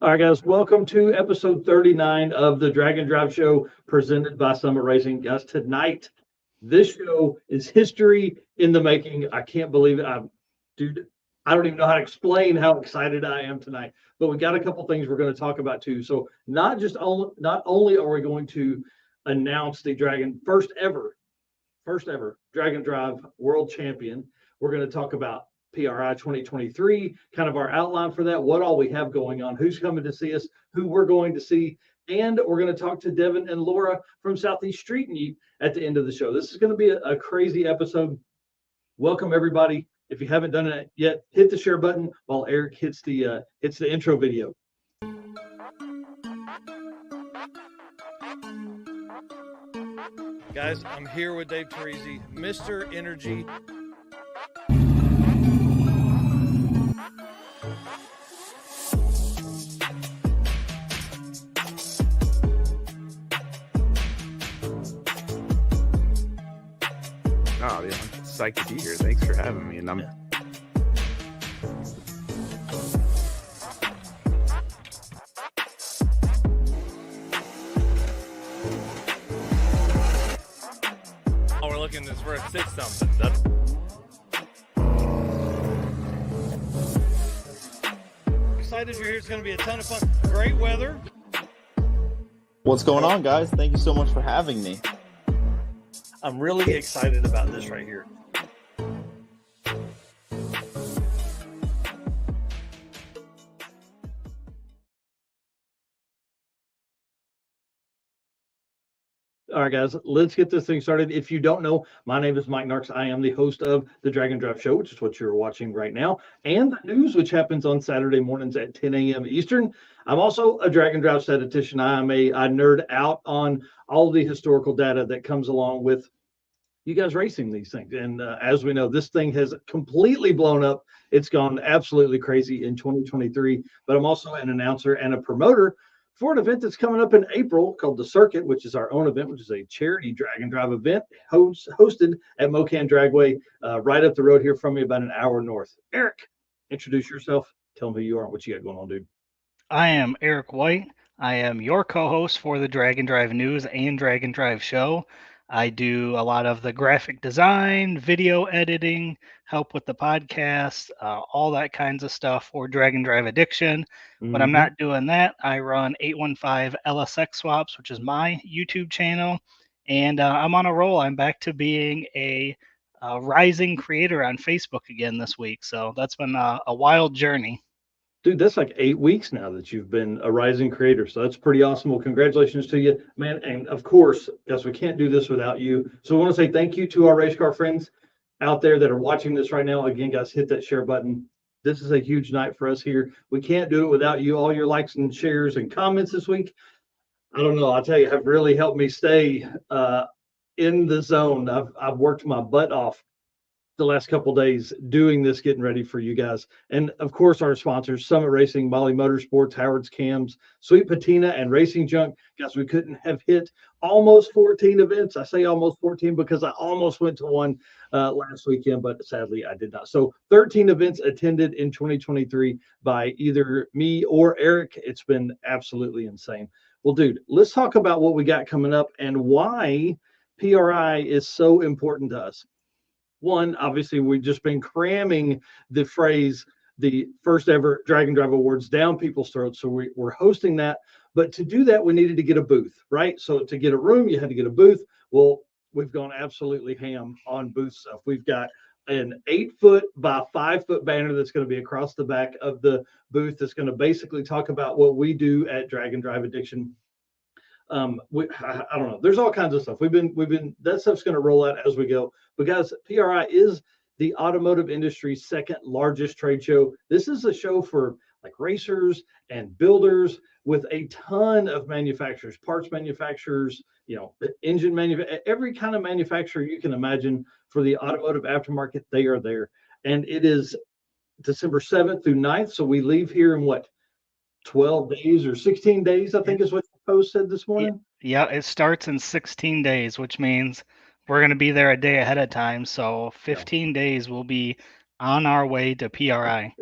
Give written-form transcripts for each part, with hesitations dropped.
All right, guys, welcome to episode 39 of the Drag and Drive Show presented by Summit Racing. Guys, tonight, this show is history in the making. I can't believe it. Dude, I don't even know how to explain how excited I am tonight. But we got a couple things we're going to talk about too. So not only are we going to announce the Dragon first ever Dragon Drive World Champion. We're going to talk about PRI 2023, kind of our outline for that, what all we have going on, who's coming to see us, who we're going to see, and we're going to talk to Devin and Laura from Southeast Street-N-Yeet at the end of the show. This is going to be a crazy episode. Welcome everybody. If you haven't done it yet, hit the share button while Eric hits the intro video. Guys, I'm here with Dave Teresi, Mr. Energy. Oh, yeah, I'm psyched to be here. Thanks for having me. And I'm Oh, we're looking this. We're at 6 something. That's excited you're here. It's going to be a ton of fun. Great weather. What's going on, guys? Thank you so much for having me. I'm really excited about this right here. All right, guys, let's get this thing started. If you don't know, my name is Mike Narks. I am the host of the Drag and Drive Show, which is what you're watching right now, and the news, which happens on Saturday mornings at 10 a.m. Eastern. I'm also a Drag and Drive statistician. I nerd out on all the historical data that comes along with you guys racing these things. And as we know, this thing has completely blown up. It's gone absolutely crazy in 2023. But I'm also an announcer and a promoter for an event that's coming up in April called The Circuit, which is our own event, which is a charity drag and drive event hosted at Mocan Dragway, right up the road here from me, about an hour north. Eric, introduce yourself. Tell them who you are and what you got going on, dude. I am Eric White. I am your co-host for the Drag and Drive News and Drag and Drive Show. I do a lot of the graphic design, video editing, help with the podcast, all that kinds of stuff for Drag and Drive Addiction. When I'm not doing that, I run 815 LSX Swaps, which is my YouTube channel, and I'm on a roll. I'm back to being a rising creator on Facebook again this week, so that's been a wild journey. Dude, that's like 8 weeks now that you've been a rising creator. So that's pretty awesome. Well, congratulations to you, man. And of course, guys, we can't do this without you. So I want to say thank you to our race car friends out there that are watching this right now. Again, guys, hit that share button. This is a huge night for us here. We can't do it without you. All your likes and shares and comments this week, I don't know, I'll tell you, have really helped me stay in the zone. I've worked my butt off the last couple of days doing this, getting ready for you guys. And of course, our sponsors, Summit Racing, Molly Motorsports, Howard's Cams, Sweet Patina, and Racing Junk. Guys, we couldn't have hit almost 14 events. I say almost 14 because I almost went to one last weekend, but sadly I did not. So 13 events attended in 2023 by either me or Eric. It's been absolutely insane. Well, dude, let's talk about what we got coming up and why PRI is so important to us. One, obviously, we've just been cramming the phrase, the first ever Drag and Drive Awards down people's throats. So we're hosting that. But to do that, we needed to get a booth, right? So to get a room, you had to get a booth. Well, we've gone absolutely ham on booth stuff. We've got an 8-foot by 5-foot banner that's going to be across the back of the booth that's going to basically talk about what we do at Drag and Drive Addiction. I don't know. There's all kinds of stuff. We've been that stuff's going to roll out as we go. But guys, PRI is the automotive industry's second largest trade show. This is a show for like racers and builders with a ton of manufacturers, parts manufacturers, engine manufacturers, every kind of manufacturer you can imagine for the automotive aftermarket. They are there, and it is December 7th through 9th. So we leave here in what, 12 days or 16 days, I think is what the post said this morning. Yeah, it starts in 16 days, which means we're going to be there a day ahead of time. So 15 days we'll be On our way to PRI.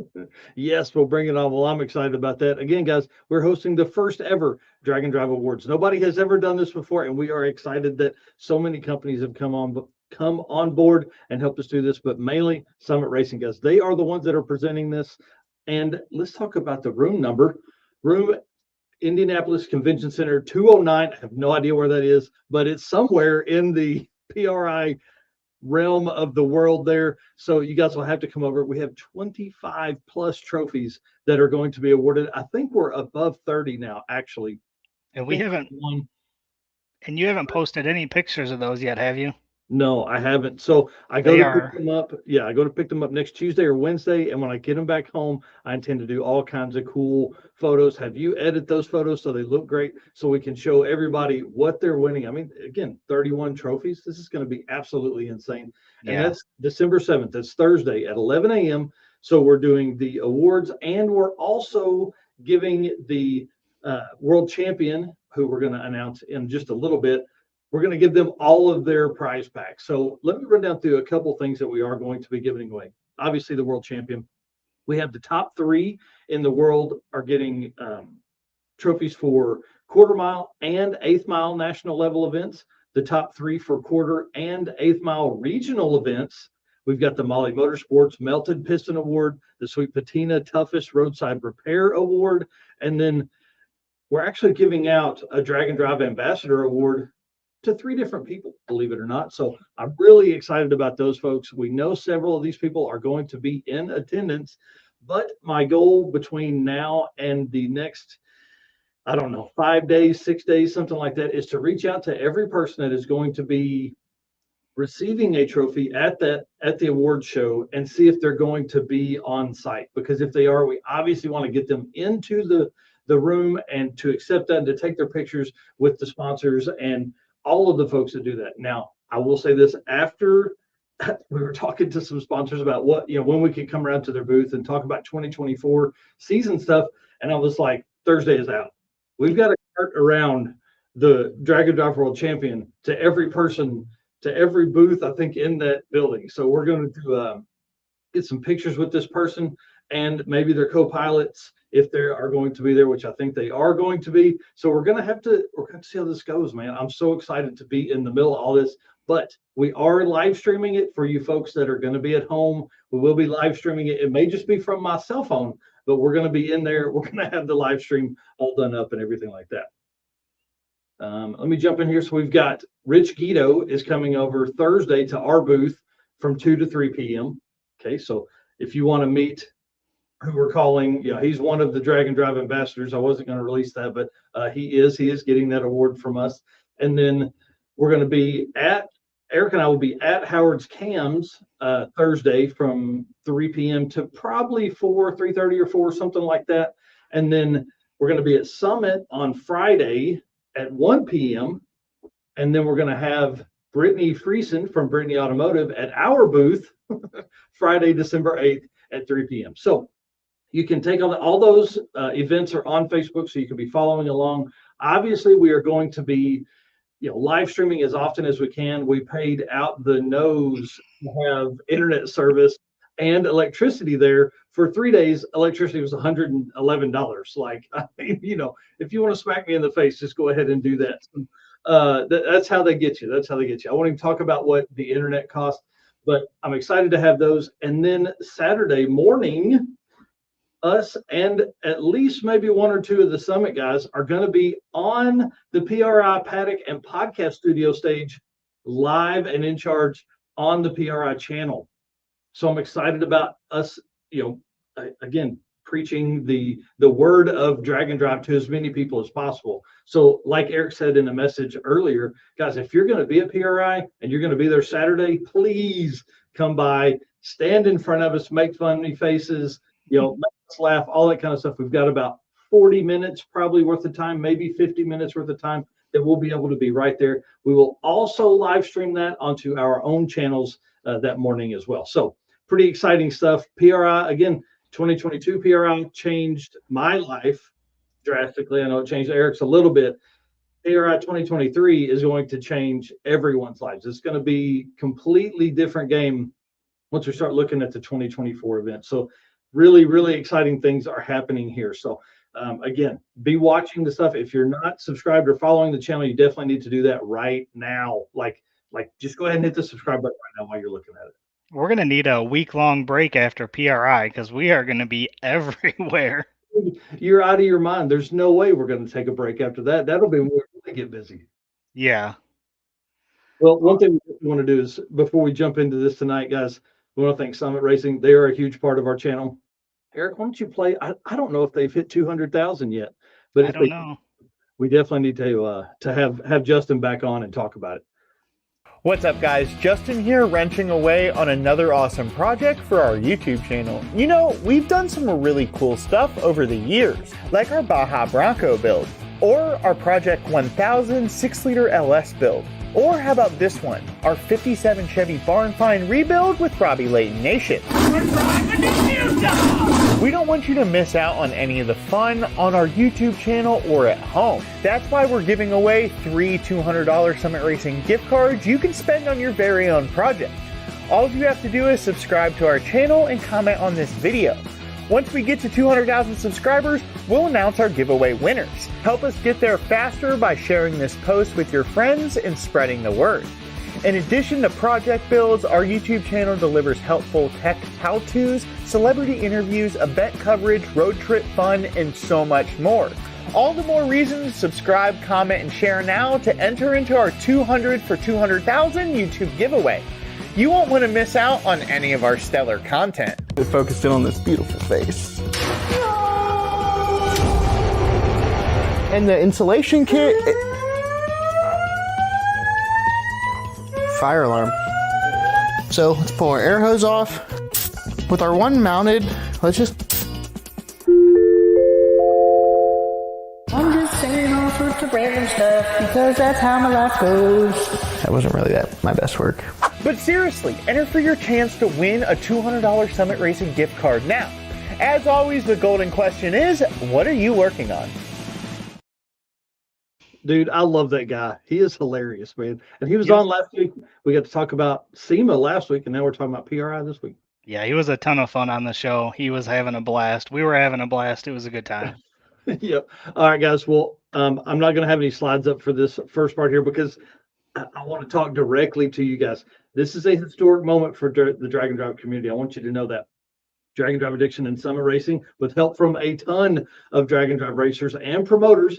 Yes, we'll bring it on. Well, I'm excited about that. Again, guys, we're hosting the first ever Drag and Drive Awards. Nobody has ever done this before, and we are excited that so many companies have come on board and helped us do this. But mainly Summit Racing, guys, they are the ones that are presenting this. And let's talk about the room number. Room Indianapolis Convention Center 209. I have no idea where that is, but it's somewhere in the PRI realm of the world there. So you guys will have to come over. We have 25 plus trophies that are going to be awarded. I think we're above 30 now, actually. And we haven't, and you haven't posted any pictures of those yet, have you? No, I haven't. So I go to pick them up. Yeah, I go to pick them up next Tuesday or Wednesday. And when I get them back home, I intend to do all kinds of cool photos. Have you edit those photos so they look great so we can show everybody what they're winning? I mean, again, 31 trophies. This is going to be absolutely insane. And that's December 7th. That's Thursday at 11 a.m. So we're doing the awards, and we're also giving the world champion, who we're going to announce in just a little bit. We're going to give them all of their prize packs. So let me run down through a couple things that we are going to be giving away. Obviously, the world champion. We have the top 3 in the world are getting trophies for quarter mile and eighth mile national level events. The top 3 for quarter and eighth mile regional events. We've got the Molly Motorsports Melted Piston Award, the Sweet Patina Toughest Roadside Repair Award, and then we're actually giving out a Drag and Drive Ambassador Award to 3 different people, believe it or not. So I'm really excited about those folks. We know several of these people are going to be in attendance, but my goal between now and the next, I don't know, 5 days, 6 days, something like that, is to reach out to every person that is going to be receiving a trophy at the award show and see if they're going to be on site. Because if they are, we obviously want to get them into the room and to accept that and to take their pictures with the sponsors and all of the folks that do that. Now, I will say this, after we were talking to some sponsors about what, when we could come around to their booth and talk about 2024 season stuff. And I was like, Thursday is out. We've got to cart around the Drag and Drive World Champion to every person, to every booth, I think, in that building. So we're going to get some pictures with this person and maybe their co-pilots if they are going to be there, which I think they are going to be. So we're going to see how this goes, man. I'm so excited to be in the middle of all this, but we are live streaming it for you folks that are going to be at home. We will be live streaming it. It may just be from my cell phone, but we're going to be in there. We're going to have the live stream all done up and everything like that. Let me jump in here. So we've got Rich Guido is coming over Thursday to our booth from 2 to 3 p.m. Okay, so if you want to meet who we're calling, he's one of the Drag and Drive ambassadors. I wasn't going to release that, but he is getting that award from us. And then we're going to be Eric and I will be at Howard's Cams Thursday from 3 p.m. to probably 3:30 or 4, something like that. And then we're going to be at Summit on Friday at 1 p.m. And then we're going to have Brittany Friesen from Brittany Automotive at our booth Friday, December 8th at 3 p.m. So you can take all those events are on Facebook, so you can be following along. Obviously, we are going to be live streaming as often as we can. We paid out the nose to have internet service and electricity there for 3 days. Electricity was $111. Like, I mean, if you want to smack me in the face, just go ahead and do that. That's how they get you. That's how they get you. I won't even talk about what the internet cost, but I'm excited to have those. And then Saturday morning, us and at least maybe 1 or 2 of the Summit guys are going to be on the PRI paddock and podcast studio stage live and in charge on the PRI channel. So I'm excited about us, again, preaching the word of Drag and Drive to as many people as possible. So like Eric said in a message earlier, guys, if you're going to be at PRI and you're going to be there Saturday, please come by, stand in front of us, make funny faces, make us laugh, all that kind of stuff. We've got about 40 minutes probably worth of time, maybe 50 minutes worth of time that we'll be able to be right there. We will also live stream that onto our own channels that morning as well. So pretty exciting stuff. PRI, again, 2022 PRI changed my life drastically. I know it changed Eric's a little bit. PRI 2023 is going to change everyone's lives. It's going to be completely different game once we start looking at the 2024 event. So really, really exciting things are happening here. So again, be watching the stuff. If you're not subscribed or following the channel, you definitely need to do that right now. Like just go ahead and hit the subscribe button right now while you're looking at it. We're going to need a week-long break after PRI because we are going to be everywhere. You're out of your mind. There's no way we're going to take a break after that. That'll be when we really get busy. Yeah. Well, one thing we want to do is, before we jump into this tonight, guys, we want to thank Summit Racing. They are a huge part of our channel. Eric, why don't you play? I don't know if they've hit 200,000 yet, but I if don't know. we definitely need to have Justin back on and talk about it. What's up, guys? Justin here, wrenching away on another awesome project for our YouTube channel. You know, we've done some really cool stuff over the years, like our Baja Bronco build, or our Project 1000 6-liter LS build. Or how about this one, our 57 Chevy Barn Find rebuild with Robbie Layton Nation. We don't want you to miss out on any of the fun on our YouTube channel or at home. That's why we're giving away 3 $200 Summit Racing gift cards you can spend on your very own project. All you have to do is subscribe to our channel and comment on this video. Once we get to 200,000 subscribers, we'll announce our giveaway winners. Help us get there faster by sharing this post with your friends and spreading the word. In addition to project builds, our YouTube channel delivers helpful tech how-tos, celebrity interviews, event coverage, road trip fun, and so much more. All the more reason to subscribe, comment, and share now to enter into our 200 for 200,000 YouTube giveaway. You won't want to miss out on any of our stellar content. Focused in on this beautiful face. And the insulation kit. Fire alarm. So let's pull our air hose off. With our one mounted, let's just. I'm just saying all sorts of random stuff because that's how my life goes. That wasn't really my best work. But seriously, enter for your chance to win a $200 Summit Racing gift card now. As always, the golden question is, what are you working on? Dude, I love that guy. He is hilarious, man. And he was on last week. We got to talk about SEMA last week, and now we're talking about PRI this week. Yeah, he was a ton of fun on the show. He was having a blast. We were having a blast. It was a good time. Yep. All right, guys. Well, I'm not going to have any slides up for this first part here because I want to talk directly to you guys. This is a historic moment for the Drag and Drive community. I want you to know that. Drag and Drive Addiction and Summit Racing, with help from a ton of Drag and Drive racers and promoters,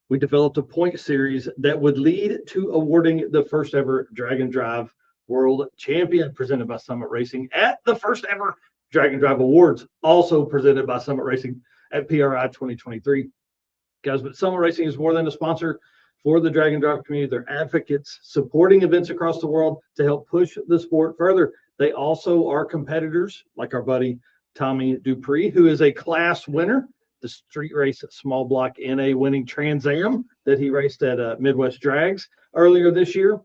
we developed a point series that would lead to awarding the first ever Drag and Drive World Champion presented by Summit Racing at the first ever Drag and Drive Awards, also presented by Summit Racing at PRI 2023. Guys, but Summit Racing is more than a sponsor for the Drag and Drive community. They're advocates supporting events across the world to help push the sport further. They also are competitors, like our buddy Tommy Dupree, who is a class winner, the street race small block NA winning Trans Am that he raced at Midwest Drags earlier this year.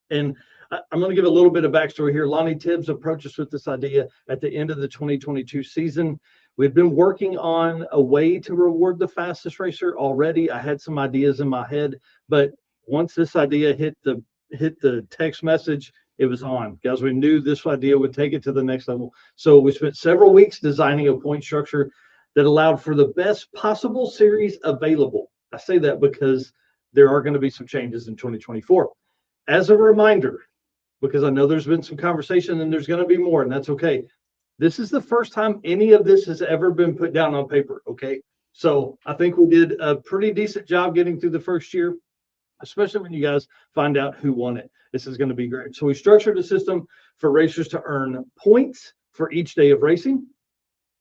And I'm going to give a little bit of backstory here. Lonnie Tibbs approached us with this idea at the end of the 2022 season. We've been working on a way to reward the fastest racer already. I had some ideas in my head, but once this idea hit the text message, it was on. Guys, we knew this idea would take it to the next level. So we spent several weeks designing a point structure that allowed for the best possible series available. I say that because there are going to be some changes in 2024. As a reminder, because I know there's been some conversation and there's going to be more, and that's okay. This is the first time any of this has ever been put down on paper, okay? So I think we did a pretty decent job getting through the first year, especially when you guys find out who won it. This is going to be great. So we structured a system for racers to earn points for each day of racing,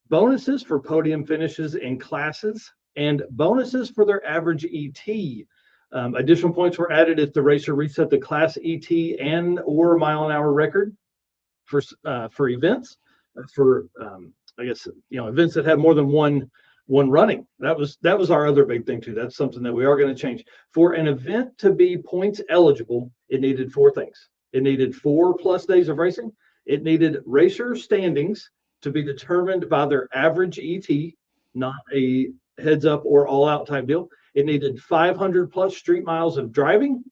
bonuses for podium finishes in classes, and bonuses for their average ET. Additional points were added if the racer reset the class ET and or mile an hour record for events. For I guess events that have more than one running. That was our other big thing too. That's something that we are going to change. For an event to be points eligible, it needed 4 things. It needed 4+ days of racing. It needed racer standings to be determined by their average ET, not a heads up or all out type deal. It needed 500+ street miles of driving,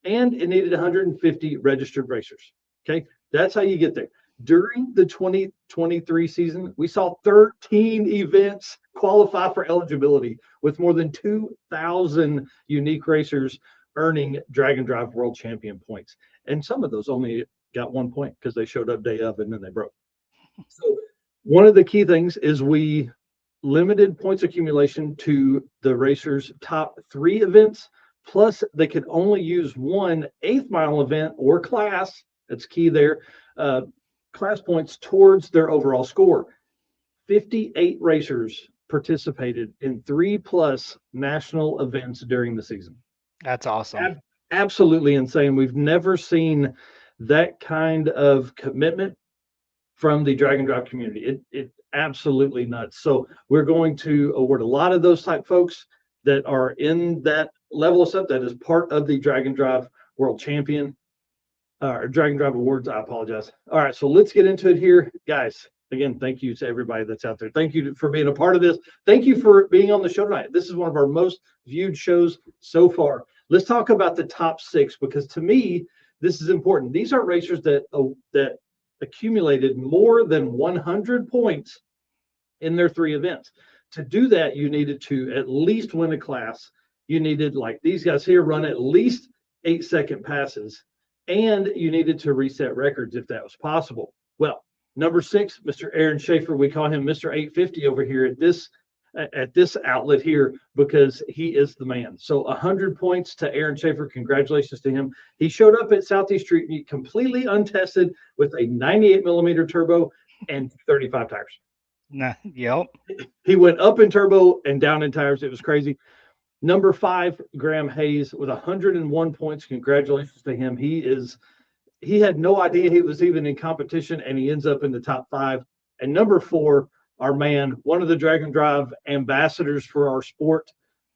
and it needed 150 registered racers. Okay, that's how you get there. During the 2023 season, we saw 13 events qualify for eligibility, with more than 2,000 unique racers earning Drag and Drive World Champion points. And some of those only got 1 point because they showed up day of and then they broke. So one of the key things is we limited points accumulation to the racers' top 3 events, plus they could only use one 8th mile event or class. That's key there. Class points towards their overall score. 58 racers participated in 3+ national events during the season. That's awesome. Absolutely insane. We've never seen that kind of commitment from the Drag and Drive community. It absolutely nuts. So we're going to award a lot of those type folks that are in that level of stuff that is part of the Drag and Drive World Champion or Drag and Drive Awards. I apologize. All right, so let's get into it here, guys. Again, thank you to everybody that's out there. Thank you for being a part of this. Thank you for being on the show tonight. This is one of our most viewed shows so far. Let's talk about the top 6, because to me, this is important. These are racers that accumulated more than 100 points in their 3 events. To do that, you needed to at least win a class. You needed, like these guys here, run at least 8-second passes, and you needed to reset records if that was possible. Well, number 6, Mr. Aaron Schaefer, we call him Mr. 850 over here at this outlet here, because he is the man. So 100 points to Aaron Schaefer. Congratulations to him. He showed up at Southeast Street-N-Yeet completely untested with a 98mm turbo and 35 tires. Yep. He went up in turbo and down in tires. It was crazy. Number 5, Graham Hayes with 101 points. Congratulations to him. He had no idea he was even in competition, and he ends up in the top 5. And number 4, our man, one of the Drag and Drive ambassadors for our sport,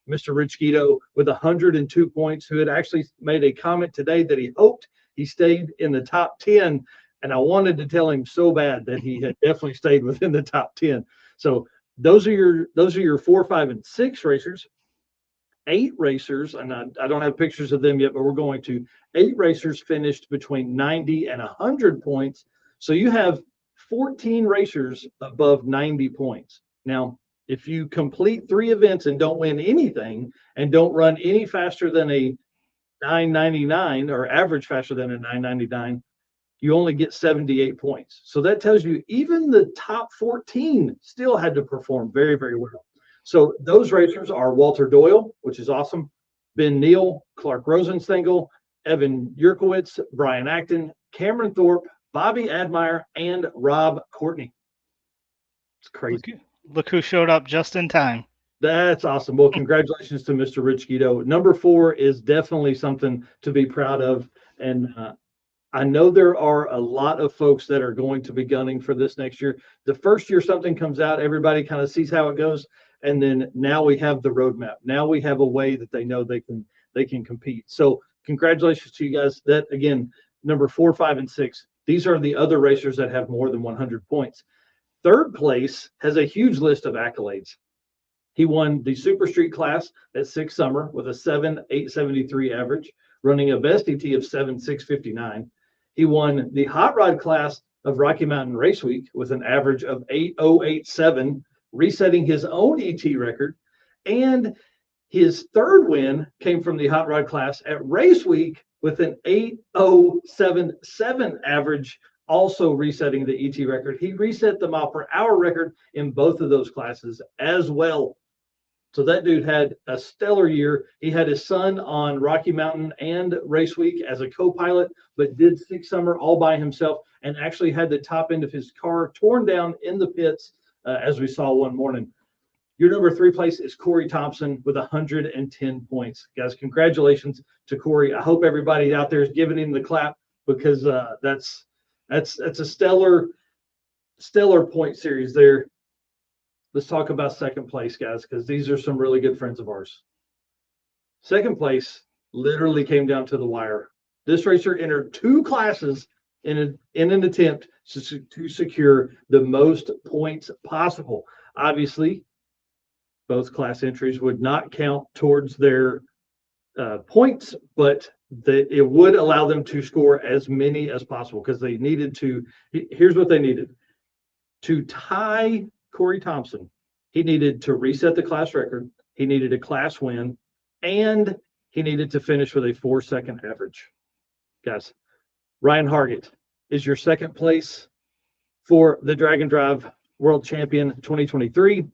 Mr. Rich Guido, with 102 points, who had actually made a comment today that he hoped he stayed in the top 10. And I wanted to tell him so bad that he had definitely stayed within the top 10. So those are your 4, 5, and 6 racers. 8 racers, and I don't have pictures of them yet, but we're going to. 8 racers finished between 90 and 100 points. So you have 14 racers above 90 points. Now, if you complete 3 events and don't win anything and don't run any faster than a 999 or average faster than a 999, you only get 78 points. So that tells you even the top 14 still had to perform very, very well. So those racers are Walter Doyle, which is awesome, Ben Neal, Clark Rosenstengel, Evan Yurkowitz, Brian Acton, Cameron Thorpe, Bobby Admire, and Rob Courtney. It's crazy. Look who showed up just in time. That's awesome. Well, congratulations to Mr. Rich Guido. Number 4 is definitely something to be proud of. And I know there are a lot of folks that are going to be gunning for this next year. The first year something comes out, everybody kind of sees how it goes. And then now we have the roadmap. Now we have a way that they know they can compete. So congratulations to you guys. That, again, number 4, 5, and 6. These are the other racers that have more than 100 points. 3rd place has a huge list of accolades. He won the Super Street class at 6 Summer with a 7.873 average, running a best ET of 7.659. He won the Hot Rod class of Rocky Mountain Race Week with an average of 8.087, resetting his own ET record. And his 3rd win came from the Hot Rod class at Race Week with an 8.077 average, also resetting the ET record. He reset the mile per hour record in both of those classes as well. So that dude had a stellar year. He had his son on Rocky Mountain and Race Week as a co-pilot, but did 6 Summer all by himself and actually had the top end of his car torn down in the pits, as we saw one morning. Your number 3 place is Corey Thompson with 110 points. Guys, congratulations to Corey. I hope everybody out there is giving him the clap, because that's a stellar point series there. Let's talk about 2nd place, guys, because these are some really good friends of ours. 2nd place literally came down to the wire. This racer entered 2 classes in an attempt to secure the most points possible. Obviously, both class entries would not count towards their points, but that it would allow them to score as many as possible because they needed to. Here's what they needed to tie Corey Thompson. He needed to reset the class record. He needed a class win, and he needed to finish with a 4-second average. Guys, Ryan Hargett is your second place for the Drag and Drive World Champion 2023.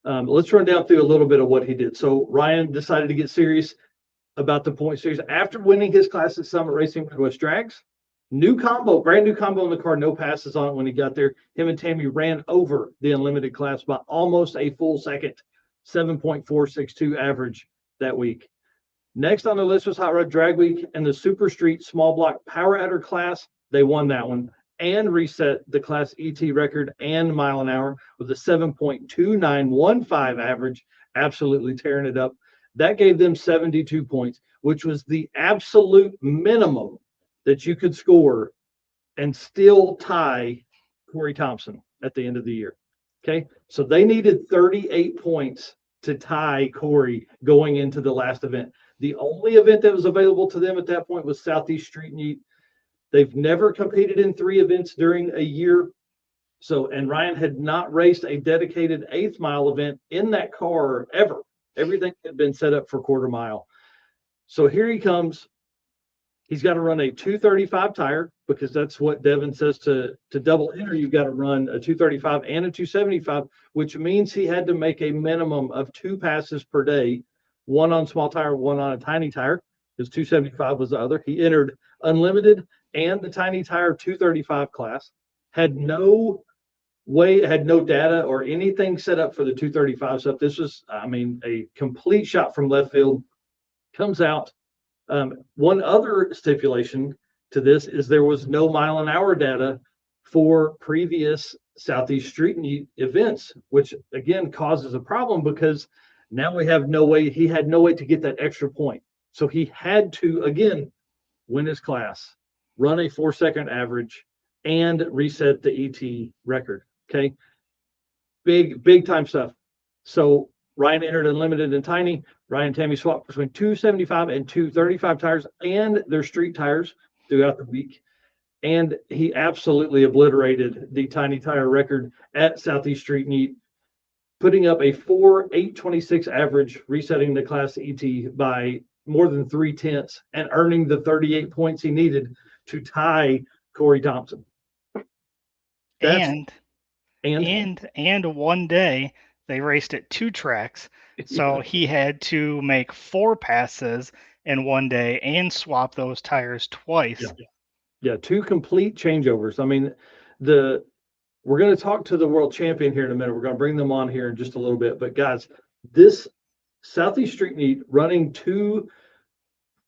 Let's run down through a little bit of what he did. So Ryan decided to get serious about the point series after winning his class at Summit Racing Midwest Drags. New combo, brand new combo in the car, no passes on it when he got there. Him and Tammy ran over the unlimited class by almost a full second, 7.462 average that week. Next on the list was Hot Rod Drag Week and the Super Street Small Block Power Adder class. They won that one and reset the Class ET record and mile an hour with a 7.2915 average, absolutely tearing it up. That gave them 72 points, which was the absolute minimum that you could score and still tie Corey Thompson at the end of the year. Okay, so they needed 38 points to tie Corey going into the last event. The only event that was available to them at that point was Southeast Street-N-Yeet. They've never competed in 3 events during a year. So, and Ryan had not raced a dedicated 8th mile event in that car ever. Everything had been set up for quarter mile. So here he comes. He's got to run a 235 tire because that's what Devin says to double enter. You've got to run a 235 and a 275, which means he had to make a minimum of 2 passes per day, 1 on small tire, 1 on a tiny tire. His 275 was the other. He entered unlimited and the tiny tire 235 class. Had no data or anything set up for the 235 stuff. This was, I mean, a complete shot from left field. Comes out. One other stipulation to this is there was no mile an hour data for previous Southeast Street-N-Yeet events, which again causes a problem because now we have no way, he had no way to get that extra point. So he had to, again, win his class, run a 4-second average, and reset the ET record. Okay. Big time stuff. So Ryan entered unlimited and tiny. Ryan and Tammy swapped between 275 and 235 tires and their street tires throughout the week. And he absolutely obliterated the tiny tire record at Southeast Street-N-Yeet, putting up a 4.826 average, resetting the Class ET by more than 3/10 and earning the 38 points he needed to tie Corey Thompson. And one day they raced at 2 tracks. So he had to make 4 passes in one day and swap those tires twice. Yeah, 2 complete changeovers. I mean, we're going to talk to the world champion here in a minute. We're going to bring them on here in just a little bit. But guys, this Southeast Street-N-Yeet running 2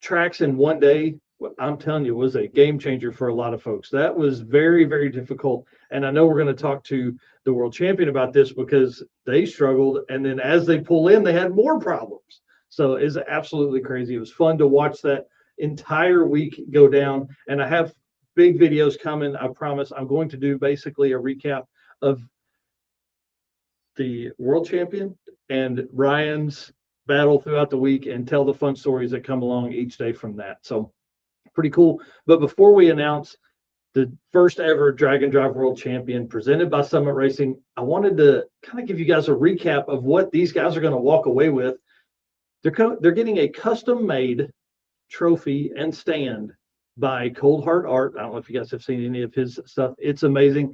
tracks in one day, I'm telling you, was a game changer for a lot of folks. That was very, very difficult. And I know we're going to talk to the world champion about this because they struggled. And then as they pull in, they had more problems. So it's absolutely crazy. It was fun to watch that entire week go down. And I have big videos coming. I promise I'm going to do basically a recap of the world champion and Ryan's battle throughout the week and tell the fun stories that come along each day from that. So pretty cool. But before we announce the first ever Drag and Drive World Champion presented by Summit Racing, I wanted to kind of give you guys a recap of what these guys are going to walk away with. They're getting a custom-made trophy and stand by Cold Heart Art. I don't know if you guys have seen any of his stuff. It's amazing.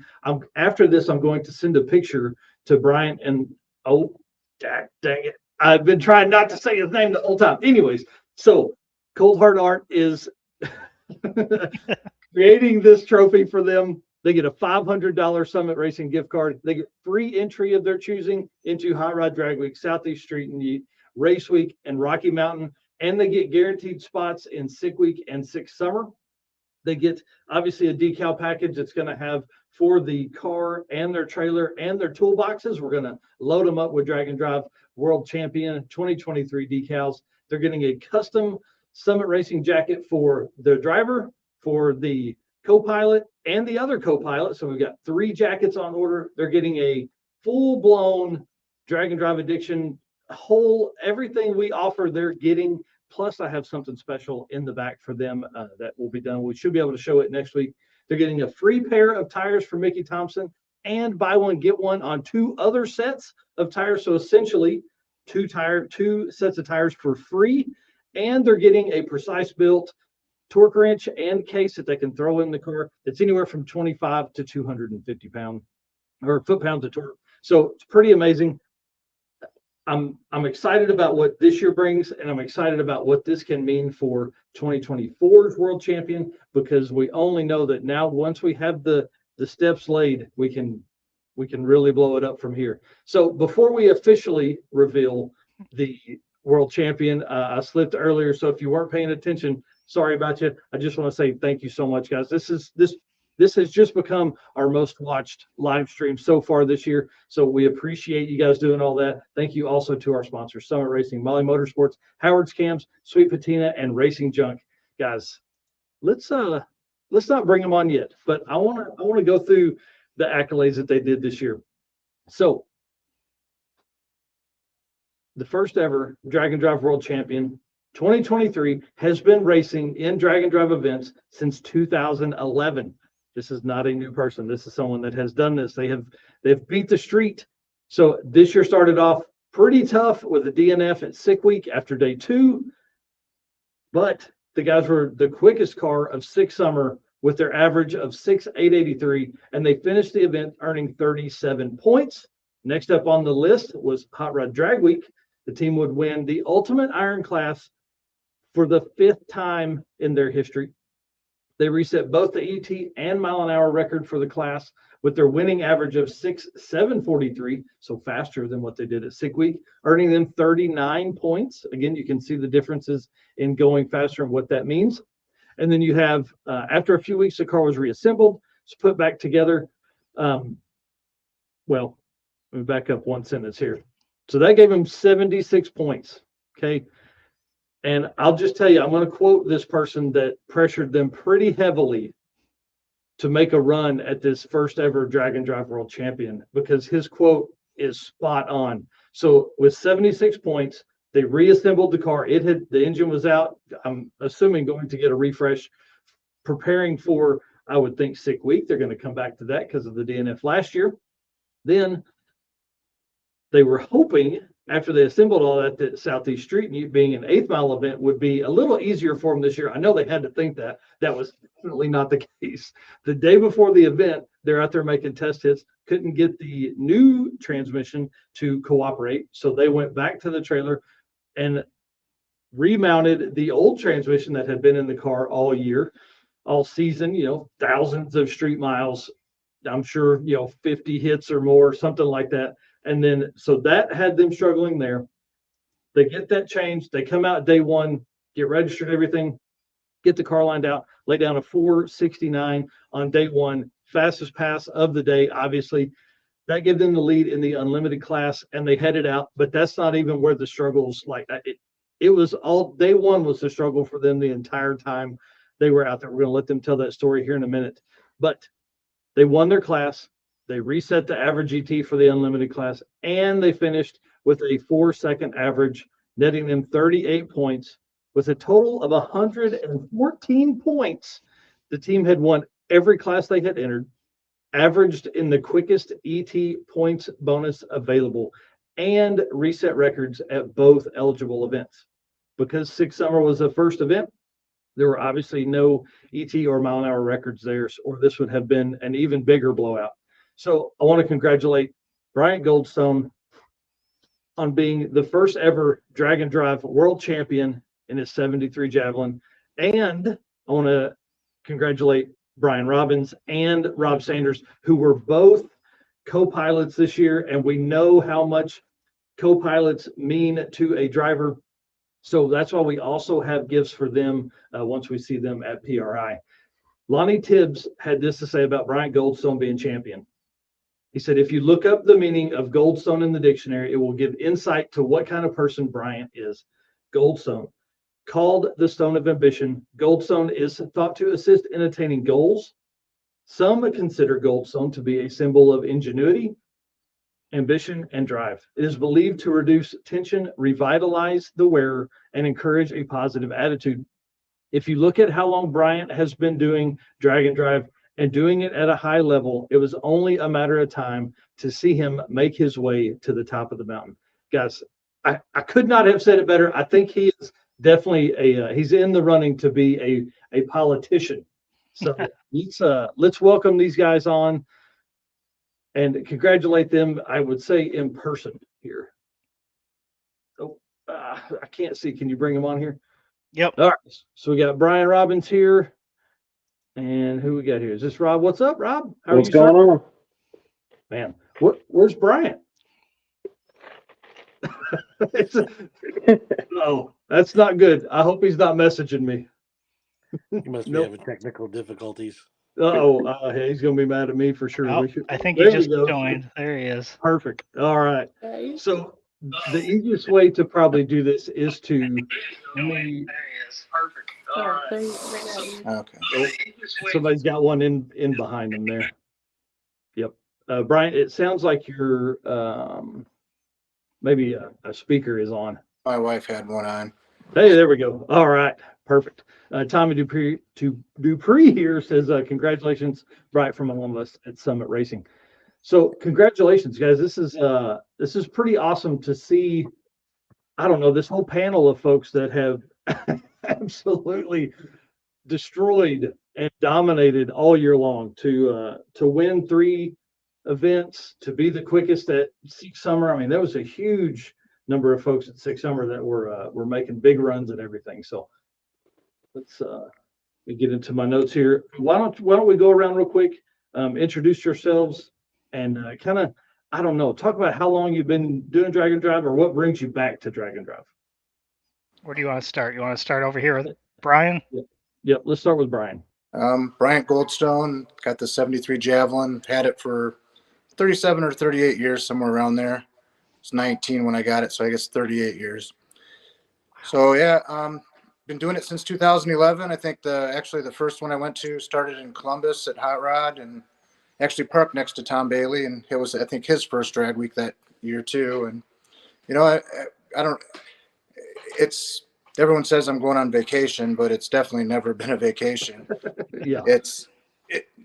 After this, I'm going to send a picture to Brian and dang it. I've been trying not to say his name the whole time. Anyways, so Cold Heart Art is creating this trophy for them. They get a $500 Summit Racing gift card. They get free entry of their choosing into Hot Rod Drag Week, Southeast Street-N-Yeet, Race Week, and Rocky Mountain. And they get guaranteed spots in Sick Week and Sick Summer. They get obviously a decal package that's going to have for the car and their trailer and their toolboxes. We're going to load them up with Drag and Drive World Champion 2023 decals. They're getting a custom Summit Racing jacket for the driver, for the co-pilot, and the other co-pilot. So we've got 3 jackets on order. They're getting a full-blown Drag and Drive Addiction everything we offer, they're getting Plus, I have something special in the back for them that will be done. We should be able to show it next week. They're getting a free pair of tires for Mickey Thompson and buy one, get one on 2 other sets of tires. So essentially 2 sets of tires for free. And they're getting a precise built torque wrench and case that they can throw in the car. That's anywhere from 25 to 250 pound or foot-pounds of torque. So it's pretty amazing. I'm excited about what this year brings, and I'm excited about what this can mean for 2024's world champion, because we only know that now once we have the steps laid, we can really blow it up from here. So before we officially reveal the world champion, I slipped earlier. So if you weren't paying attention, sorry about you. I just want to say thank you so much, guys. This has just become our most watched live stream so far this year. So we appreciate you guys doing all that. Thank you also to our sponsors, Summit Racing, Molly Motorsports, Howard's Cams, Sweet Patina, and Racing Junk. Guys, let's not bring them on yet, but I want to go through the accolades that they did this year. So the first ever Drag and Drive World Champion 2023 has been racing in drag and drive events since 2011. This is not a new person. This is someone that has done this. They've beat the street. So this year started off pretty tough with a DNF at Sick Week after day 2. But the guys were the quickest car of 6 summer with their average of 6.883, and they finished the event earning 37 points. Next up on the list was Hot Rod Drag Week. The team would win the Ultimate Iron Class for the 5th time in their history. They reset both the ET and mile-an-hour record for the class with their winning average of 6.743, so faster than what they did at Sick Week, earning them 39 points. Again, you can see the differences in going faster and what that means. And then you have, after a few weeks, the car was reassembled, it's put back together. Well, let me back up one sentence here. So that gave him 76 points, okay? And I'll just tell you, I'm going to quote this person that pressured them pretty heavily to make a run at this first ever Drag and Drive World Champion, because his quote is spot on. So with 76 points, they reassembled the car. The engine was out. I'm assuming going to get a refresh, preparing for, I would think, Sick Week. They're going to come back to that because of the DNF last year. Then they were hoping, after they assembled all that Southeast Street-N-Yeet, being an 8th mile event, would be a little easier for them this year. I know they had to think that. That was definitely not the case. The day before the event, they're out there making test hits, couldn't get the new transmission to cooperate. So they went back to the trailer and remounted the old transmission that had been in the car all year, all season, thousands of street miles. I'm sure, 50 hits or more, something like that. And then, so that had them struggling there. They get that changed. They come out day 1, get registered, everything, get the car lined out, lay down a 4.69 on day 1, fastest pass of the day. Obviously, that gave them the lead in the unlimited class, and they headed out. But that's not even where the struggles, it was all day 1 was the struggle for them the entire time they were out there. We're going to let them tell that story here in a minute. But they won their class. They reset the average ET for the unlimited class, and they finished with a 4-second average, netting them 38 points. With a total of 114 points, the team had won every class they had entered, averaged in the quickest ET points bonus available, and reset records at both eligible events. Because Sick Summer was the first event, there were obviously no ET or mile-an-hour records there, or this would have been an even bigger blowout. So I want to congratulate Bryant Goldstone on being the first ever Drag and Drive World Champion in his 73 Javelin. And I want to congratulate Brian Robbins and Rob Sanders, who were both co-pilots this year. And we know how much co-pilots mean to a driver. So that's why we also have gifts for them once we see them at PRI. Lonnie Tibbs had this to say about Bryant Goldstone being champion. He said, if you look up the meaning of Goldstone in the dictionary, it will give insight to what kind of person Bryant is. Goldstone, called the Stone of Ambition, Goldstone is thought to assist in attaining goals. Some consider Goldstone to be a symbol of ingenuity, ambition, and drive. It is believed to reduce tension, revitalize the wearer, and encourage a positive attitude. If you look at how long Bryant has been doing drag and drive and doing it at a high level, it was only a matter of time to see him make his way to the top of the mountain. Guys, I could not have said it better. I think he is definitely he's in the running to be a politician. So let's welcome these guys on and congratulate them, I would say, in person here. Oh, I can't see. Can you bring them on here? Yep. All right. So we got Brian Robbins here. And who we got here? Is this Rob? What's up, Rob? How What's going on? Man, where's Brian? Oh, that's not good. I hope he's not messaging me. You must be having technical difficulties. He's gonna be mad at me for sure. Oh, I think he There just we go. joined. There he is. Perfect. All right. So the easiest way to probably do this is to Okay. somebody's got one in behind them there. Yep. Brian, it sounds like you're maybe a speaker is on. My wife had one on. Hey, there we go. All right. Perfect. Tommy Dupree here says, congratulations, Brian, from all of us at Summit Racing. So congratulations, guys. This is pretty awesome to see. I don't know, this whole panel of folks that have absolutely destroyed and dominated all year long to win 3 events, to be the quickest at Six Summer. I mean, there was a huge number of folks at Six Summer that were making big runs and everything. So let's let me get into my notes here. Why don't we go around real quick, introduce yourselves, and kind of, I don't know, talk about how long you've been doing drag and drive, or what brings you back to drag and drive. Where do you want to start? You want to start over here with Brian? Yep, let's start with Brian. Bryant Goldstone, got the 73 Javelin, had it for 37 or 38 years, somewhere around there. It's 19 when I got it, so I guess 38 years. So yeah, been doing it since 2011. I think the first one I went to started in Columbus at Hot Rod, and actually parked next to Tom Bailey, and it was, I think, his first drag week that year too. And you know, I don't. It's, everyone says I'm going on vacation, but it's definitely never been a vacation. Yeah.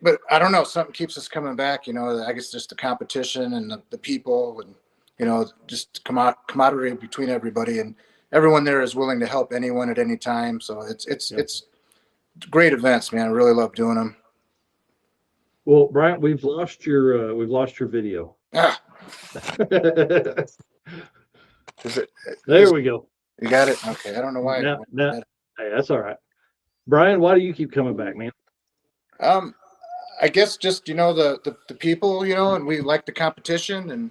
But I don't know, something keeps us coming back, you know. I guess just the competition and the people, and you know, just camaraderie between everybody, and everyone there is willing to help anyone at any time. So it's great events, man. I really love doing them. Well, Brian, we've lost your video. Ah, There we go. you got it. Okay, I don't know why. Hey, that's all right. Brian, why do you keep coming back, man? I guess just, you know, the people, you know, and we like the competition, and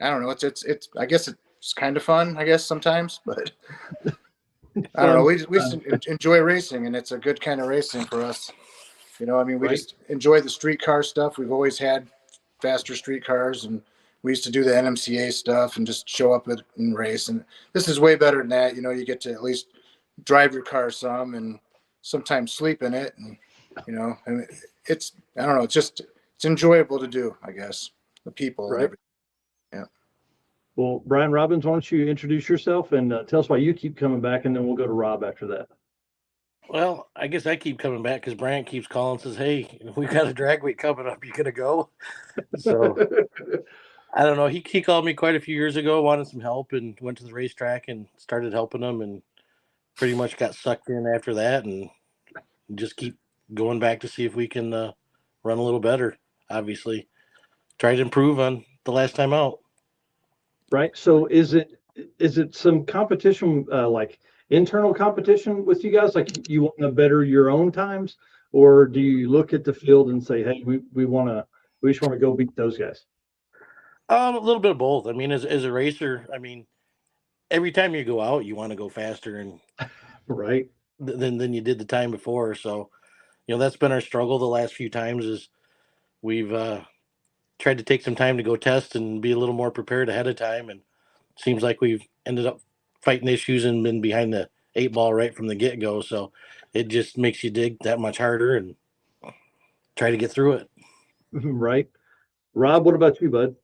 I don't know, it's I guess it's kind of fun, I guess, sometimes, but I don't know, we just enjoy racing, and it's a good kind of racing for us. You know, I mean, we just enjoy the street car stuff. We've always had faster street cars, and we used to do the NMCA stuff and just show up and race. And this is way better than that. You know, you get to at least drive your car some and sometimes sleep in it. And, you know, and it's, I don't know, it's enjoyable to do, I guess, the people. Right. And everything. Yeah. Well, Brian Robbins, why don't you introduce yourself and tell us why you keep coming back, and then we'll go to Rob after that. Well, I guess I keep coming back because Bryant keeps calling and says, hey, we got a drag week coming up. You going to go? So I don't know. He called me quite a few years ago, wanted some help, and went to the racetrack and started helping them, and pretty much got sucked in after that, and just keep going back to see if we can run a little better. Obviously, try to improve on the last time out. Right. So is it some competition, like internal competition with you guys? Like you want to better your own times, or do you look at the field and say, hey, we just want to go beat those guys? A little bit of both. I mean, as a racer, I mean, every time you go out, you want to go faster and right than you did the time before. So, you know, that's been our struggle the last few times, is we've tried to take some time to go test and be a little more prepared ahead of time. And it seems like we've ended up fighting issues and been behind the 8 ball right from the get-go. So it just makes you dig that much harder and try to get through it. Right. Rob, what about you, bud?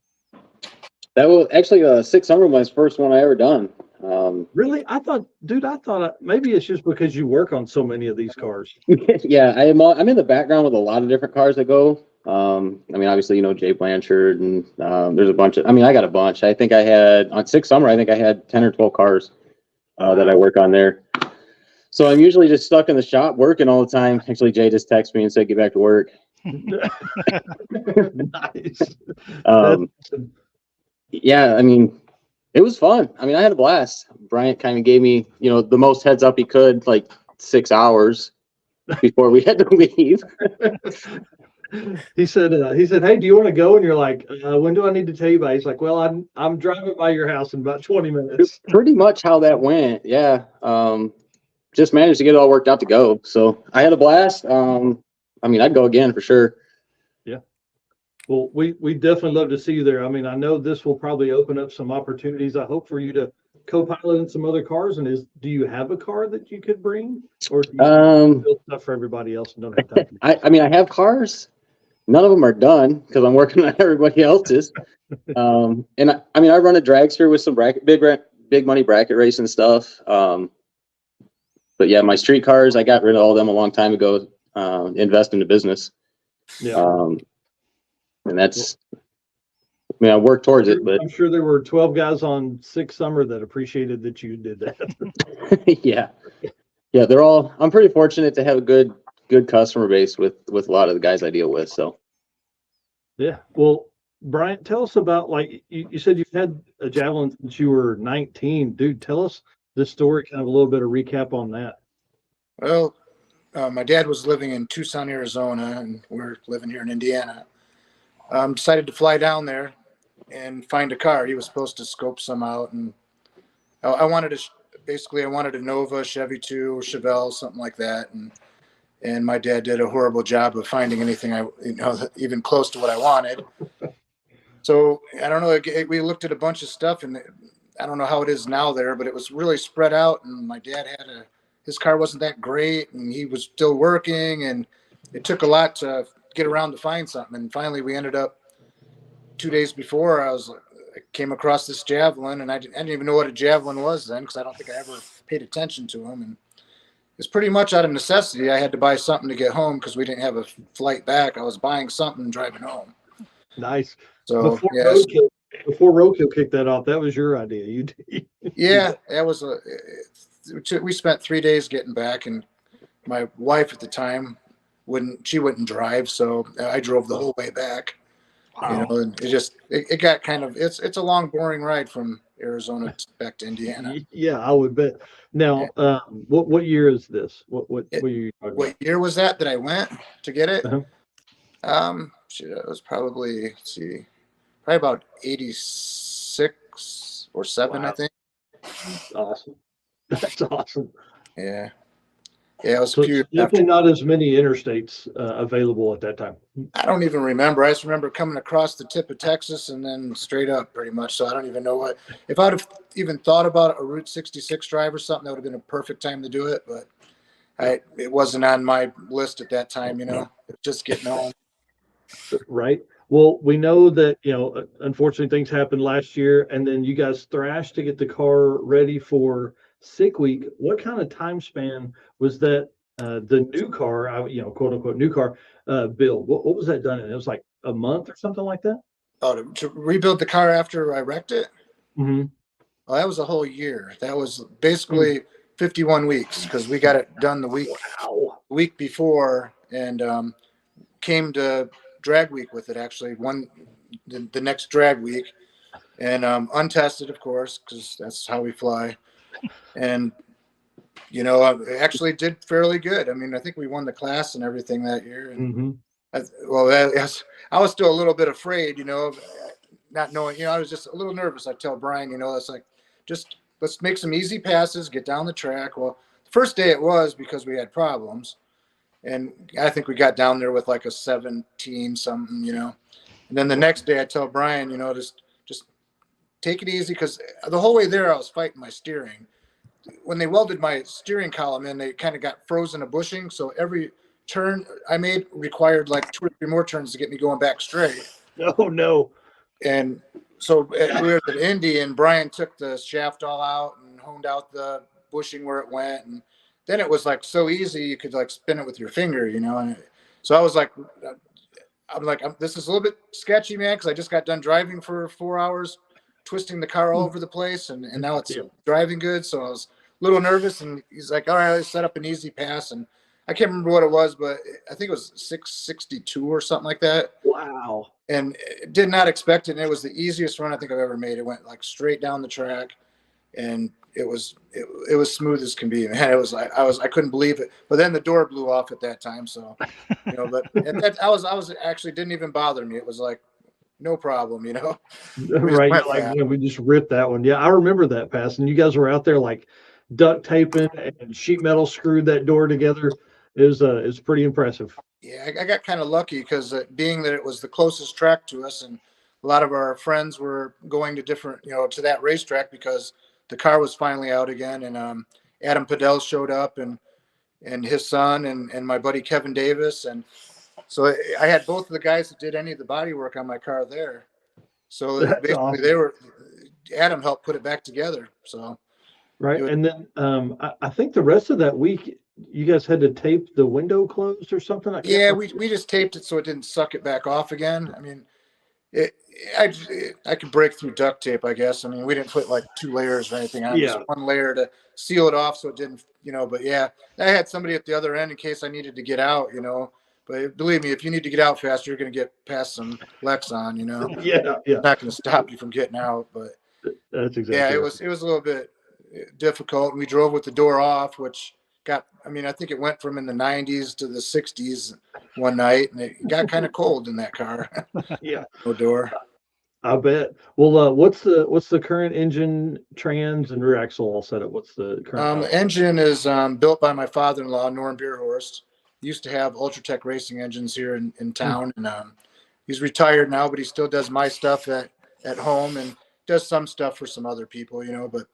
That was actually Six Summer was my first one I ever done. Really? I thought maybe it's just because you work on so many of these cars. Yeah, I'm in the background with a lot of different cars that go. I mean, obviously, you know, Jay Blanchard, and there's a bunch of, I mean, I got a bunch. I think I had, on Six Summer, I think I had 10 or 12 cars that I work on there. So I'm usually just stuck in the shop working all the time. Actually, Jay just texted me and said, get back to work. Nice. Yeah, I mean, it was fun. I mean, I had a blast. Bryant kind of gave me, you know, the most heads up he could, like 6 hours before we had to leave. He said, "Hey, do you want to go?" And you're like, "When do I need to tell you about it?" He's like, "Well, I'm driving by your house in about 20 minutes." Pretty much how that went. Yeah. Just managed to get it all worked out to go. So I had a blast. I mean, I'd go again for sure. Yeah. Well, we definitely love to see you there. I mean, I know this will probably open up some opportunities. I hope for you to co-pilot in some other cars. And do you have a car that you could bring, or do you build stuff for everybody else and don't have time? I mean, I have cars. None of them are done because I'm working on everybody else's. And I mean, I run a dragster with some big money bracket racing stuff. But yeah, my street cars, I got rid of all them a long time ago. Invest in the business. Yeah. And that's, I mean, I work towards it, but I'm sure there were 12 guys on Six Summer that appreciated that you did that. yeah, they're all, I'm pretty fortunate to have a good customer base with a lot of the guys I deal with. So. Yeah. Well, Bryant, tell us about, like, you said you've had a Javelin since you were 19. Dude, tell us this story, kind of a little bit of recap on that. Well, my dad was living in Tucson, Arizona, and we're living here in Indiana. Decided to fly down there and find a car. He was supposed to scope some out, and I wanted a Nova, Chevy 2, or Chevelle, something like that. And my dad did a horrible job of finding anything even close to what I wanted. So I don't know. We looked at a bunch of stuff, and I don't know how it is now there, but it was really spread out. And my dad his car wasn't that great, and he was still working, and it took a lot to get around to find something. And finally, we ended up 2 days before. I came across this Javelin, and I didn't even know what a Javelin was then, because I don't think I ever paid attention to them. And it's pretty much out of necessity. I had to buy something to get home because we didn't have a flight back. I was buying something and driving home. Nice. So before Roadkill kicked that off, that was your idea. Yeah, that was we spent 3 days getting back, and my wife at the time wouldn't drive, so I drove the whole way back. Wow. You know, and it got kind of, it's a long, boring ride from Arizona back to Indiana. Yeah, I would bet. Now, what year is this? What year was that I went to get it? It was probably, let's see, probably about 86 or 7, wow. I think. Awesome. That's awesome. Yeah. Yeah, it was so definitely not as many interstates available at that time. I don't even remember. I just remember coming across the tip of Texas and then straight up pretty much. So I don't even know if I'd have even thought about a Route 66 drive or something, that would have been a perfect time to do it. But it wasn't on my list at that time, you know, just getting on. Right. Well, we know that, you know, unfortunately things happened last year, and then you guys thrashed to get the car ready for Sick Week. What kind of time span was that the new car, quote unquote new car, build? What was that done in? It was like a month or something like that? Oh, to rebuild the car after I wrecked it? Mm-hmm. Well, that was a whole year. That was basically 51 weeks, because we got it done the week before, and came to drag week with it, actually the next drag week, and untested, of course, because that's how we fly. And you know, I actually did fairly good. I mean, I think we won the class and everything that year. And I was still a little bit afraid, you know, not knowing, you know, I was just a little nervous. I tell Brian, you know, it's like, just let's make some easy passes, get down the track. Well, the first day it was, because we had problems, and I think we got down there with like a 17 something, you know. And then the next day I tell Brian, you know, just take it easy, because the whole way there I was fighting my steering. When they welded my steering column in, they kind of got frozen a bushing, so every turn I made required like 2 or 3 more turns to get me going back straight. Oh no. And So we were at Indy, and Brian took the shaft all out and honed out the bushing where it went, and then it was like so easy you could like spin it with your finger, you know. And so I was like, this is a little bit sketchy, man, because I just got done driving for 4 hours, twisting the car all over the place, and now it's driving good. So I was a little nervous, and he's like, all right, let's set up an easy pass, and I can't remember what it was, but I think it was 662 or something like that. Wow. And did not expect it. And it was the easiest run I think I've ever made. It went like straight down the track, and it was smooth as can be. Man, it was like I couldn't believe it. But then the door blew off at that time. So, you know, but I was actually didn't even bother me. It was like no problem, you know. Right. Like, we just ripped that one. Yeah, I remember that pass. And you guys were out there like duct taping and sheet metal screwed that door together. Is pretty impressive. Yeah, I got kind of lucky because being that it was the closest track to us, and a lot of our friends were going to different, you know, to that racetrack because the car was finally out again. And Adam Padell showed up, and his son, and my buddy Kevin Davis, and so I had both of the guys that did any of the body work on my car there. So That's basically, awesome. Adam helped put it back together. So right, and then I think the rest of that week, you guys had to tape the window closed or something? Yeah, we just taped it so it didn't suck it back off again. I mean, I could break through duct tape, I guess. I mean, we didn't put like 2 layers or anything on, just one layer to seal it off so it didn't, you know. But yeah, I had somebody at the other end in case I needed to get out, you know. But believe me, if you need to get out fast, you're going to get past some Lexon, you know. Yeah. It's not going to stop you from getting out. But that's exactly. Yeah, it was a little bit difficult. We drove with the door off, which I think it went from in the 90s to the 60s one night, and it got kind of cold in that car. Yeah. No door. I bet. Well, what's the current engine, trans, and rear axle all set up? What's the current? The engine is built by my father-in-law, Norm Beerhorst. He used to have Ultratech racing engines here in town, and he's retired now, but he still does my stuff at home and does some stuff for some other people, you know. But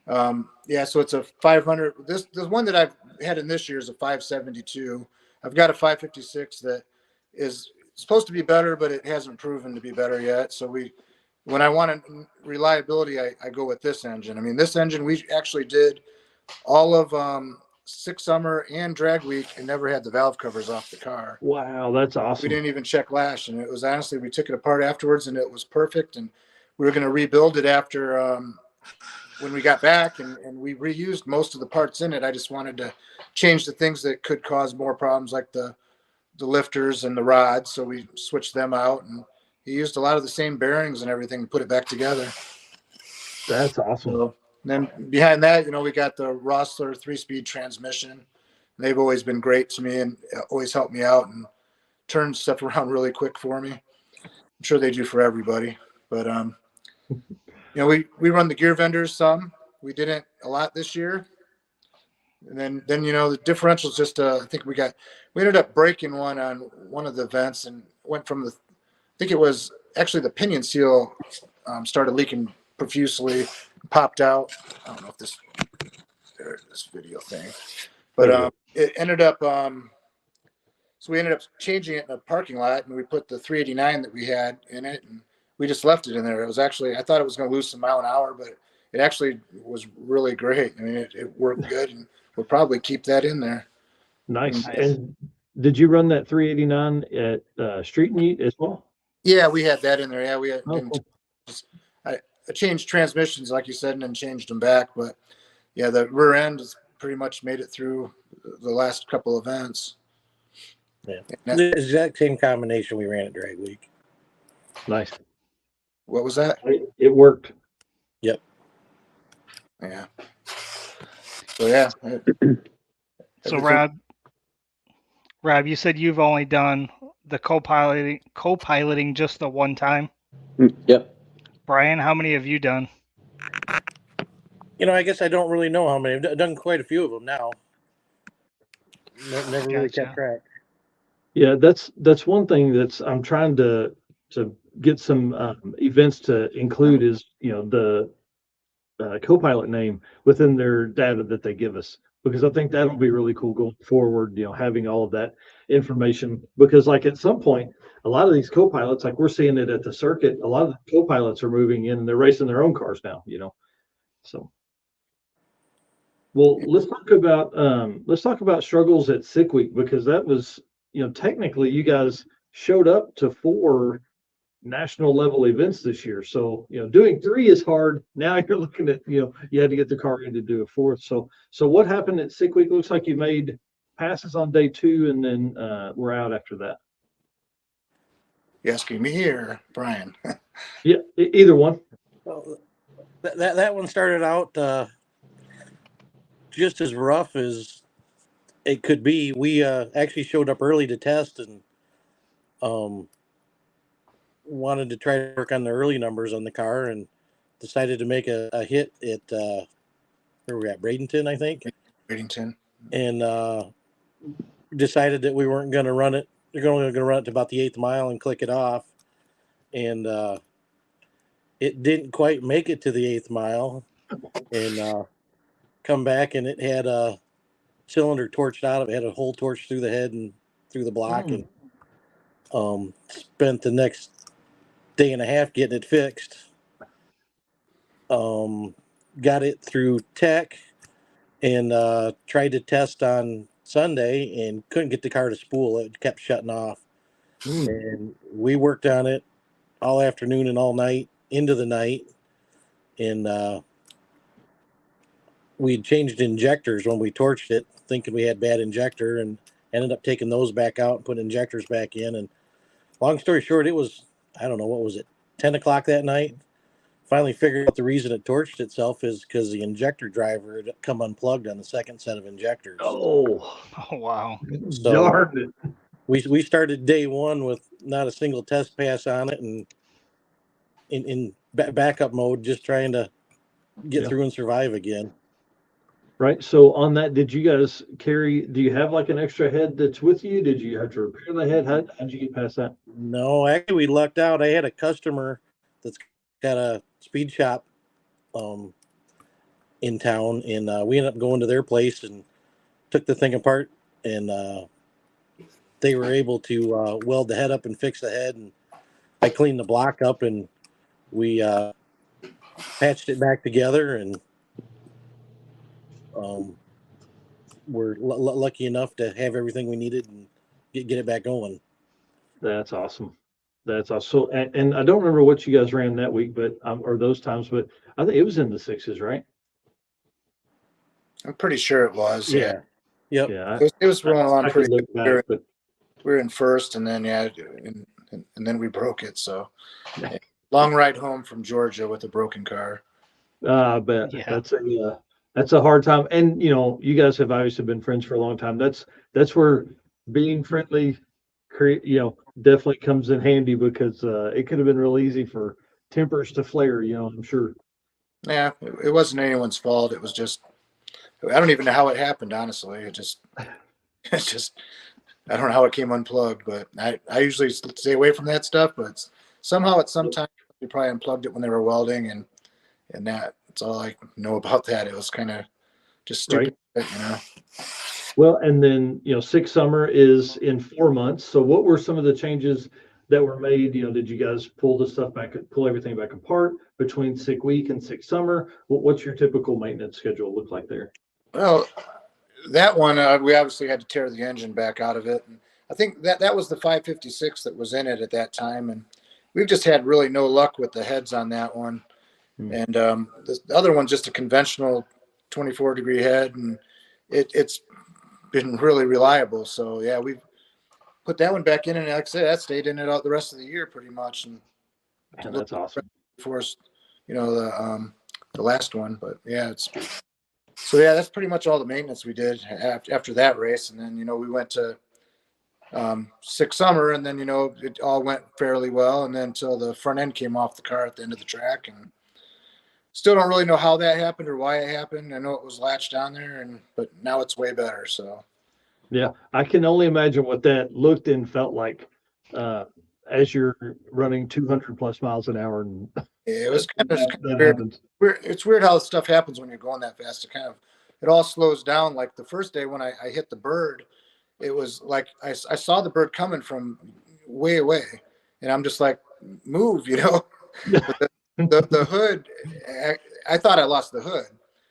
so it's a 500. The one that I've had in this year is a 572. I've got a 556 that is supposed to be better, but it hasn't proven to be better yet. So when I want reliability, I go with this engine. I mean, this engine, we actually did all of 6 summer and drag week and never had the valve covers off the car. Wow, that's awesome. We didn't even check lash, and it was honestly, we took it apart afterwards and it was perfect. And we were going to rebuild it after when we got back, and we reused most of the parts in it. I just wanted to change the things that could cause more problems, like the lifters and the rods. So we switched them out, and he used a lot of the same bearings and everything to put it back together. That's awesome. So then behind that, you know, we got the Rossler 3-speed transmission. They've always been great to me and always helped me out and turn stuff around really quick for me. I'm sure they do for everybody, but you know, we run the gear vendors some. We didn't a lot this year. And then you know, the differentials just I think we ended up breaking one on one of the events and went from I think it was actually the pinion seal started leaking profusely, popped out. I don't know if this video thing. But it ended up so we ended up changing it in a parking lot, and we put the 389 that we had in it, and we just left it in there. It was actually, I thought it was going to lose some mile an hour, but it actually was really great. I mean, it worked good, and we'll probably keep that in there. Nice. And did you run that 389 at Street-N-Yeet as well? Yeah, we had that in there. Yeah, we had. Cool. I changed transmissions, like you said, and then changed them back. But yeah, the rear end has pretty much made it through the last couple events. Yeah, the exact same combination we ran at drag week. Nice. What was that? It worked. Yep. Yeah. So yeah. So Rob, you said you've only done the co-piloting just the one time. Yep. Brian, how many have you done? You know, I guess I don't really know how many. I've done quite a few of them now. Never really kept track. Yeah, that's one thing that's I'm trying to get some events to include is, you know, the co-pilot name within their data that they give us. because I think that'll be really cool going forward, having all of that information. Because like at some point, a lot of these co-pilots, like we're seeing it at the circuit, a lot of the co-pilots are moving in and they're racing their own cars now, So, well, let's talk about struggles at Sick Week, because that was, technically you guys showed up to 4 national level events this year. So, doing 3 is hard. Now you're looking at, you had to get the car in to do a 4th. So what happened at Sick Week? Looks like you made passes on day 2 and then we're out after that. You asking me here, Brian? Yeah, either one. Well, that one started out just as rough as it could be. We actually showed up early to test and wanted to try to work on the early numbers on the car, and decided to make a hit at where we at, Bradenton, I think. Bradenton. And decided that we weren't going to run it. We're only going to run it to about the 8th mile and click it off. And it didn't quite make it to the 8th mile, and come back, and it had a cylinder torched out of it. Had a hole torched through the head and through the block, and spent the next day and a half getting it fixed. Got it through tech, and tried to test on Sunday and couldn't get the car to spool. It kept shutting off. And we worked on it all afternoon and all night into the night, and we changed injectors when we torched it, thinking we had bad injector, and ended up taking those back out and putting injectors back in. And long story short, it was, I don't know, what was it, 10 o'clock that night? Finally figured out the reason it torched itself is because the injector driver had come unplugged on the second set of injectors. Oh wow. So darn it. We started day 1 with not a single test pass on it, and in backup mode, just trying to get through and survive again. Right. So on that, did you guys do you have like an extra head that's with you? Did you have to repair the head? How'd you get past that? No, actually we lucked out. I had a customer that's got a speed shop in town, and we ended up going to their place and took the thing apart, and they were able to weld the head up and fix the head, and I cleaned the block up, and we patched it back together, and we're lucky enough to have everything we needed and get it back going. That's awesome. That's awesome. So, and I don't remember what you guys ran that week, but or those times, but I think it was in the 6s, right? I'm pretty sure it was. Yeah. Yep. Yeah. It was rolling along pretty look good. back, but We were in first, and then and then we broke it. So long ride home from Georgia with a broken car. I bet that's a hard time. And you guys have obviously been friends for a long time. That's where being friendly, definitely comes in handy, because it could have been real easy for tempers to flare. I'm sure. Yeah, it wasn't anyone's fault. It was just, I don't even know how it happened. Honestly, it's just. I don't know how it came unplugged, but I usually stay away from that stuff. But somehow at some time they probably unplugged it when they were welding, and that's all I know about that. It was kind of just stupid, Well, and then Sick Summer is in 4 months. So what were some of the changes that were made? Did you guys pull everything back apart between Sick Week and Sick Summer? What's your typical maintenance schedule look like there? Well, that one, we obviously had to tear the engine back out of it. And I think that was the 556 that was in it at that time. And we've just had really no luck with the heads on that one. And the other one's just a conventional 24-degree head, and it's been really reliable. So, yeah, we've put that one back in, and like I said, that stayed in it all the rest of the year pretty much. And that's awesome. For us, the last one. But, yeah, So, yeah, that's pretty much all the maintenance we did after that race. And then, we went to Sick Summer, and then, it all went fairly well. And then until the front end came off the car at the end of the track. And still don't really know how that happened or why it happened. I know it was latched on there, but now it's way better. So, yeah, I can only imagine what that looked and felt like as you're running 200 plus miles an hour. And it was kind of weird. It's weird how stuff happens when you're going that fast. it all slows down. Like the first day when I hit the bird, it was like I saw the bird coming from way away, and I'm just like, move, you know. But the hood, I thought I lost the hood,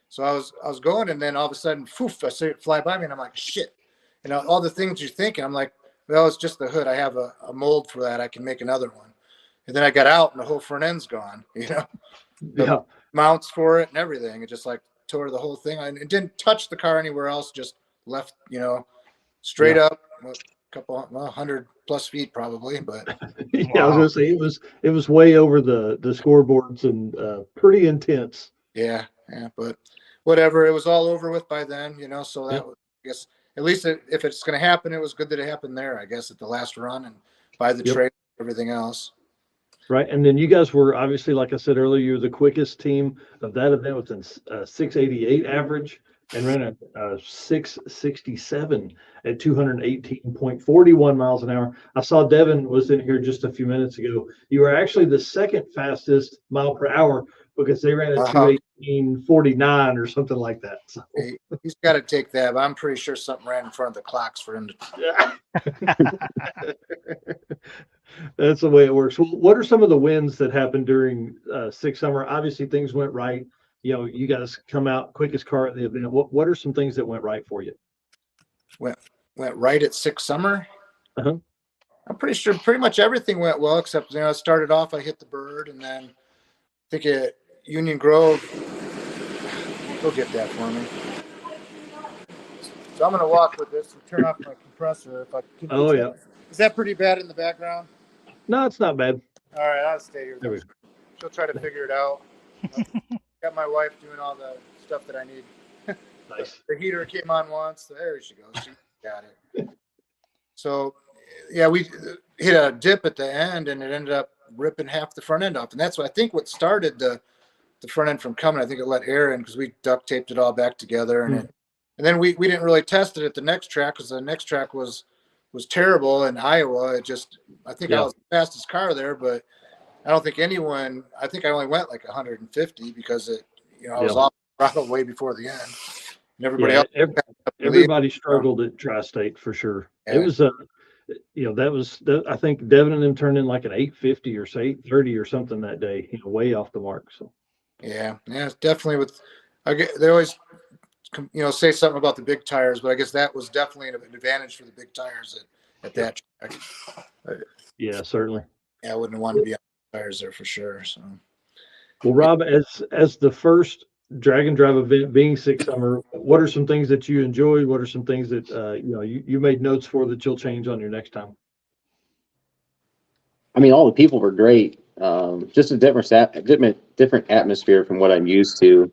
so I was going, and then all of a sudden, poof, I see it fly by me, and I'm like, shit. You know, all the things you're thinking, I'm like, well, it's just the hood. I have a mold for that. I can make another one. And then I got out and the whole front end's gone, you know, the mounts for it and everything. It just like tore the whole thing. It didn't touch the car anywhere else, just left, you know, straight up a couple, 100+ feet probably. But I was gonna say it was way over the scoreboards and pretty intense. Yeah. But whatever, it was all over with by then, you know, so that was, I guess, at least if it's going to happen, it was good that it happened there, I guess, at the last run and by the trailer, everything else. Right. And then you guys were obviously, like I said earlier, you're the quickest team of that event with a 688 average and ran a 667 at 218.41 miles an hour. I saw Devin was in here just a few minutes ago. You were actually the second fastest mile per hour because they ran a 218.49 or something like that. So. He's got to take that. But I'm pretty sure something ran in front of the clocks for him to. That's the way it works. Well, what are some of the wins that happened during Six Summer? Obviously, things went right. You know, you guys come out quickest car at the event. What are some things that went right for you? Went right at Six Summer? Uh-huh. I'm pretty sure pretty much everything went well, except, you know, I started off, I hit the bird, and then I think at Union Grove, go get that for me. So I'm going to walk with this and turn off my compressor if I can. Oh, yeah. Is that pretty bad in the background? No, it's not bad. All right, I'll stay here. There we go. She'll try to figure it out. Got my wife doing all the stuff that I need. Nice. The heater came on once. There she goes. She got it. So, yeah, we hit a dip at the end, and it ended up ripping half the front end off. And that's what I think what started the front end from coming. I think it let air in because we duct taped it all back together, and then we didn't really test it at the next track because the next track was terrible in Iowa. It just, I think I was the fastest car there, but I don't think anyone, I think I only went like 150 because it, you know, I was off the throttle way before the end. And everybody else. Everybody struggled at Tri-State for sure. Yeah. It was you know, I think Devin and them turned in like an 850 or 830 or something that day, you know, way off the mark. So. Yeah, it's definitely they always, you know, say something about the big tires, but I guess that was definitely an advantage for the big tires at that track. Yeah, certainly. Yeah, I wouldn't have wanted to be on the tires there for sure. So, well, Rob, as the first drag and drive event being Six Summer, what are some things that you enjoyed? What are some things that you know you made notes for that you'll change on your next time? I mean, all the people were great. Just a different atmosphere from what I'm used to.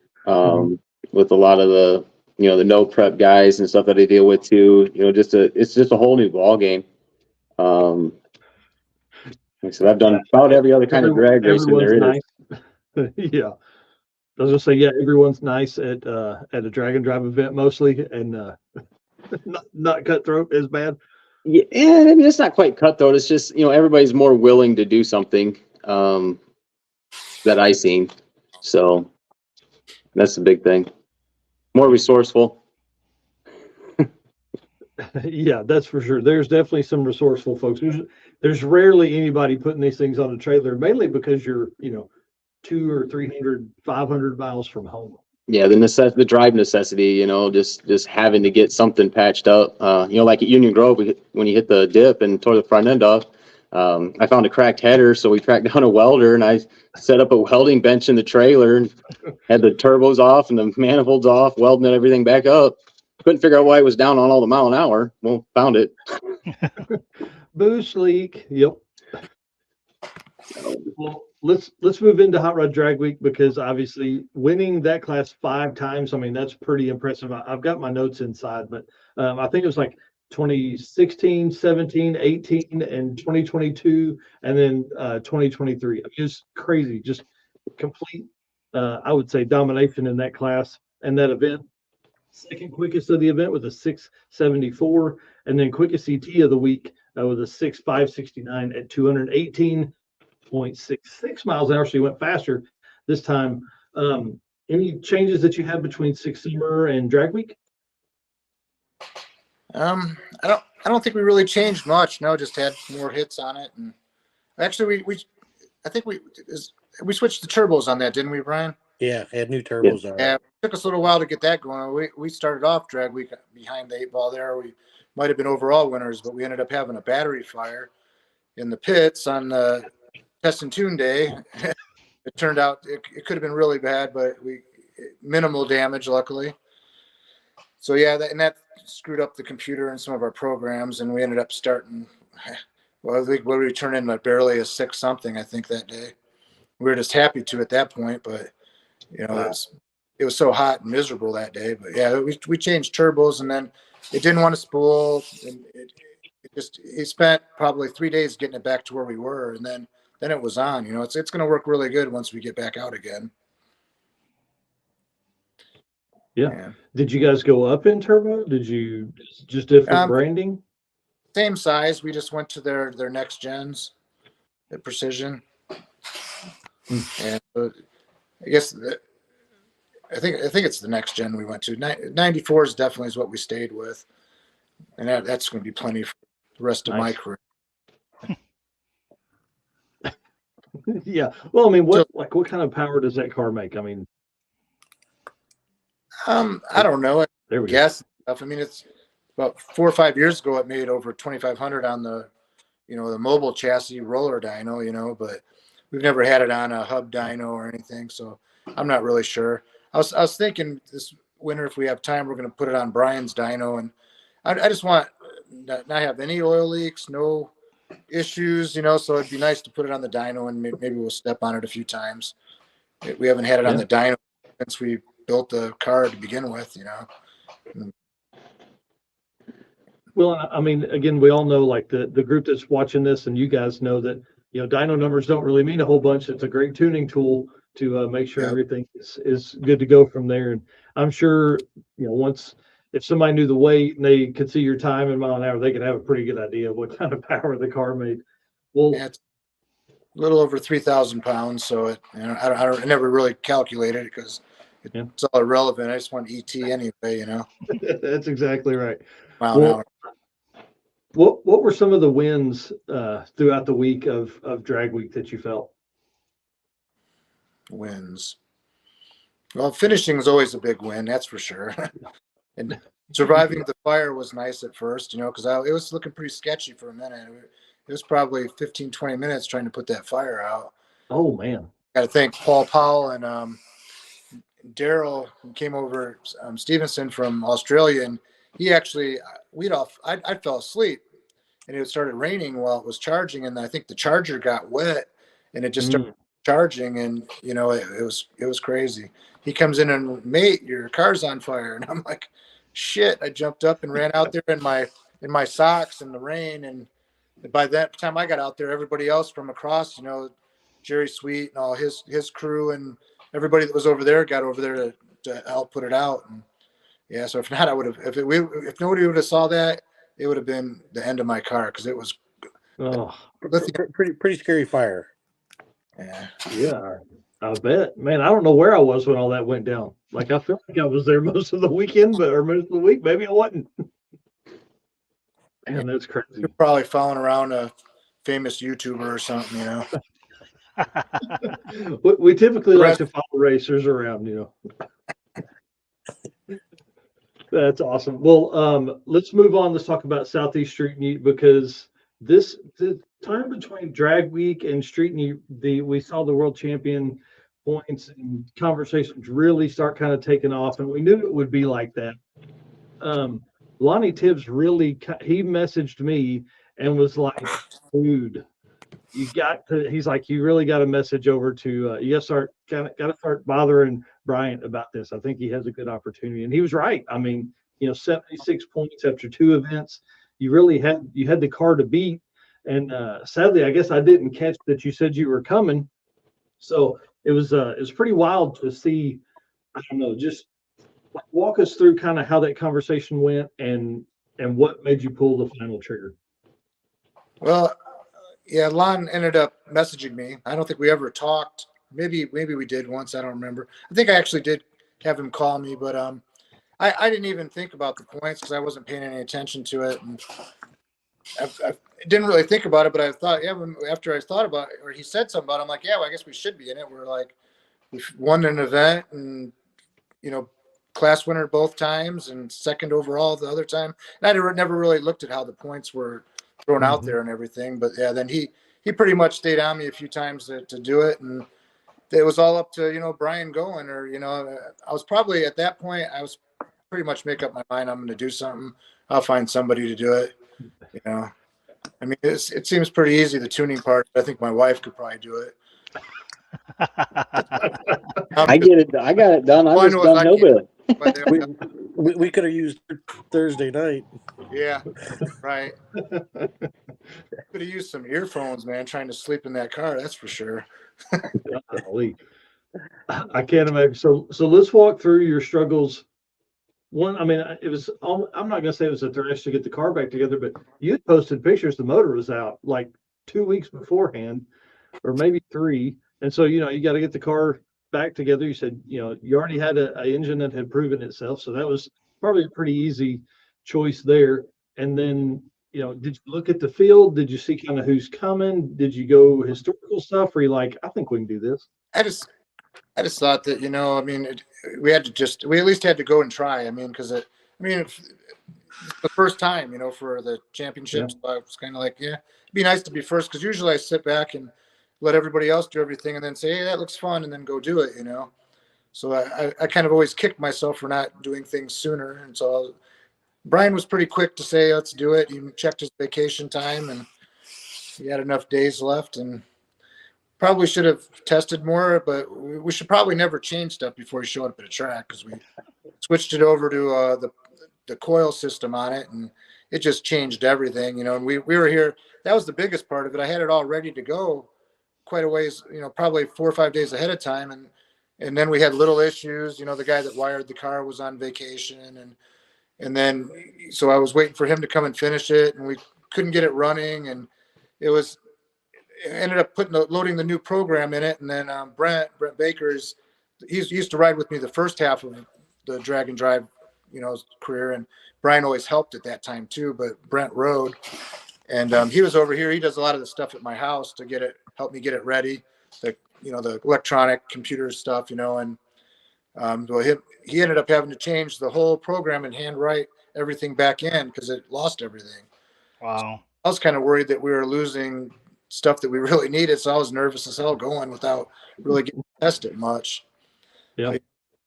With a lot of the, you know, the no prep guys and stuff that I deal with too. You know, it's just a whole new ball game. Like I said, I've done about every other kind of drag racing there is. Nice. Yeah, I was gonna say, everyone's nice at a drag and drive event mostly, and not cutthroat as bad. Yeah, I mean, it's not quite cutthroat. It's just, you know, everybody's more willing to do something that I seen. So that's the big thing. More resourceful. Yeah, that's for sure. There's definitely some resourceful folks. There's rarely anybody putting these things on a trailer, mainly because you're, you know, 200 or 300, 500 miles from home. Yeah, the drive necessity, you know, just having to get something patched up. You know, like at Union Grove, when you hit the dip and tore the front end off, I found a cracked header, so we tracked down a welder, and I set up a welding bench in the trailer and had the turbos off and the manifolds off, welding everything back up. Couldn't figure out why it was down on all the mile an hour. Well, found it. Boost leak. Yep. Well, let's move into Hot Rod Drag Week, because obviously winning that class 5 times, I mean, that's pretty impressive. I've got my notes inside, but I think it was like 2016, 17, 18, and 2022, and then 2023. Just crazy, just complete, I would say, domination in that class and that event. Second quickest of the event with a 674, and then quickest CT of the week with a 6.569 at 218.66 miles an hour. So he went faster this time. You Any changes that you had between Six Summer and Drag Week? I don't think we really changed much. No, just had more hits on it. And actually, I think we switched the turbos on that, didn't we, Brian? Yeah, had new turbos on it. Yeah, it took us a little while to get that going. We started off Drag Week behind the 8 ball there. We might have been overall winners, but we ended up having a battery fire in the pits on the test and tune day. It turned out it could have been really bad, but minimal damage, luckily. So yeah, that screwed up the computer and some of our programs, and we ended up starting. Well, I think we turned in barely a 6 something, I think, that day. We were just happy to at that point, but you know, it was so hot and miserable that day. But yeah, we changed turbos, and then it didn't want to spool, and it spent probably 3 days getting it back to where we were, and then it was on. You know, it's going to work really good once we get back out again. Yeah. Did you guys go up in turbo? Did you just different branding? Same size. We just went to their next gens, the Precision. And I guess I think it's the next gen we went to. 94 is definitely what we stayed with, and that's going to be plenty for the rest of my career. Yeah. Well, I mean, what kind of power does that car make? I mean, I don't know. There we go. I mean, it's about 4 or 5 years ago. It made over 2,500 on the mobile chassis roller dyno. But we've never had it on a hub dyno or anything, so I'm not really sure. I was thinking this winter, if we have time, we're going to put it on Brian's dyno, and I just want not have any oil leaks, no issues, so it'd be nice to put it on the dyno, and maybe we'll step on it a few times. We haven't had it on the dyno since we built the car to begin with, Well, I mean, again, we all know, like the group that's watching this, and you guys know that, dyno numbers don't really mean a whole bunch. It's a great tuning tool to make sure everything is good to go from there. And I'm sure, if somebody knew the weight and they could see your time in mile an hour, they could have a pretty good idea of what kind of power the car made. Well, it's a little over 3,000 pounds. So I never really calculated it because it's all irrelevant. I just want ET anyway, That's exactly right. Mile an hour. What were some of the wins throughout the week of Drag Week that you felt? Wins. Well, finishing is always a big win, that's for sure. And surviving the fire was nice at first, because it was looking pretty sketchy for a minute. It was probably 15, 20 minutes trying to put that fire out. Oh, man. Got to thank Paul Powell and Daryl, who came over, Stevenson from Australia, and he actually, I fell asleep, and it started raining while it was charging, and I think the charger got wet, and it just started charging, and it was crazy. He comes in and, mate, your car's on fire, and I'm like, shit. I jumped up and ran out there in my socks in the rain, and by that time I got out there, everybody else from across, Jerry Sweet and all his crew and everybody that was over there got over there to help put it out. And yeah, so if not, I would have. If nobody would have saw that, it would have been the end of my car because it was pretty scary fire. Yeah, I bet. Man, I don't know where I was when all that went down. Like, I feel like I was there most of the weekend, or most of the week. Maybe I wasn't. Man, that's crazy. You're probably following around a famous YouTuber or something, We typically like to follow racers around, That's awesome. Well, let's move on. Let's talk about Southeast Street-N-Yeet, because the time between Drag Week and Street-N-Yeet, we saw the world champion points and conversations really start kind of taking off, and we knew it would be like that. Lonnie Tibbs he messaged me and was like, dude, he's like, you really got a message over to, you got to start bothering Bryant about this. I think he has a good opportunity. And he was right. I mean, 76 points after 2 events, you had the car to beat. And sadly, I guess I didn't catch that you said you were coming. So it was pretty wild to see. I don't know, just walk us through kind of how that conversation went and what made you pull the final trigger. Well, yeah, Lon ended up messaging me. I don't think we ever talked maybe we did once. I don't remember. I think I actually did have him call me, but I didn't even think about the points because I wasn't paying any attention to it, and I didn't really think about it. But I thought, yeah, after I thought about it, or he said something about it, I'm like, yeah, well, I guess we should be in it. We're like, we won an event, and class winner both times, and second overall the other time. And I never really looked at how the points were thrown out there and everything. But yeah, then he pretty much stayed on me a few times to do it, and it was all up to Brian going, or I was probably at that point I was pretty much make up my mind I'm going to do something. I'll find somebody to do it. I mean, it seems pretty easy, the tuning part. I think my wife could probably do it. I get it. I got it done. I just done hillbilly. We could have used Thursday night. Yeah, right. Could have used some earphones, man, trying to sleep in that car. That's for sure. Golly. I can't imagine. So let's walk through your struggles. One, I mean, it was, I'm not going to say it was a thrash to get the car back together, but you had posted pictures. The motor was out like 2 weeks beforehand, or maybe 3. And so, you got to get the car back together. You said, you already had an engine that had proven itself. So that was probably a pretty easy choice there. And then, did you look at the field? Did you see kind of who's coming? Did you go historical stuff? Or you like, I think we can do this? I just thought that, I mean, we at least had to go and try. I mean, because it's the first time, for the championships. Yeah. So I was kind of like, yeah, it'd be nice to be first, because usually I sit back and let everybody else do everything and then say, hey, that looks fun, and then go do it, So I kind of always kicked myself for not doing things sooner. And so Brian was pretty quick to say, let's do it. He checked his vacation time, and he had enough days left, and probably should have tested more, but we should probably never change stuff before he showed up at a track, because we switched it over to the coil system on it, and it just changed everything, and we were here. That was the biggest part of it. I had it all ready to go quite a ways, probably 4 or 5 days ahead of time. And then we had little issues, the guy that wired the car was on vacation, and then, so I was waiting for him to come and finish it, and we couldn't get it running. And it ended up loading the new program in it. And then Brent Baker he used to ride with me the first half of the drag and drive, career. And Brian always helped at that time too, but Brent rode, and he was over here. He does a lot of the stuff at my house to help me get it ready. The electronic computer stuff, and well, he ended up having to change the whole program and hand write everything back in because it lost everything. Wow. So I was kind of worried that we were losing stuff that we really needed. So I was nervous as hell going without really getting tested much. Yeah.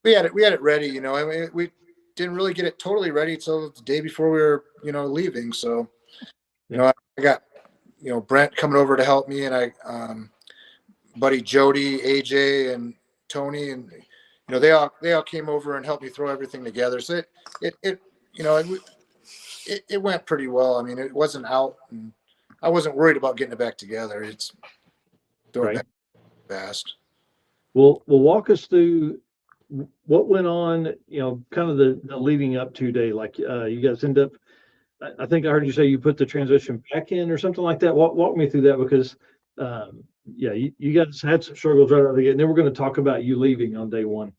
We had it ready, I mean, we didn't really get it totally ready until the day before we were, leaving. So, I got, Brent coming over to help me, and I, buddy Jody, AJ, and Tony, and they all came over and helped me throw everything together. So it went pretty well. I mean, it wasn't out, and I wasn't worried about getting it back together. It's throwing back fast. Well, walk us through what went on. Kind of the leading up to day. Like you guys end up. I think I heard you say you put the transmission back in or something like that. Walk me through that, because you guys had some struggles right out of the gate, and then we're going to talk about you leaving on day one.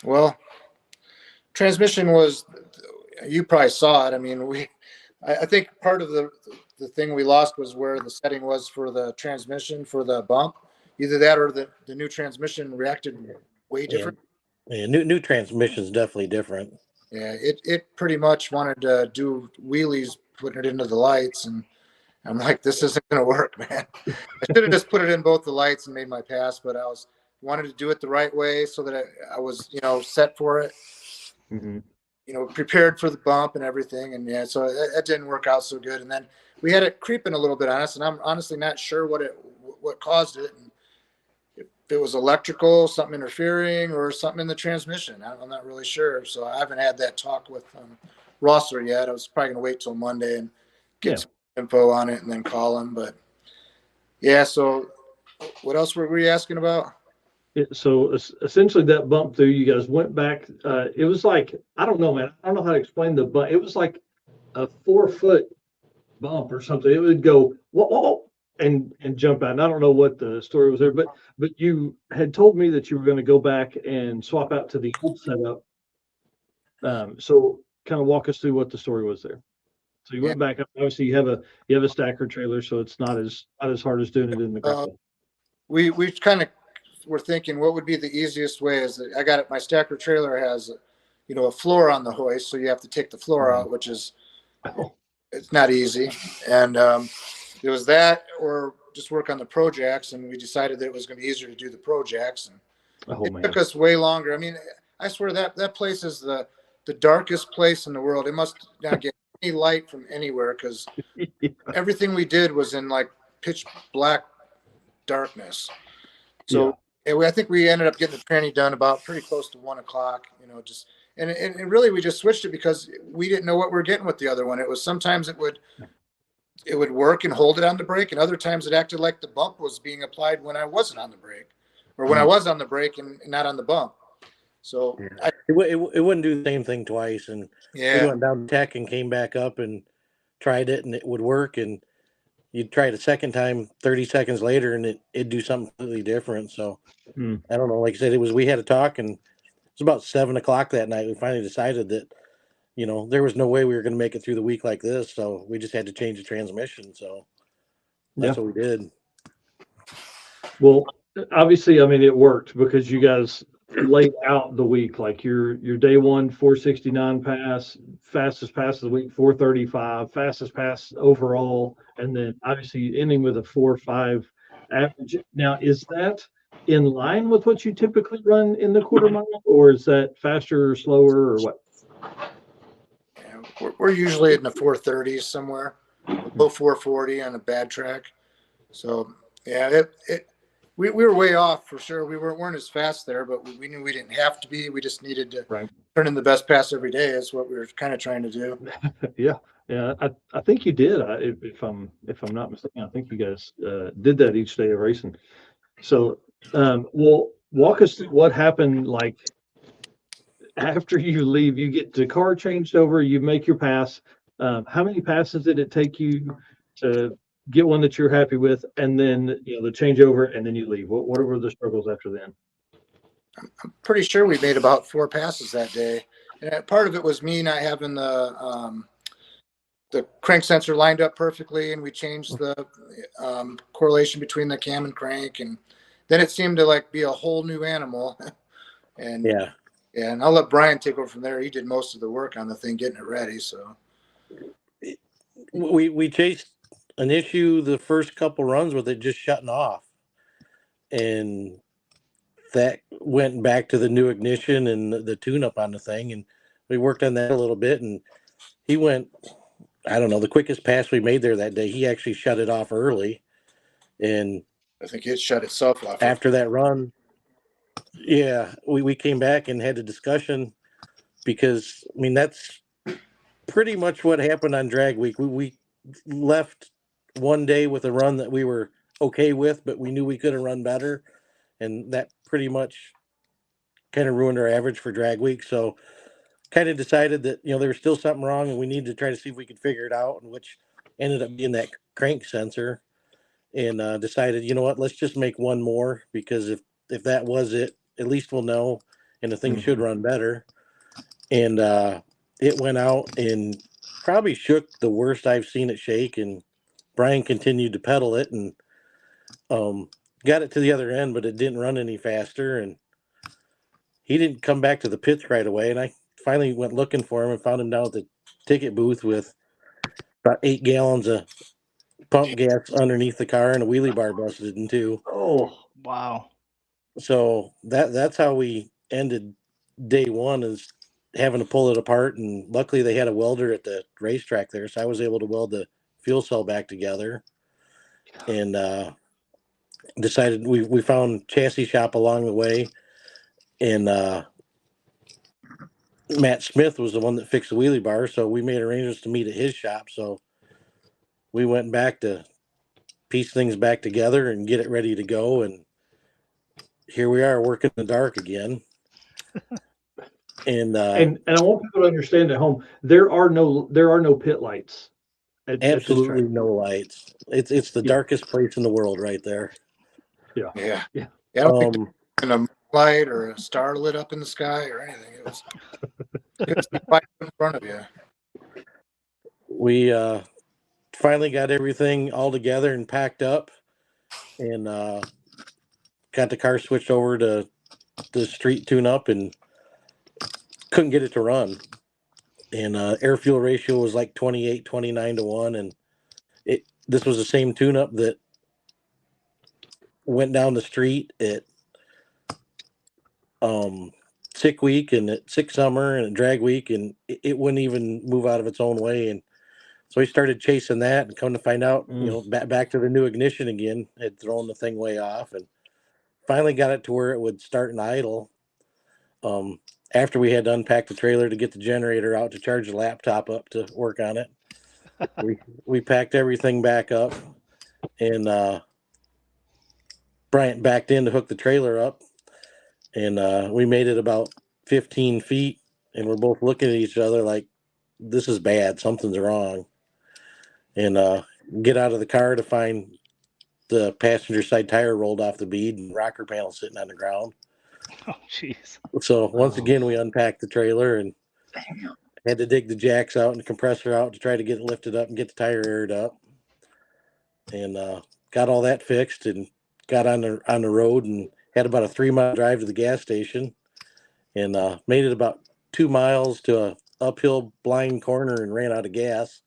Well, transmission was, you probably saw it. I mean, I think part of the thing we lost was where the setting was for the transmission for the bump. Either that or the new transmission reacted way different. Yeah, new transmission is definitely different. Yeah, it pretty much wanted to do wheelies putting it into the lights, and I'm like, this isn't going to work, man. I should have just put it in both the lights and made my pass, but I wanted to do it the right way so that I was, set for it, prepared for the bump and everything. And yeah, so it didn't work out so good. And then we had it creeping a little bit on us, and I'm honestly not sure what caused it. And if it was electrical, something interfering, or something in the transmission, I'm not really sure. So I haven't had that talk with Rosser yet. I was probably going to wait till Monday and get some info on it and then call him. But yeah, so what else were we asking about? So essentially that bump through, you guys went back. It was like, I don't know, man. I don't know how to explain the bump. It was like a 4-foot bump or something. It would go, whoa, and jump out. And I don't know what the story was there, but you had told me that you were going to go back and swap out to the old setup. So kind of walk us through what the story was there. So you went back up. Obviously, you have a stacker trailer, so it's not as hard as doing it in the gravel. We kind of were thinking what would be the easiest way. Is that I got it. My stacker trailer has, a floor on the hoist, so you have to take the floor out, which is it's not easy. And it was that, or just work on the Pro Jacks, and we decided that it was going to be easier to do the Pro Jacks, and it took us way longer. I mean, I swear that place is the darkest place in the world. It must not get any light from anywhere, because everything we did was in like pitch black darkness. So I think we ended up getting the tranny done about pretty close to 1 o'clock, and really we just switched it because we didn't know what we were getting with the other one. It was sometimes it would work and hold it on the brake, and other times it acted like the bump was being applied when I wasn't on the brake, or when I was on the brake and not on the bump. So it wouldn't do the same thing twice. And we went down tech and came back up and tried it, and it would work. And you'd try it a second time 30 seconds later, and it'd do something completely different. So I don't know. Like I said, we had a talk, and it was about 7 o'clock that night. We finally decided that, there was no way we were going to make it through the week like this. So we just had to change the transmission. So that's what we did. Well, obviously, I mean, it worked because you guys laid out the week, like your day one 469 pass, fastest pass of the week 435, fastest pass overall, and then obviously ending with a 4.5 average. Now, is that in line with what you typically run in the quarter mile, or is that faster or slower, or what? We're usually in the 430s somewhere, below 440 on a bad track. So we were way off for sure. We weren't as fast there, but we knew we didn't have to be. We just needed to turn in the best pass every day. Is what we were kind of trying to do. Yeah. I think you did. If I'm not mistaken, I think you guys did that each day of racing. So, well, walk us through what happened. Like after you leave, you get the car changed over, you make your pass. How many passes did it take you to get one that you're happy with, and then the changeover, and then you leave? What were the struggles after then? I'm pretty sure we made about 4 passes that day, and part of it was me not having the crank sensor lined up perfectly, and we changed the correlation between the cam and crank, and then it seemed to be a whole new animal. And and I'll let Brian take over from there. He did most of the work on the thing, getting it ready. So we chased an issue the first couple runs with it just shutting off, and that went back to the new ignition and the tune-up on the thing, and we worked on that a little bit, and he went, I don't know, the quickest pass we made there that day, he actually shut it off early, and I think it shut itself off after that run. We came back and had a discussion, because I mean that's pretty much what happened on drag week. We left one day with a run that we were okay with, but we knew we could have run better, and that pretty much kind of ruined our average for drag week. So kind of decided that there was still something wrong, and we needed to try to see if we could figure it out, and which ended up being that crank sensor, and decided, what, let's just make one more, because if that was it, at least we'll know, and the thing should run better. And it went out and probably shook the worst I've seen it shake, and Brian continued to pedal it and got it to the other end, but it didn't run any faster, and he didn't come back to the pits right away. And I finally went looking for him and found him down at the ticket booth with about 8 gallons of pump gas underneath the car and a wheelie bar busted in two. Oh, wow. So that's how we ended day one, is having to pull it apart. And luckily they had a welder at the racetrack there, so I was able to weld the fuel cell back together, and decided we found chassis shop along the way, and Matt Smith was the one that fixed the wheelie bar, so we made arrangements to meet at his shop. So we went back to piece things back together and get it ready to go, and here we are working in the dark again. And I want people to understand at home, there are no pit lights Absolutely right. no lights. It's the Yeah. darkest place in the world right there. Yeah. Yeah. Yeah. I don't think there's a light or a star lit up in the sky or anything. It was couldn't see light in front of you. We finally got everything all together and packed up, and got the car switched over to the street tune-up, and couldn't get it to run. And air fuel ratio was like 28, 29 to 1, and this was the same tune-up that went down the street at sick week and at sick summer and at drag week, and it wouldn't even move out of its own way. And so we started chasing that, and come to find out, back to the new ignition again, had thrown the thing way off, and finally got it to where it would start and idle. After we had to unpack the trailer to get the generator out to charge the laptop up to work on it, we packed everything back up, and Bryant backed in to hook the trailer up, and we made it about 15 feet, and we're both looking at each other like, this is bad, something's wrong. And get out of the car to find the passenger side tire rolled off the bead and rocker panel sitting on the ground. Oh, jeez. So once again, we unpacked the trailer and had to dig the jacks out and the compressor out to try to get it lifted up and get the tire aired up. And got all that fixed and got on the road and had about a 3-mile drive to the gas station, and made it about 2 miles to a uphill blind corner and ran out of gas.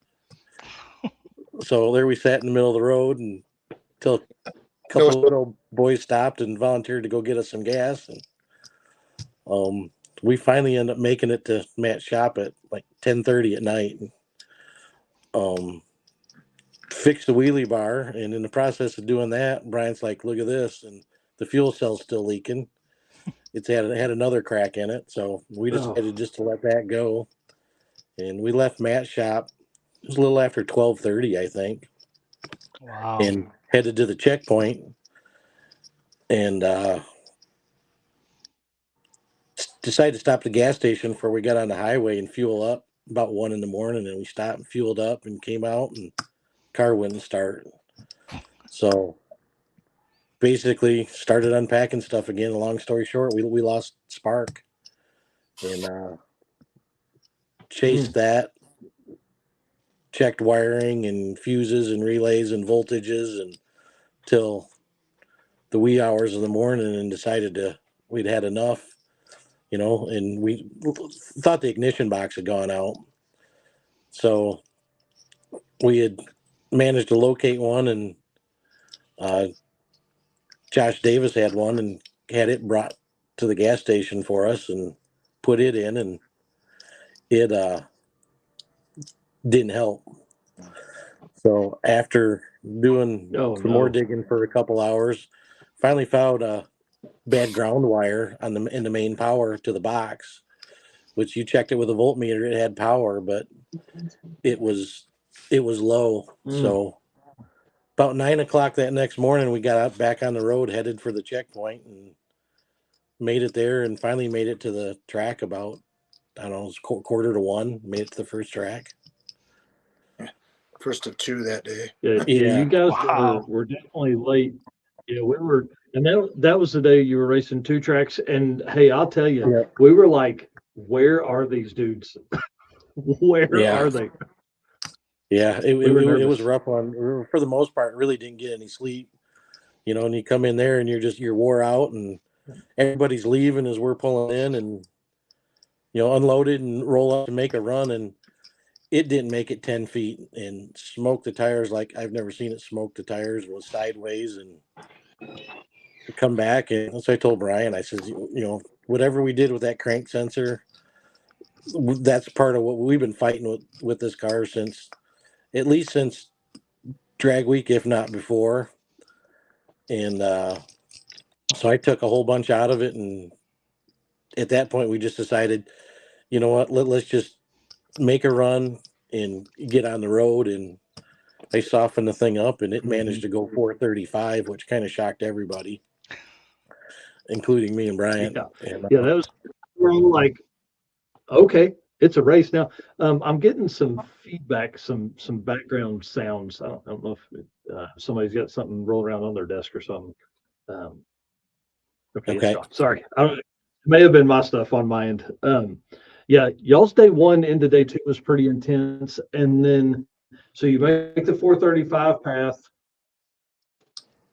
So there we sat in the middle of the road until a couple of little boys stopped and volunteered to go get us some gas. And we finally ended up making it to Matt's shop at like 10:30 at night. Fixed the wheelie bar, and in the process of doing that, Brian's like, look at this, and the fuel cell's still leaking. It had another crack in it, so we decided just to let that go. And we left Matt's shop. It was a little after 12:30, I think. Wow. And headed to the checkpoint, and decided to stop at the gas station before we got on the highway and fuel up about 1 a.m. And we stopped and fueled up and came out, and car wouldn't start. So basically started unpacking stuff again. Long story short, we lost spark, and chased that, checked wiring and fuses and relays and voltages until the wee hours of the morning, and decided we'd had enough, and we thought the ignition box had gone out. So we had managed to locate one, and Josh Davis had one and had it brought to the gas station for us and put it in, and it didn't help. So after doing some more digging for a couple hours, finally found a bad ground wire in the main power to the box, which you checked it with a voltmeter. It had power, but it was low. So about 9 o'clock that next morning, we got out back on the road, headed for the checkpoint, and made it there, and finally made it to the track about, I don't know, it was 1:15. Made it to the first track. First of 2 that day. Yeah, you guys were definitely late. Yeah, we were, and that was the day you were racing 2 tracks. And hey, I'll tell you, we were like, where are these dudes? Where are they? Yeah, it was a rough one. For the most part, really didn't get any sleep. And you come in there and you're wore out, and everybody's leaving as we're pulling in, and unloaded and roll up to make a run, and it didn't make it 10 feet and smoked the tires like I've never seen it smoke the tires. It was sideways, and come back. And so I told Brian, I said, whatever we did with that crank sensor, that's part of what we've been fighting with this car at least since drag week, if not before. And so I took a whole bunch out of it, and at that point we just decided, you know what, let's just make a run and get on the road. And I softened the thing up, and it managed to go 435, which kind of shocked everybody, including me and Brian. Yeah, that was, we're all like, okay, it's a race now. I'm getting some feedback, some background sounds. I don't know if somebody's got something rolling around on their desk or something. Okay, it's Okay. gone. Sorry, it may have been my stuff on my end. Yeah, y'all's day one into day two was pretty intense, and then so you make the 435 path.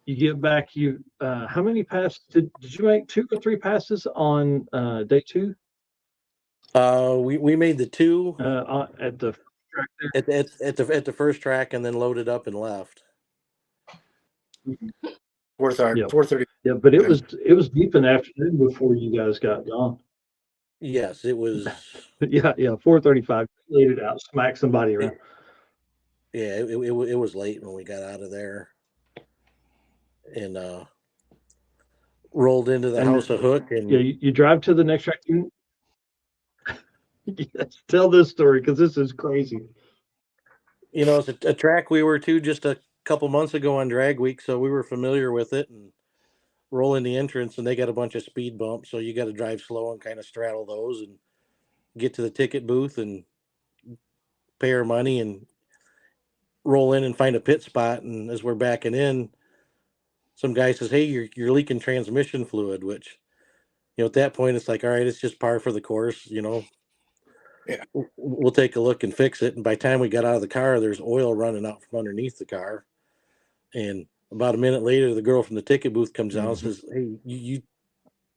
You get back. How many passes did you make? 2 or 3 passes on day two? We made the 2 at the track there. at the first track, and then loaded up and left. Yeah. 4:30. Yeah, but it was deep in the afternoon before you guys got gone. Yes, it was. Yeah, 4:35. Laid it out, smacked somebody around. Yeah, it was late when we got out of there, and rolled into the House of Hook. And yeah, you drive to the next track. Yes, tell this story because this is crazy. It's a track we were to just a couple months ago on drag week, so we were familiar with it. And roll in the entrance, and they got a bunch of speed bumps, so you got to drive slow and kind of straddle those and get to the ticket booth and pay our money and roll in and find a pit spot. And as we're backing in, some guy says, "Hey, you're leaking transmission fluid," which, at that point it's like, all right, it's just par for the course. Yeah. We'll take a look and fix it. And by the time we got out of the car, there's oil running out from underneath the car. And about a minute later, the girl from the ticket booth comes down and says, "Hey, you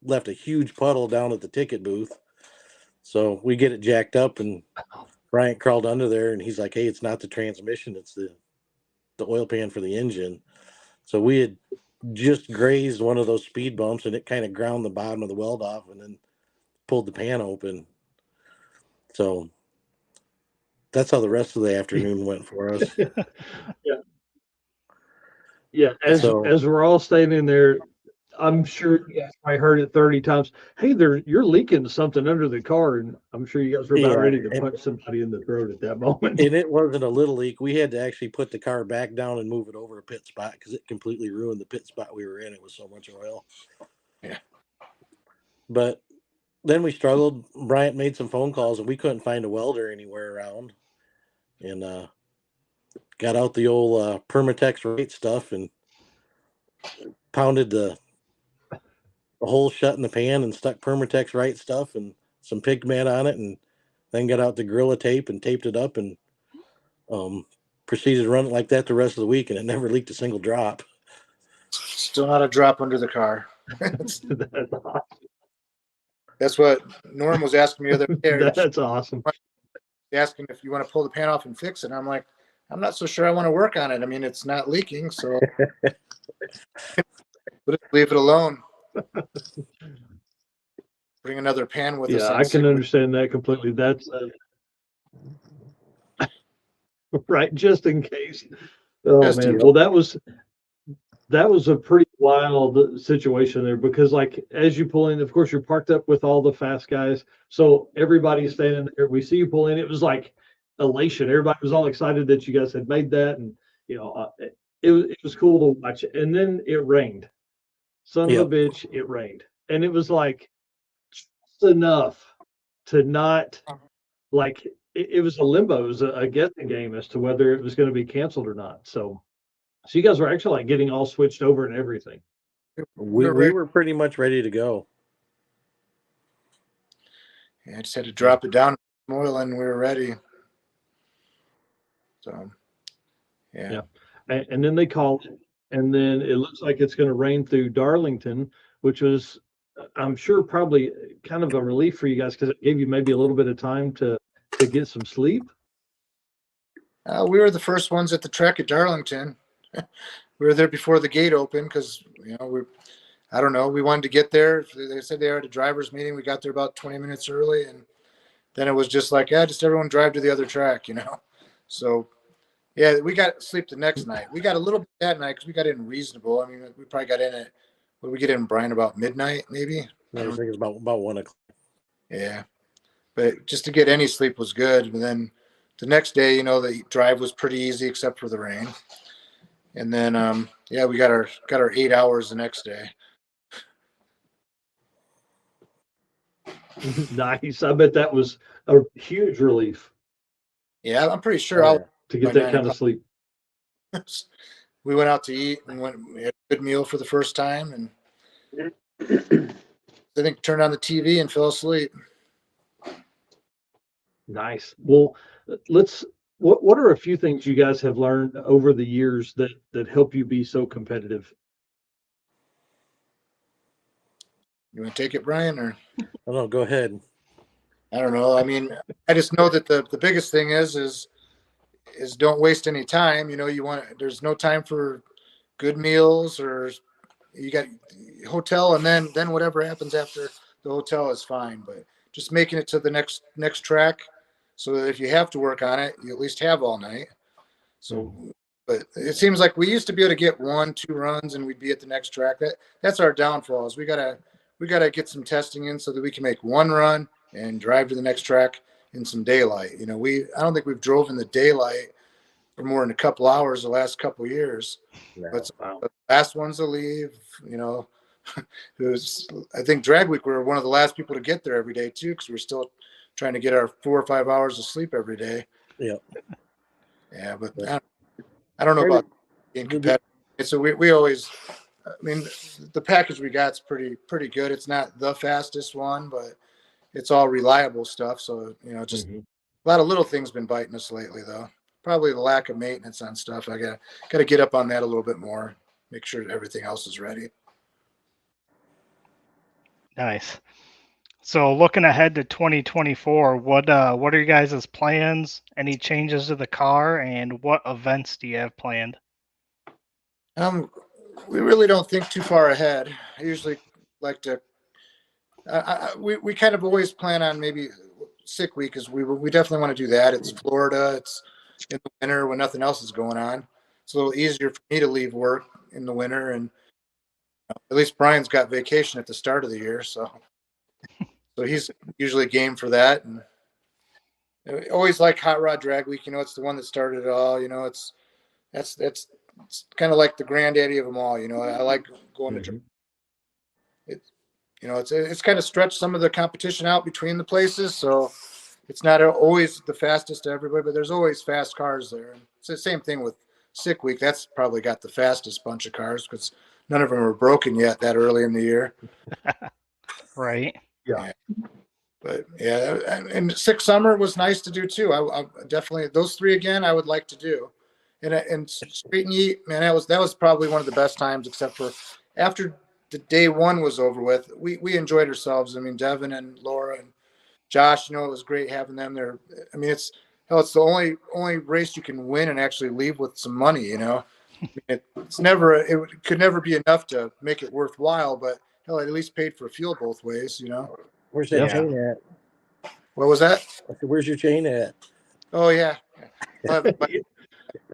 left a huge puddle down at the ticket booth." So we get it jacked up, and Bryant crawled under there, and he's like, "Hey, it's not the transmission, it's the oil pan for the engine." So we had just grazed one of those speed bumps, and it kind of ground the bottom of the weld off and then pulled the pan open. So that's how the rest of the afternoon went for us. Yeah. As we're all standing there, I'm sure you guys probably heard it 30 times. Hey, you're leaking something under the car, and I'm sure you guys were about ready to punch somebody in the throat at that moment. And it wasn't a little leak. We had to actually put the car back down and move it over a pit spot because it completely ruined the pit spot we were in. It was so much oil. Yeah. But then we struggled. Bryant made some phone calls, and we couldn't find a welder anywhere around. And got out the old Permatex rate stuff and pounded the hole shut in the pan and stuck Permatex right stuff and some pigment on it, and then got out the Gorilla tape and taped it up, and proceeded to run it like that the rest of the week, and it never leaked a single drop. Still not a drop under the car. That's what Norm was asking me the other day. That's awesome. Asking if you want to pull the pan off and fix it. And I'm like, I'm not so sure I want to work on it. I mean, it's not leaking, so leave it alone. Bring another pan with us. Yeah, I can understand that completely. That's right, just in case. Oh man, well that was a pretty wild situation there, because like as you pull in, of course you're parked up with all the fast guys, so everybody's standing there. We see you pull in. It was like elation. Everybody was all excited that you guys had made that, and it was cool to watch. And then it rained. Son of a bitch, it rained. And it was like just enough to not, like, it was a limbo. It was a guessing game as to whether it was going to be canceled or not. So you guys were actually like getting all switched over and everything. We were pretty much ready to go. Yeah, I just had to drop it down oil and we were ready. So, yeah. And then they called, and then it looks like it's going to rain through Darlington, which was, I'm sure, probably kind of a relief for you guys because it gave you maybe a little bit of time to get some sleep. We were the first ones at the track at Darlington. We were there before the gate opened because, I don't know, we wanted to get there. They said they had a driver's meeting. We got there about 20 minutes early, and then it was just like, just everyone drive to the other track, So, yeah, we got sleep the next night. We got a little bit that night because we got in reasonable. I mean, we probably got in at, what did we get in, Brian, about midnight, maybe? I think it's about 1 o'clock. Yeah. But just to get any sleep was good. And then the next day, the drive was pretty easy except for the rain. And then, we got our 8 hours the next day. Nice. I bet that was a huge relief Yeah, I'm pretty sure I'll to get by that 9 kind of sleep. We went out to eat and we had a good meal for the first time, and I think turned on the TV and fell asleep. Nice. Well, what are a few things you guys have learned over the years that help you be so competitive? You want to take it, Brian, or? I don't know. Go ahead. I don't know. I mean, I just know that the biggest thing is don't waste any time. There's no time for good meals, or you got hotel, and then whatever happens after the hotel is fine. But just making it to the next track, so that if you have to work on it, you at least have all night. So, but it seems like we used to be able to get 1-2 runs and we'd be at the next track. That's our downfall. Is we gotta get some testing in so that we can make one run and drive to the next track in some daylight. I don't think we've drove in the daylight for more than a couple hours the last couple of years. Yeah. But the last ones to leave, I think drag week, we were one of the last people to get there every day too, because we're still trying to get our 4 or 5 hours of sleep every day. Yeah. Yeah, but I don't know about being competitive. So we always, I mean, the package we got is pretty good. It's not the fastest one, but it's all reliable stuff. So, just a lot of little things been biting us lately, though. Probably the lack of maintenance on stuff. I got to get up on that a little bit more. Make sure everything else is ready. Nice. So looking ahead to 2024, what are your guys' plans? Any changes to the car, and what events do you have planned? We really don't think too far ahead. I usually like to. We kind of always plan on maybe sick week, because we definitely want to do that. It's Florida. It's in the winter when nothing else is going on. It's a little easier for me to leave work in the winter, and at least Brian's got vacation at the start of the year, so he's usually game for that. And I always like Hot Rod Drag Week. It's the one that started it all. It's kind of like the granddaddy of them all. I like going to. It's kind of stretched some of the competition out between the places, so it's not always the fastest to everybody, but there's always fast cars there. It's the same thing with Sick Week. That's probably got the fastest bunch of cars, because none of them were broken yet that early in the year. Right. Yeah. But yeah, and Sick Summer was nice to do too. I definitely, those three again, I would like to do. And Street-N-Yeet, man, that was probably one of the best times, except for after the day one was over with. We enjoyed ourselves. I mean, Devin and Laura and Josh, it was great having them there. I mean, it's the only race you can win and actually leave with some money. It could never be enough to make it worthwhile, but hell, at least paid for fuel both ways. Where's that chain at? What was that? I said, where's your chain at? Oh yeah.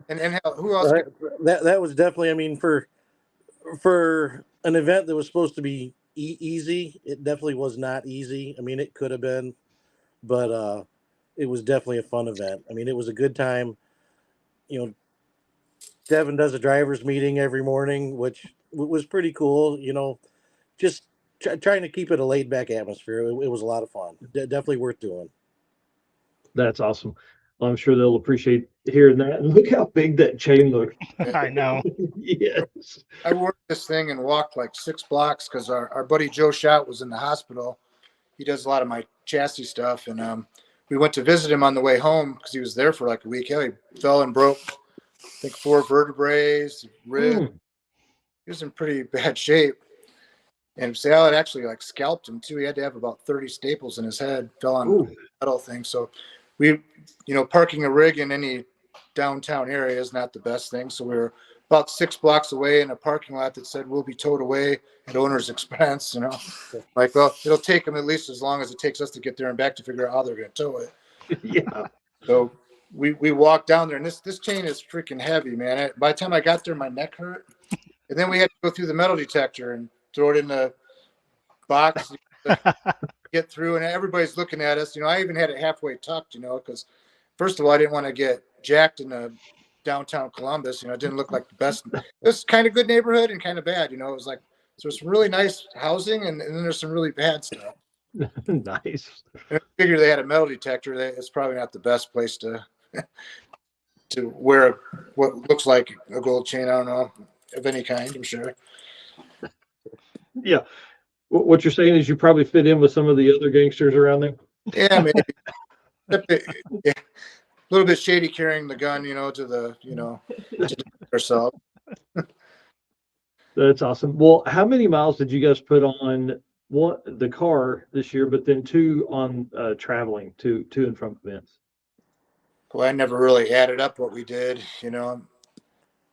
And who else? That was definitely. I mean, for an event that was supposed to be easy, it definitely was not easy. I mean, it could have been, but it was definitely a fun event. I mean, it was a good time. Devin does a driver's meeting every morning, which was pretty cool. Just trying to keep it a laid back atmosphere. It was a lot of fun. Definitely worth doing. That's awesome. Well, I'm sure they'll appreciate hearing that. And look how big that chain looked. I know. Yes. I worked this thing and walked like 6 blocks because our buddy Joe Schott was in the hospital. He does a lot of my chassis stuff. And we went to visit him on the way home because he was there for like a week. Hell, he fell and broke, I think, 4 vertebrae, rib. He was in pretty bad shape. And Sal had actually like scalped him too. He had to have about 30 staples in his head, fell on the metal thing. So we, parking a rig in any downtown area is not the best thing. So we were about 6 blocks away in a parking lot that said, "We'll be towed away at owner's expense." Like, well, it'll take them at least as long as it takes us to get there and back to figure out how they're going to tow it. Yeah. So we walked down there, and this chain is freaking heavy, man. By the time I got there, my neck hurt. And then we had to go through the metal detector and throw it in the box to get through, and everybody's looking at us. I even had it halfway tucked, because first of all, I didn't want to get jacked in downtown Columbus. It didn't look like the best. It was kind of good neighborhood and kind of bad. It was like, so there's some really nice housing, and then there's some really bad stuff. Nice. I figure they had a metal detector. It's probably not the best place to wear what looks like a gold chain. I don't know, of any kind, I'm sure. Yeah. What you're saying is you probably fit in with some of the other gangsters around there? Yeah, maybe. Yeah. A little bit shady carrying the gun, to the, to ourselves. That's awesome. Well, how many miles did you guys put on the car this year, but then two on traveling to and from events? Well, I never really added up what we did, I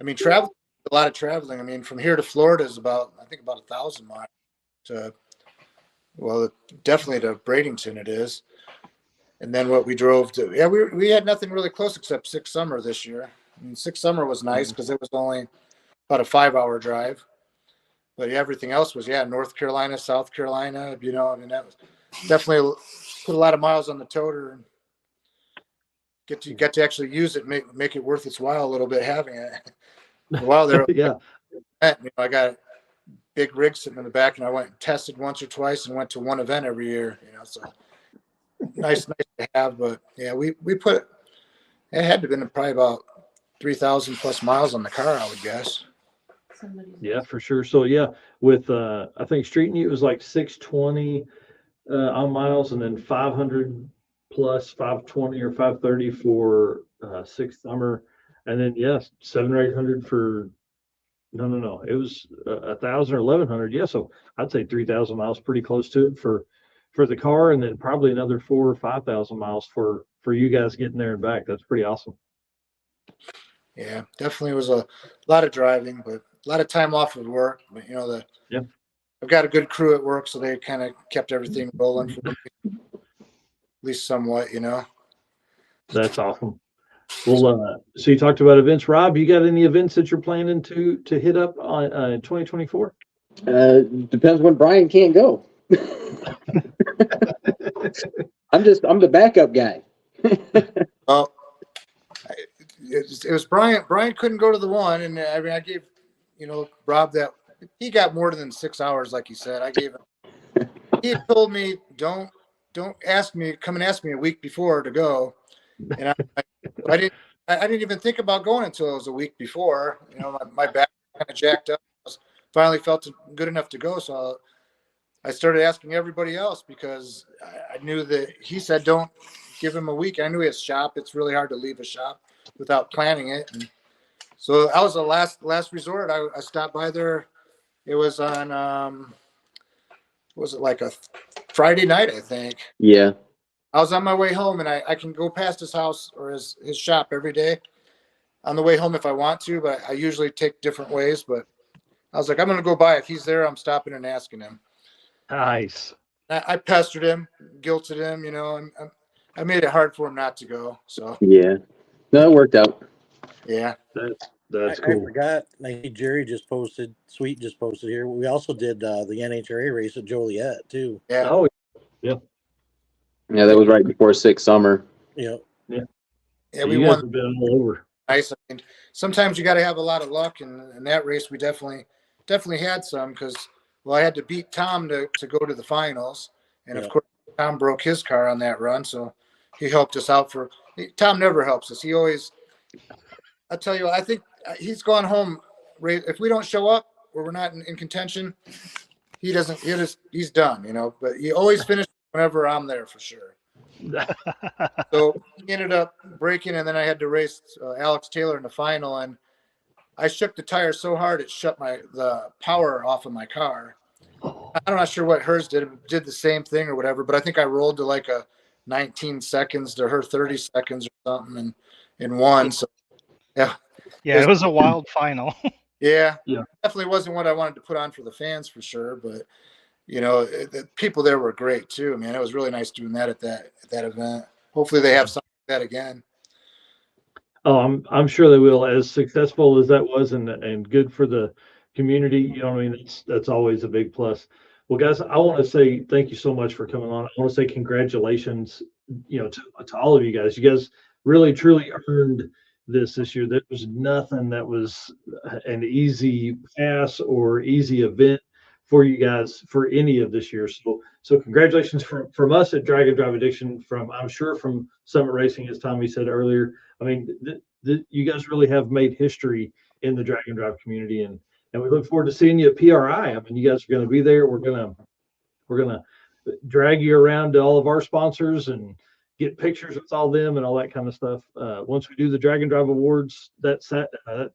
mean, travel, a lot of traveling. I mean, from here to Florida is I think about 1,000 miles to, well, definitely to Bradenton it is. And then what we drove to, yeah, we had nothing really close except Six Summer this year. I mean, Six Summer was nice because it was only about a 5-hour drive. But yeah, everything else was, North Carolina, South Carolina, I mean, that was definitely put a lot of miles on the toter and get to actually use it, make it worth its while a little bit having it. While there, Yeah. I got a big rig sitting in the back, and I went and tested once or twice and went to one event every year, so nice to have. But yeah, we put, it had to have been probably about 3,000 plus miles on the car, I would guess. Yeah, for sure. So yeah, with I think Street-N-Yeet was like 620 on miles, and then 500 plus 520 or 530 for Six Summer, and then yes, 700 or 800 for no. It was 1,000 or 1,100. Yeah, so I'd say 3,000 miles, pretty close to it for the car, and then probably another 4,000 or 5,000 miles for you guys getting there and back. That's pretty awesome. Yeah, definitely was a lot of driving, but a lot of time off of work. But I've got a good crew at work, so they kind of kept everything rolling for me, at least somewhat. That's awesome. Well, so you talked about events. Rob, you got any events that you're planning to hit up on 2024? Depends when Brian can't go. I'm the backup guy. Well, it was Brian. Brian couldn't go to the one, and I mean, I gave Rob that he got more than 6 hours, like he said. I gave him. He had told me don't ask me, come and ask me a week before to go, and I didn't even think about going until it was a week before. My back kind of jacked up. I finally felt good enough to go, so I started asking everybody else because I knew that he said don't give him a week. I knew he has shop. It's really hard to leave a shop without planning it. And so that was the last resort. I stopped by there. It was on was it like a Friday night, I think. Yeah. I was on my way home, and I can go past his house or his shop every day on the way home if I want to, but I usually take different ways. But I was like, I'm going to go by. If he's there, I'm stopping and asking him. Nice. I pestered him, guilted him, and I made it hard for him not to go. So yeah, no, it worked out. Yeah, that's I cool. forgot. Jerry just posted. Sweet just posted here. We also did the NHRA race at Joliet too. Yeah. Oh, yeah. Yeah, that was right before Six Summer. Yeah. Yeah, So we you guys won. have been all over. Nice. I mean, sometimes you got to have a lot of luck, and in that race we definitely had some because I had to beat Tom to go to the finals, and of course Tom broke his car on that run, so he helped us out. Tom never helps us. He always. I tell you, I think he's gone home. If we don't show up or we're not in contention, he doesn't. He's done, But he always finishes whenever I'm there for sure. So he ended up breaking, and then I had to race Alex Taylor in the final, and I shook the tire so hard it shut the power off of my car. I'm not sure what hers did. It did the same thing or whatever, but I think I rolled to like a 19 seconds to her 30 seconds or something, and won. So yeah, it was a wild final. Yeah, definitely wasn't what I wanted to put on for the fans for sure, but the people there were great too, man. It was really nice doing that at that event. Hopefully they have something like that again. Oh, I'm sure they will. As successful as that was, and good for the community, what I mean? That's always a big plus. Well, guys, I want to say thank you so much for coming on. I want to say congratulations, to all of you guys. You guys really truly earned this year. There was nothing that was an easy pass or easy event for you guys for any of this year. So congratulations from us at Drag and Drive Addiction, I'm sure from Summit Racing, as Tommy said earlier. I mean, you guys really have made history in the Drag and Drive community, and we look forward to seeing you at PRI. I mean, you guys are going to be there. We're gonna drag you around to all of our sponsors and get pictures with all them and all that kind of stuff. Once we do the Drag and Drive Awards that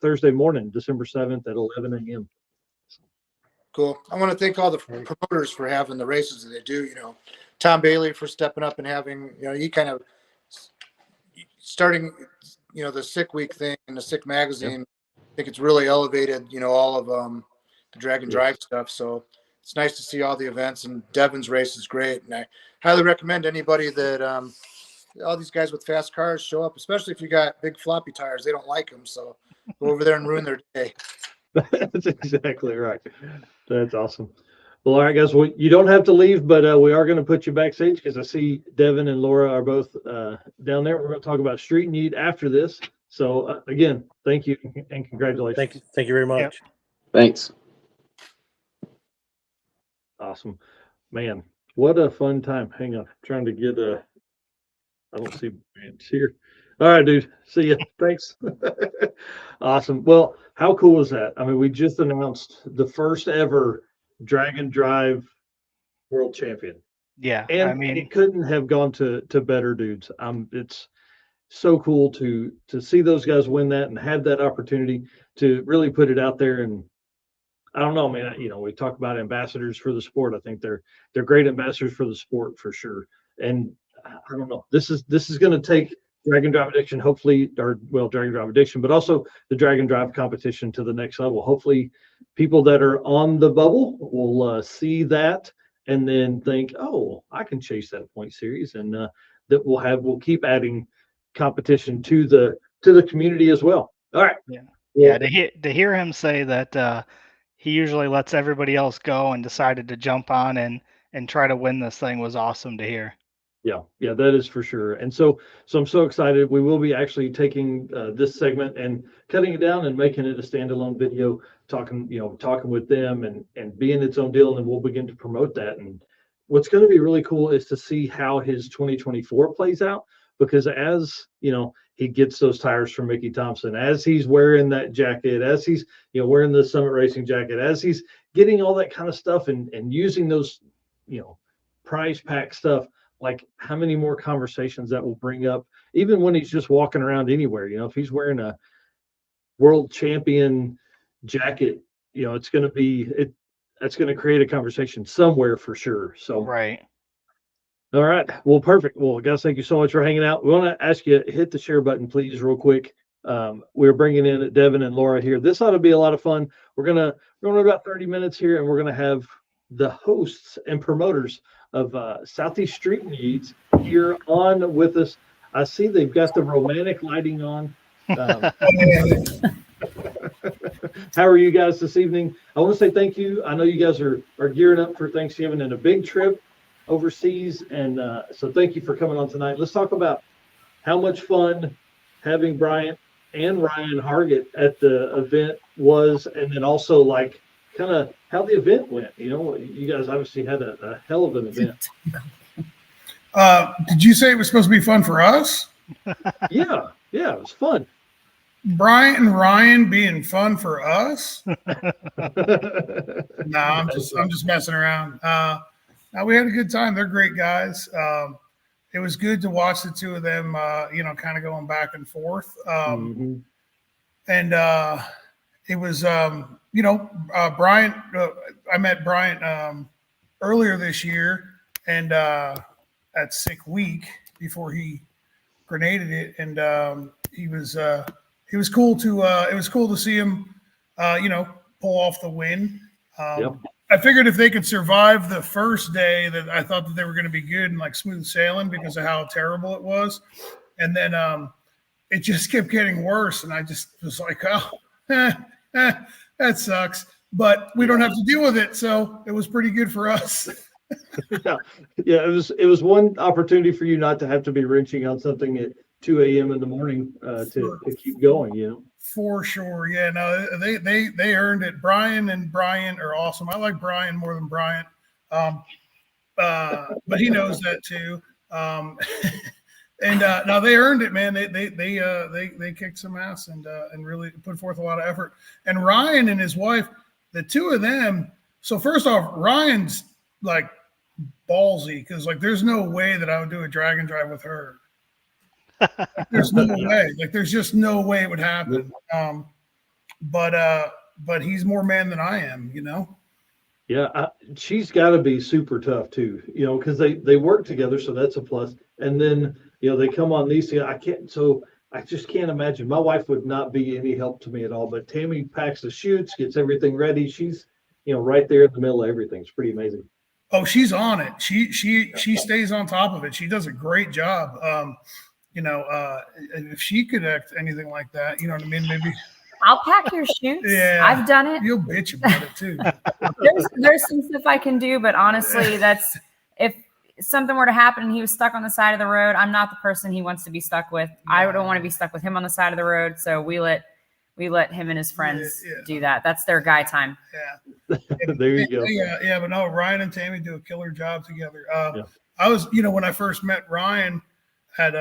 Thursday morning, December 7th at 11 a.m. Cool. I want to thank all the promoters for having the races that they do. You know, Tom Bailey for stepping up and having, you know, he kind of starting, you know, the Sick Week thing and the Sick magazine. Yep. I think it's really elevated, you know, all of the Drag and Drive stuff. So it's nice to see all the events, and Devin's race is great. And I highly recommend anybody that all these guys with fast cars show up, especially if you got big floppy tires. They don't like them. So go over there and ruin their day. That's exactly right. That's awesome. Well, all right, guys. Well, you don't have to leave, but we are going to put you backstage because I see Devin and Laura are both down there. We're going to talk about Street-N-Yeet after this. So again, thank you and congratulations. Thank you very much. Yep. Thanks. Awesome, man. What a fun time. Hang on, I'm trying to get I don't see Brant's here. All right, dude. See ya. Thanks. Awesome. Well, how cool is that? I mean, we just announced the first ever Drag and Drive world champion. Yeah. And I mean, it couldn't have gone to better dudes. It's so cool to see those guys win that and have that opportunity to really put it out there. And I don't know, man, you know, we talk about ambassadors for the sport. I think they're great ambassadors for the sport for sure. And I don't know, this is going to take Drag and Drive Addiction, hopefully, Drag and Drive Addiction, but also the Drag and Drive competition to the next level. Hopefully people that are on the bubble will see that and then think, oh, I can chase that point series, and that we'll keep adding competition to the community as well. All right. Yeah. To hear him say that he usually lets everybody else go and decided to jump on and try to win this thing was awesome to hear. Yeah, that is for sure. And so I'm so excited. We will be actually taking this segment and cutting it down and making it a standalone video, talking with them and being its own deal. And then we'll begin to promote that. And what's going to be really cool is to see how his 2024 plays out, because as you know, he gets those tires from Mickey Thompson, as he's wearing that jacket, as he's, you know, wearing the Summit Racing jacket, as he's getting all that kind of stuff and using those, you know, prize pack stuff. Like how many more conversations that will bring up, even when he's just walking around anywhere. You know, if he's wearing a world champion jacket, you know, it's going to create a conversation somewhere for sure. So, right. All right. Well, perfect. Well, guys, thank you so much for hanging out. We want to ask you, hit the share button, please, real quick. We're bringing in Devin and Laura here. This ought to be a lot of fun. We're going to about 30 minutes here, and we're going to have the hosts and promoters of Southeast Street-N-Yeet here on with us. I see they've got the romantic lighting on. How are you guys this evening? I want to say thank you. I know you guys are gearing up for Thanksgiving and a big trip overseas, and so thank you for coming on tonight. Let's talk about how much fun having Bryant and Ryan Hargett at the event was, and then also like kind of how the event went. You know, you guys obviously had a hell of an event. Did you say it was supposed to be fun for us? Yeah, it was fun. Bryant and Ryan being fun for us? No, I'm just messing around. No, we had a good time. They're great guys. It was good to watch the two of them, kind of going back and forth. And it was, Bryant. I met Bryant earlier this year, and at Sick Week before he grenaded it, and he was cool to. It was cool to see him, pull off the win. Yep. I figured if they could survive the first day, that I thought that they were going to be good and like smooth sailing because of how terrible it was, and then it just kept getting worse, and I just was like, oh, that sucks. But we don't have to deal with it, so it was pretty good for us. Yeah, it was one opportunity for you not to have to be wrenching on something 2 a.m. in the morning to keep going, you know. For sure. Yeah, no, they earned it. Brian and Bryant are awesome. I like Brian more than Bryant. But he knows that too. And now they earned it, man. They kicked some ass and really put forth a lot of effort. And Ryan and his wife, the two of them. So first off, Ryan's like ballsy because like there's no way that I would do a drag and drive with her. Like, there's no way. Like there's just no way it would happen. But he's more man than I am, you know. Yeah, she's got to be super tough too, you know, because they work together, so that's a plus. And then, you know, they come on these. I just can't imagine. My wife would not be any help to me at all. But Tammy packs the chutes, gets everything ready. She's, you know, right there in the middle of everything. It's pretty amazing. Oh, she's on it. She stays on top of it. She does a great job. You know, if she could act anything like that, you know what I mean? Maybe. I'll pack your chutes. Yeah, I've done it. You'll bitch about it too. there's some stuff I can do, but honestly, that's if something were to happen and he was stuck on the side of the road, I'm not the person he wants to be stuck with. I don't want to be stuck with him on the side of the road. So we let him and his friends do that. That's their guy time. Yeah. There you go. Yeah, but no, Ryan and Tammy do a killer job together. I was, you know, when I first met Ryan at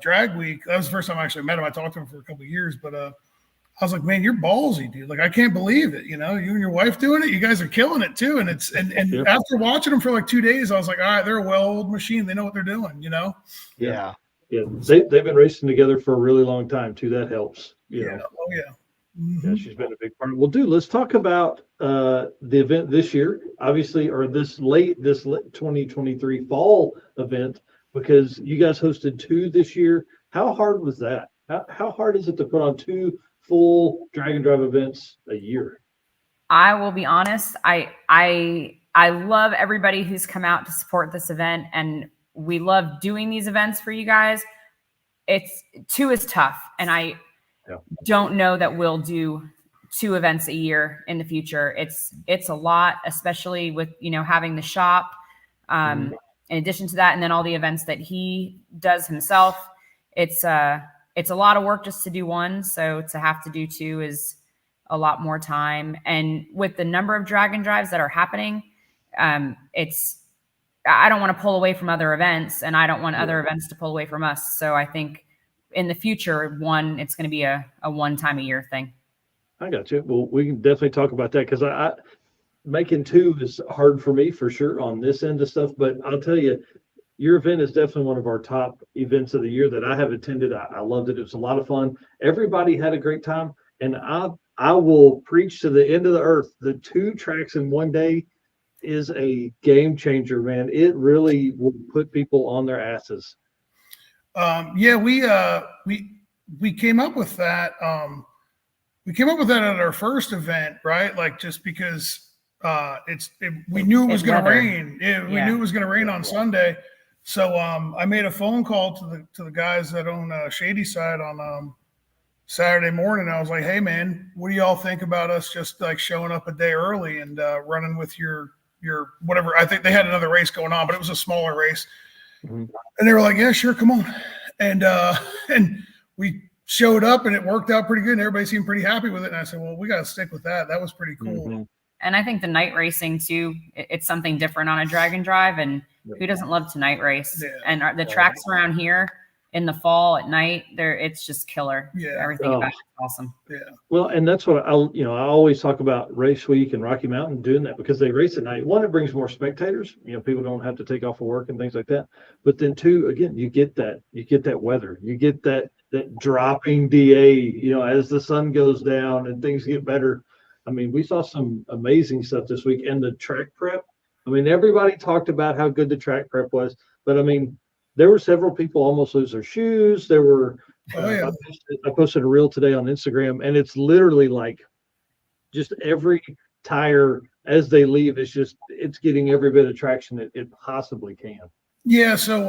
drag week, that was the first time I actually met him. I talked to him for a couple of years, but I was like, man, you're ballsy, dude. Like, I can't believe it. You know, you and your wife doing it. You guys are killing it too. And after watching them for like 2 days, I was like, all right, they're a well-oiled machine. They know what they're doing, you know? Yeah. They've been racing together for a really long time too. That helps. You know? Oh yeah. Mm-hmm. Yeah, she's been a big part. Well, dude, let's talk about the event this year, obviously, or this late 2023 fall event, because you guys hosted 2 this year. How hard was that? How hard is it to put on 2 full drag and drive events a year? I will be honest. I love everybody who's come out to support this event, and we love doing these events for you guys. 2 is tough, and I don't know that we'll do 2 events a year in the future. It's a lot, especially with, you know, having the shop. In addition to that, and then all the events that he does himself, it's a lot of work just to do 1. So to have to do 2 is a lot more time. And with the number of drag and drives that are happening, I don't want to pull away from other events, and I don't want other events to pull away from us. So I think in the future, it's going to be a 1 time a year thing. I got you. Well, we can definitely talk about that, because I making 2 is hard for me for sure on this end of stuff. But I'll tell you, your event is definitely one of our top events of the year that I have attended. I loved it. It was a lot of fun. Everybody had a great time. And I will preach to the end of the earth. The 2 tracks in one day is a game changer, man. It really will put people on their asses. We came up with that. We came up with that at our first event, right? Like, just because we knew it was going to rain. We knew it was going to rain on Sunday. So I made a phone call to the guys that own Shady Side on Saturday morning. I was like, hey man, what do y'all think about us just like showing up a day early and running with your whatever? I think they had another race going on, but it was a smaller race. Mm-hmm. And they were like, yeah, sure, come on. And we showed up, and it worked out pretty good, and everybody seemed pretty happy with it. And I said, well, we got to stick with that. That was pretty cool. Mm-hmm. And I think the night racing too, it's something different on a drag and drive, and who doesn't love to night race? Yeah. And the tracks around here in the fall at night, it's just killer. Yeah. Everything about it's awesome. Yeah. Well, and that's what I always talk about Race Week and Rocky Mountain doing that, because they race at night. 1, it brings more spectators. You know, people don't have to take off of work and things like that. But then 2, again, you get that weather, you get that dropping DA, you know, as the sun goes down and things get better. I mean, we saw some amazing stuff this week, and the track prep. I mean, everybody talked about how good the track prep was, but I mean, there were several people almost lose their shoes. There were, I posted a reel today on Instagram, and it's literally like just every tire as they leave, it's getting every bit of traction it possibly can. Yeah. So,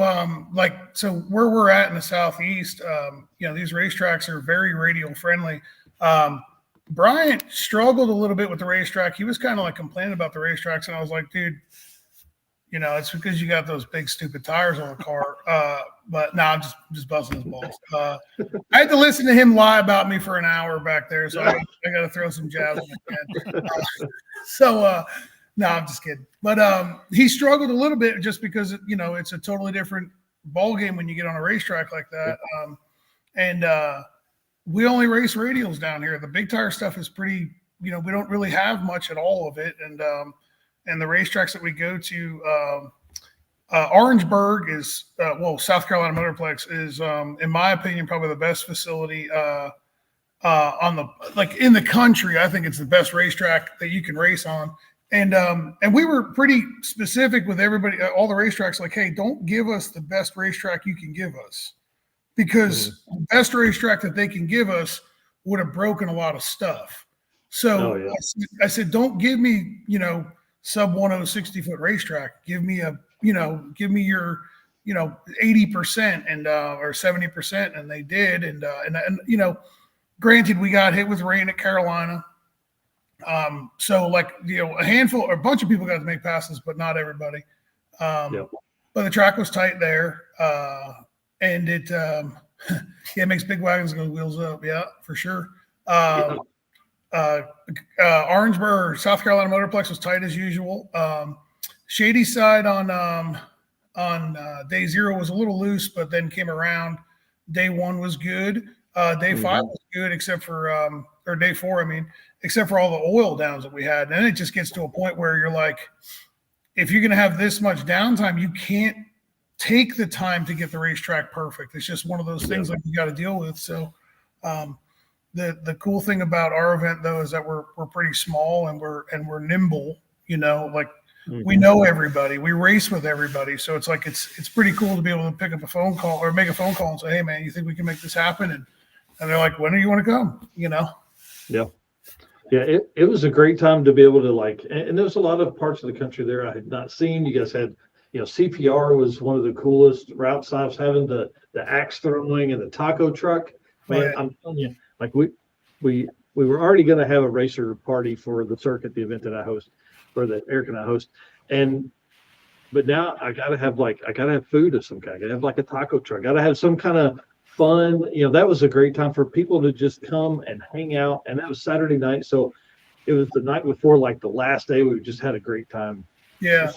so where we're at in the Southeast, you know, these racetracks are very radial friendly. Bryant struggled a little bit with the racetrack. He was kind of like complaining about the racetracks, and I was like, dude, You know, it's because you got those big stupid tires on the car. But no, I'm just busting his balls. I had to listen to him lie about me for an hour back there, so I got to throw some jabs when I can. No, I'm just kidding. But he struggled a little bit just because you know it's a totally different ball game when you get on a racetrack like that. And we only race radials down here. The big tire stuff is pretty. You know, we don't really have much at all of it, and the racetracks that we go to. Orangeburg is South Carolina Motorplex is in my opinion probably the best facility on the in the country. I think it's the best racetrack that you can race on, and we were pretty specific with everybody, all the racetracks, like, hey, don't give us the best racetrack you can give us, because the best racetrack that they can give us would have broken a lot of stuff. So I said, don't give me, you know, sub 60-foot racetrack. Give me your, 80% and or 70%, and they did. And you know, granted, we got hit with rain at Carolina. So like, you know, a bunch of people got to make passes, but not everybody. But the track was tight there. And it makes big wagons go wheels up. Yeah, for sure. Orangeburg, South Carolina Motorplex was tight as usual. Shady Side on day 0 was a little loose, but then came around. Day 1 was good. Day 5 was good, except for or day 4, I mean, except for all the oil downs that we had. And then it just gets to a point where you're like, if you're going to have this much downtime, you can't take the time to get the racetrack perfect. It's just one of those things like you got to deal with. So the cool thing about our event though is that we're pretty small and we're nimble, you know, like we know everybody, we race with everybody. So it's like, it's pretty cool to be able to pick up a phone call or make a phone call and say, hey man, you think we can make this happen? And they're like, when do you want to come? You know? Yeah. Yeah. It was a great time to be able to and there's a lot of parts of the country there I had not seen. You guys had, you know, CPR was one of the coolest routes I was having, the axe throwing and the taco truck. Man, I'm telling you, like we were already going to have a racer party for the circuit, the event that I host, or that Eric and I host. But now I gotta have food of some kind. I gotta have like a taco truck. Gotta have some kind of fun. You know, that was a great time for people to just come and hang out. And that was Saturday night. So it was the night before, like the last day, we just had a great time. Yeah.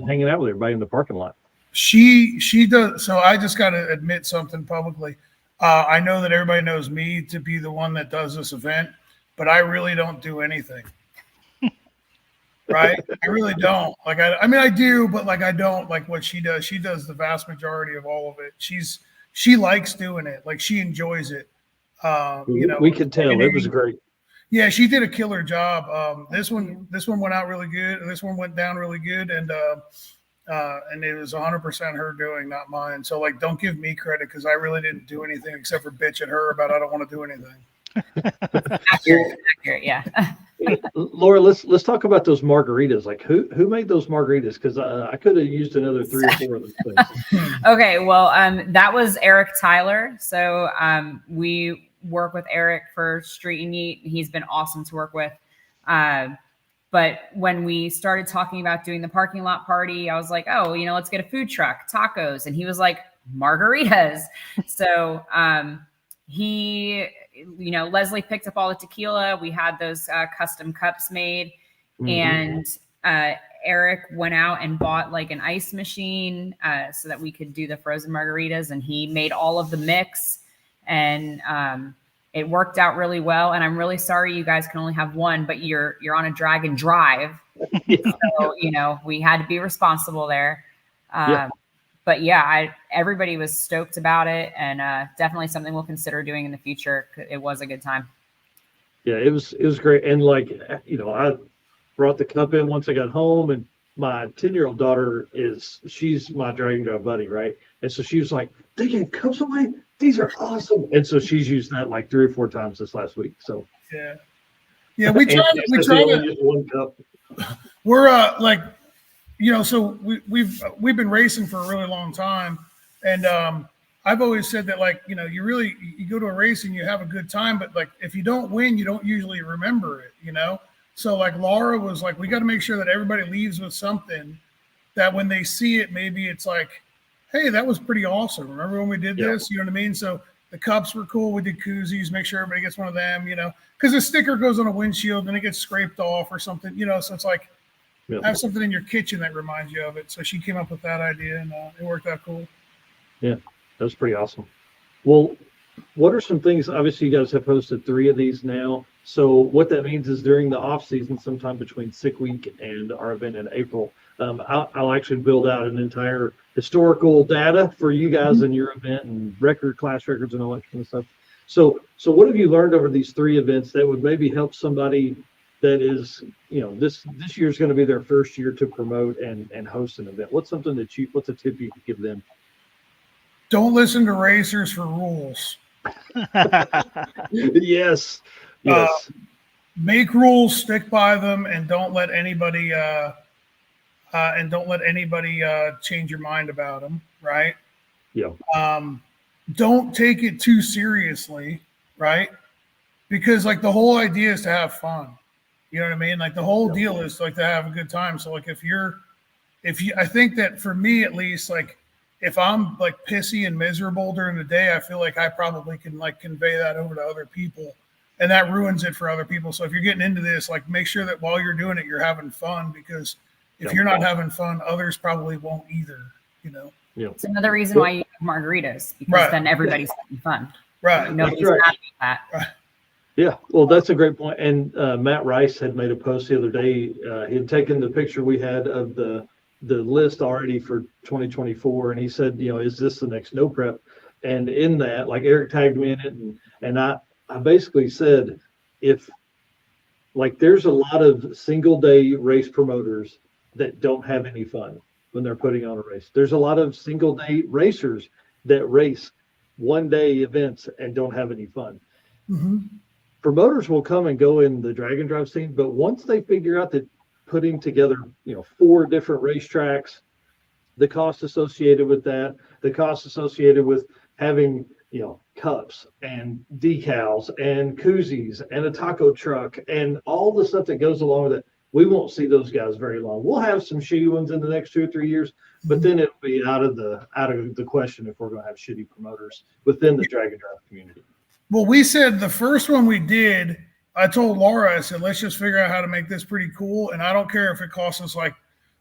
Hanging out with everybody in the parking lot. She does. So I just got to admit something publicly. I know that everybody knows me to be the one that does this event, but I really don't do anything. Right? I really don't. Like, I mean, I do, but like, I don't like what she does. She does the vast majority of all of it. She likes doing it. Like, she enjoys it. You know, we could tell it was great. Yeah, she did a killer job. This one went out really good. And this one went down really good. And it was 100% her doing, not mine. So like, don't give me credit, because I really didn't do anything except for bitch at her about I don't want to do anything. Accurate, yeah. Laura, let's talk about those margaritas. Like, who made those margaritas? Because I could have used another 3 or 4 of those things. Okay, well, that was Eric Tyler. So we work with Eric for Street-N-Yeet. He's been awesome to work with. But when we started talking about doing the parking lot party, I was like, oh, you know, let's get a food truck, tacos. And he was like, margaritas. So he, you know, Leslie picked up all the tequila. We had those custom cups made. And Eric went out and bought like an ice machine so that we could do the frozen margaritas. And he made all of the mix. And it worked out really well. And I'm really sorry you guys can only have one, but you're on a drag and drive. So, you know, we had to be responsible there. But yeah, everybody was stoked about it, and definitely something we'll consider doing in the future. It was a good time. Yeah, it was great. And like, you know, I brought the cup in once I got home, and my 10-year-old daughter she's my drag and drive buddy, right? And so she was like, they get cups away. These are awesome. And so she's used that like 3 or 4 times this last week. So yeah, we try to use one cup. We're like, you know, so we've been racing for a really long time, and I've always said that, like, you know, you go to a race and you have a good time, but like if you don't win, you don't usually remember it, you know. So like Laura was like, we got to make sure that everybody leaves with something that when they see it, maybe it's like, hey, that was pretty awesome. Remember when we did Yeah. this? You know what I mean? So the cups were cool. We did koozies, make sure everybody gets one of them, you know, because the sticker goes on a windshield and it gets scraped off or something, you know, so it's like, have something in your kitchen that reminds you of it. So she came up with that idea, and it worked out cool. Yeah, that was pretty awesome. Well, what are some things? Obviously, you guys have posted 3 of these now. So what that means is during the off season, sometime between Sick Week and our event in April, I'll actually build out an entire historical data for you guys and your event and class records and all that kind of stuff. So what have you learned over these 3 events that would maybe help somebody that is, you know, this year is going to be their first year to promote and host an event? What's a tip you could give them? Don't listen to racers for rules. Yes. Make rules, stick by them, and don't let anybody change your mind about them. Right? Yeah. Don't take it too seriously, right? Because like the whole idea is to have fun. You know what I mean? Like the whole deal is like to have a good time. So like if you, I think that for me at least, like if I'm like pissy and miserable during the day, I feel like I probably can like convey that over to other people, and that ruins it for other people. So if you're getting into this, like make sure that while you're doing it, you're having fun, because if you're not having fun, others probably won't either, you know? Yeah. It's another reason why you have margaritas, because then everybody's having fun. Right. Nobody's mad at that. Right. Yeah, well, that's a great point. And Matt Rice had made a post the other day. He had taken the picture we had of the list already for 2024, and he said, you know, is this the next no prep? And in that, like Eric tagged me in it, and I basically said, if like there's a lot of single day race promoters that don't have any fun when they're putting on a race. There's a lot of single day racers that race one day events and don't have any fun. Mm-hmm. Promoters will come and go in the drag and drive scene, but once they figure out that putting together, you know, 4 different racetracks, the cost associated with that, the cost associated with having, you know, cups and decals and koozies and a taco truck and all the stuff that goes along with it, we won't see those guys very long. We'll have some shitty ones in the next 2 or 3 years, but then it'll be out of the question if we're going to have shitty promoters within the drag and drive community. Well, we said the first one we did, I told Laura, I said, let's just figure out how to make this pretty cool. And I don't care if it costs us like,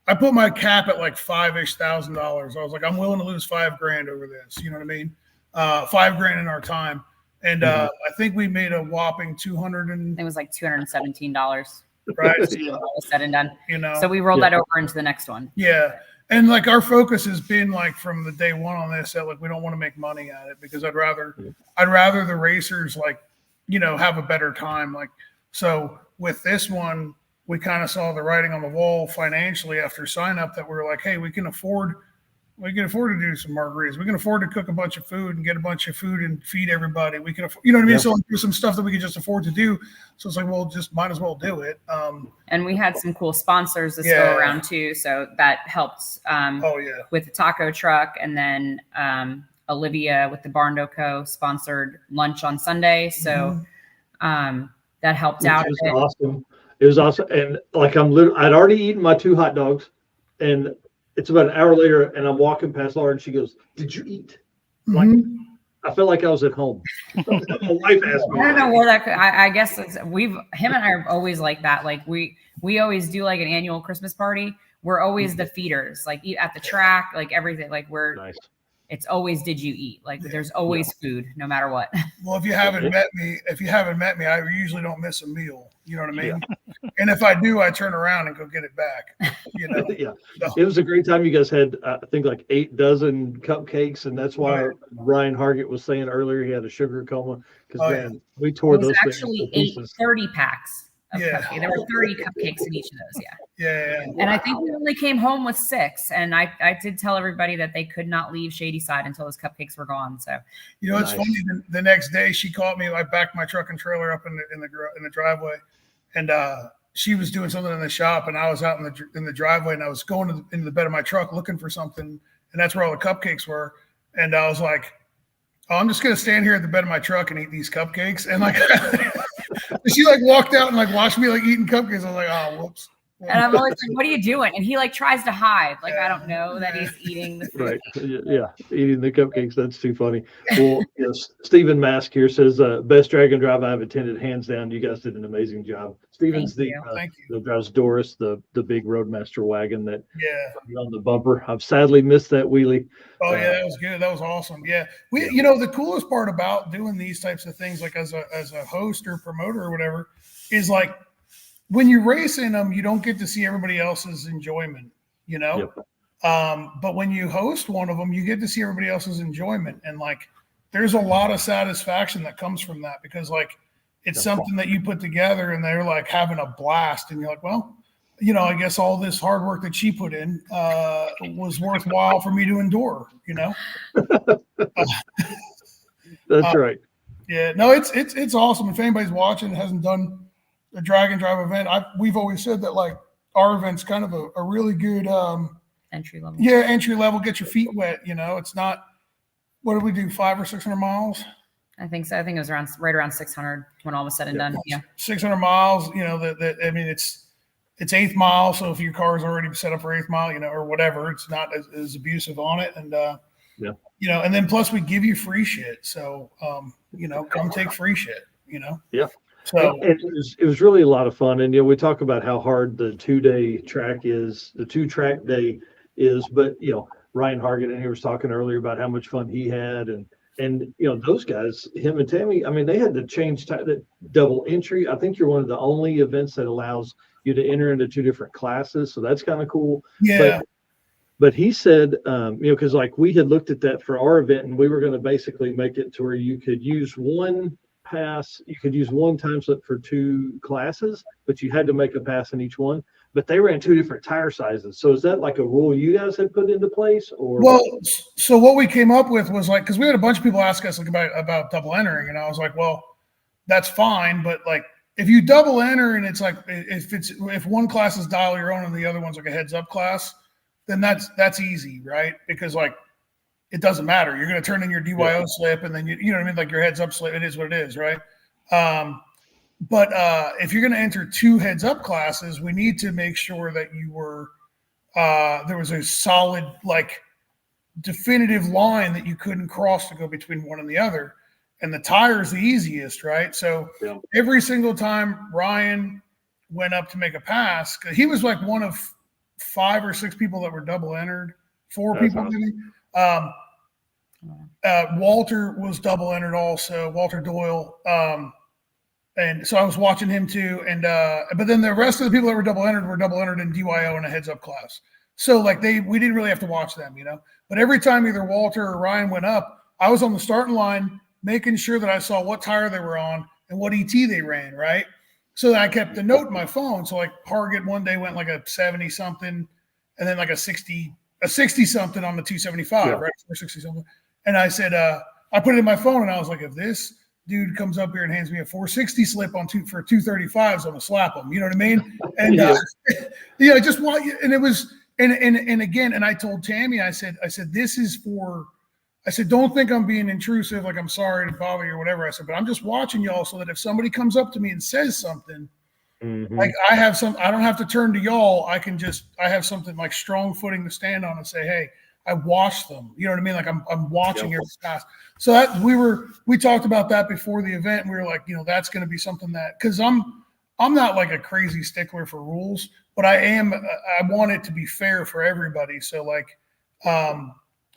I put my cap at like $5,000. I was like, I'm willing to lose $5,000 over this. You know what I mean? $5,000 in our time. And I think we made a whopping It was like $217. Right. So all was said and done. You know, so we rolled that over into the next one. Yeah. And like our focus has been like from the day one on this, that like we don't want to make money at it, because I'd rather the racers like, you know, have a better time. Like, so with this one, we kind of saw the writing on the wall financially after sign up that we were like, hey, we can afford to do some margaritas. We can afford to cook a bunch of food and get a bunch of food and feed everybody. We can, you know what I mean? So like, there's some stuff that we can just afford to do. So it's like, well, just might as well do it. And we had some cool sponsors this go around too. So that helped with the taco truck. And then Olivia with the Barn Co. sponsored lunch on Sunday. So that helped out. It was awesome. It was awesome. And like I'd already eaten my 2 hot dogs, and it's about an hour later, and I'm walking past Laura, and she goes, "Did you eat?" Like, I felt like I was at home. My wife asked me. I don't know where that. I guess him and I are always like that. Like we always do like an annual Christmas party. We're always the feeders, like eat at the track, like everything. Like we're. Nice. It's always, did you eat? Like there's always food, no matter what. Well, if you haven't met me, I usually don't miss a meal. You know what I mean? And if I do, I turn around and go get it back. You know? So. It was a great time. You guys had, I think, like 8 dozen cupcakes, and that's why Ryan Hargett was saying earlier he had a sugar coma, because man, we tore those. Actually, 30 packs. Cupcake. There were 30 cupcakes in each of those. Yeah. And I think we only came home with 6. And I did tell everybody that they could not leave Shady Side until those cupcakes were gone. So, you know, it's funny. The next day she called me. I backed my truck and trailer up in the driveway, and she was doing something in the shop, and I was out in the driveway, and I was going into the bed of my truck looking for something, and that's where all the cupcakes were. And I was like, oh, I'm just gonna stand here at the bed of my truck and eat these cupcakes, and like. She like walked out and like watched me like eating cupcakes. I was like, oh, whoops. And I'm always like, what are you doing? And he like tries to hide. Like, I don't know that he's eating the food. Right. Yeah. Eating the cupcakes. That's too funny. Well, yes, Stephen Mask here says, best drag and drive I've attended, hands down. You guys did an amazing job. Stephen's Thank the drives Doris, the big Roadmaster wagon that Yeah. on the bumper. I've sadly missed that wheelie. Oh yeah, that was good. That was awesome. Yeah. You know, the coolest part about doing these types of things, like as a host or promoter or whatever, is like, when you race in them, you don't get to see everybody else's enjoyment, you know? Yep. But when you host one of them, you get to see everybody else's enjoyment. And like, there's a lot of satisfaction that comes from that, because like, it's something that you put together and they're like having a blast. And you're like, well, you know, I guess all this hard work that she put in was worthwhile for me to endure, you know? That's right. Yeah, no, it's awesome. If anybody's watching and hasn't done a drag and drive event, we've always said that like our event's kind of a really good entry level. Yeah, entry level, get your feet wet. You know, it's not, what did we do, 500 or 600 miles? I think so. I think it was right around 600 when all was said and done. Yeah, 600 miles. You know, that I mean, it's 8th mile. So if your car is already set up for 8th mile, you know, or whatever, it's not as abusive on it. And you know, and then plus we give you free shit. So you know, come take free shit. You know. Yeah. So it was really a lot of fun. And, you know, we talk about how hard the 2-day track is, the 2-track day is, but, you know, Ryan Hargan in here was talking earlier about how much fun he had. And, you know, those guys, him and Tammy, I mean, they had to change the double entry. I think you're one of the only events that allows you to enter into 2 different classes. So that's kind of cool. Yeah. But he said, you know, because like we had looked at that for our event and we were going to basically make it to where you could use one pass, you could use one time slip for 2 classes, but you had to make a pass in each one. But they ran 2 different tire sizes. So is that like a rule you guys had put into place, or? Well, so what we came up with was like, because we had a bunch of people ask us like about double entering, and I was like, well, that's fine, but like if you double enter and it's like if one class is dial your own and the other one's like a heads up class, then that's easy, right? Because like it doesn't matter. You're going to turn in your DYO slip, and then you know what I mean, like your heads up slip. It is what it is, right? But if you're going to enter 2 heads up classes, we need to make sure that you were there was a solid, like, definitive line that you couldn't cross to go between one and the other. And the tire is the easiest, right? So every single time Ryan went up to make a pass, because he was like one of 5 or 6 people that were double entered, 4 people maybe. Walter was double entered also, Walter Doyle. And so I was watching him too. And but then the rest of the people that were double entered in DYO in a heads up class. So like we didn't really have to watch them, you know. But every time either Walter or Ryan went up, I was on the starting line making sure that I saw what tire they were on and what ET they ran, right? So that I kept the note in my phone. So like Hargett one day went like a 70 something, and then like a 60 something on the 275, right? 460 something. And I said, I put it in my phone, and I was like, if this dude comes up here and hands me a 460 slip for 235s, I'm gonna slap him. You know what I mean? And I just want you. And it was, and again, and I told Tammy, I said, this is for. I said, don't think I'm being intrusive, like I'm sorry to bother you or whatever. I said, but I'm just watching y'all so that if somebody comes up to me and says something, like I don't have to turn to y'all. I have something like strong footing to stand on and say, hey, I watched them. You know what I mean? Like I'm watching every pass. So that we talked about that before the event. And we were like, you know, that's going to be something that, because I'm not like a crazy stickler for rules, but I want it to be fair for everybody. So like,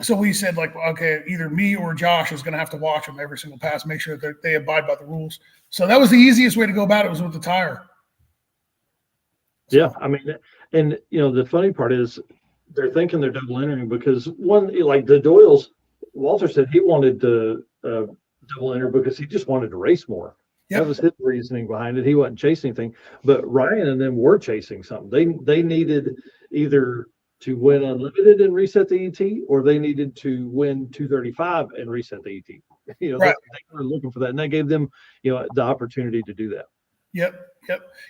so we said like, okay, either me or Josh is going to have to watch them every single pass, make sure that they abide by the rules. So that was the easiest way to go about it, was with the tire. Yeah, I mean, and you know, the funny part is they're thinking they're double entering because one, like the Doyles, Walter said he wanted to double enter because he just wanted to race more. Yep. That was his reasoning behind it. He wasn't chasing anything, but Ryan and them were chasing something. They needed either to win unlimited and reset the ET, or they needed to win 235 and reset the ET. You know, they were looking for that, and that gave them, you know, the opportunity to do that. Yep.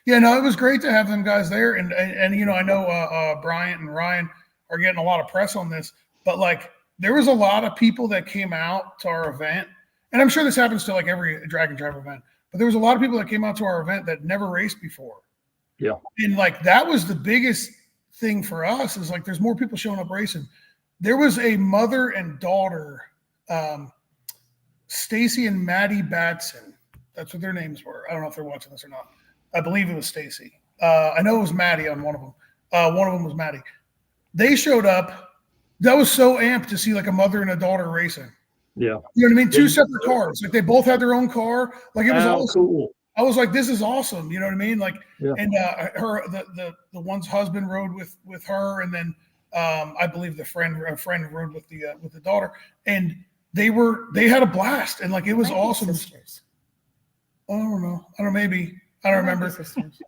Yeah, no, it was great to have them guys there, and you know, I know Bryant and Ryan are getting a lot of press on this, but like there was a lot of people that came out to our event, and I'm sure this happens to like every drag and drive event, but there was a lot of people that came out to our event that never raced before. Yeah. And like that was the biggest thing for us is like there's more people showing up racing. There was a mother and daughter, Stacy and Maddie Batson. That's what their names were. I don't know if they're watching this or not. I believe it was Stacy. I know it was Maddie on one of them. One of them was Maddie. They showed up. That was so amped to see like a mother and a daughter racing. Yeah. You know what I mean? Two separate cars. Like they both had their own car. Like it was awesome. Cool. I was like, this is awesome. You know what I mean? Like, Yeah. and the one's husband rode with her, and then I believe a friend rode with the daughter, and they had a blast, and like it was awesome. Sisters. I don't know. Maybe I don't remember. Sisters.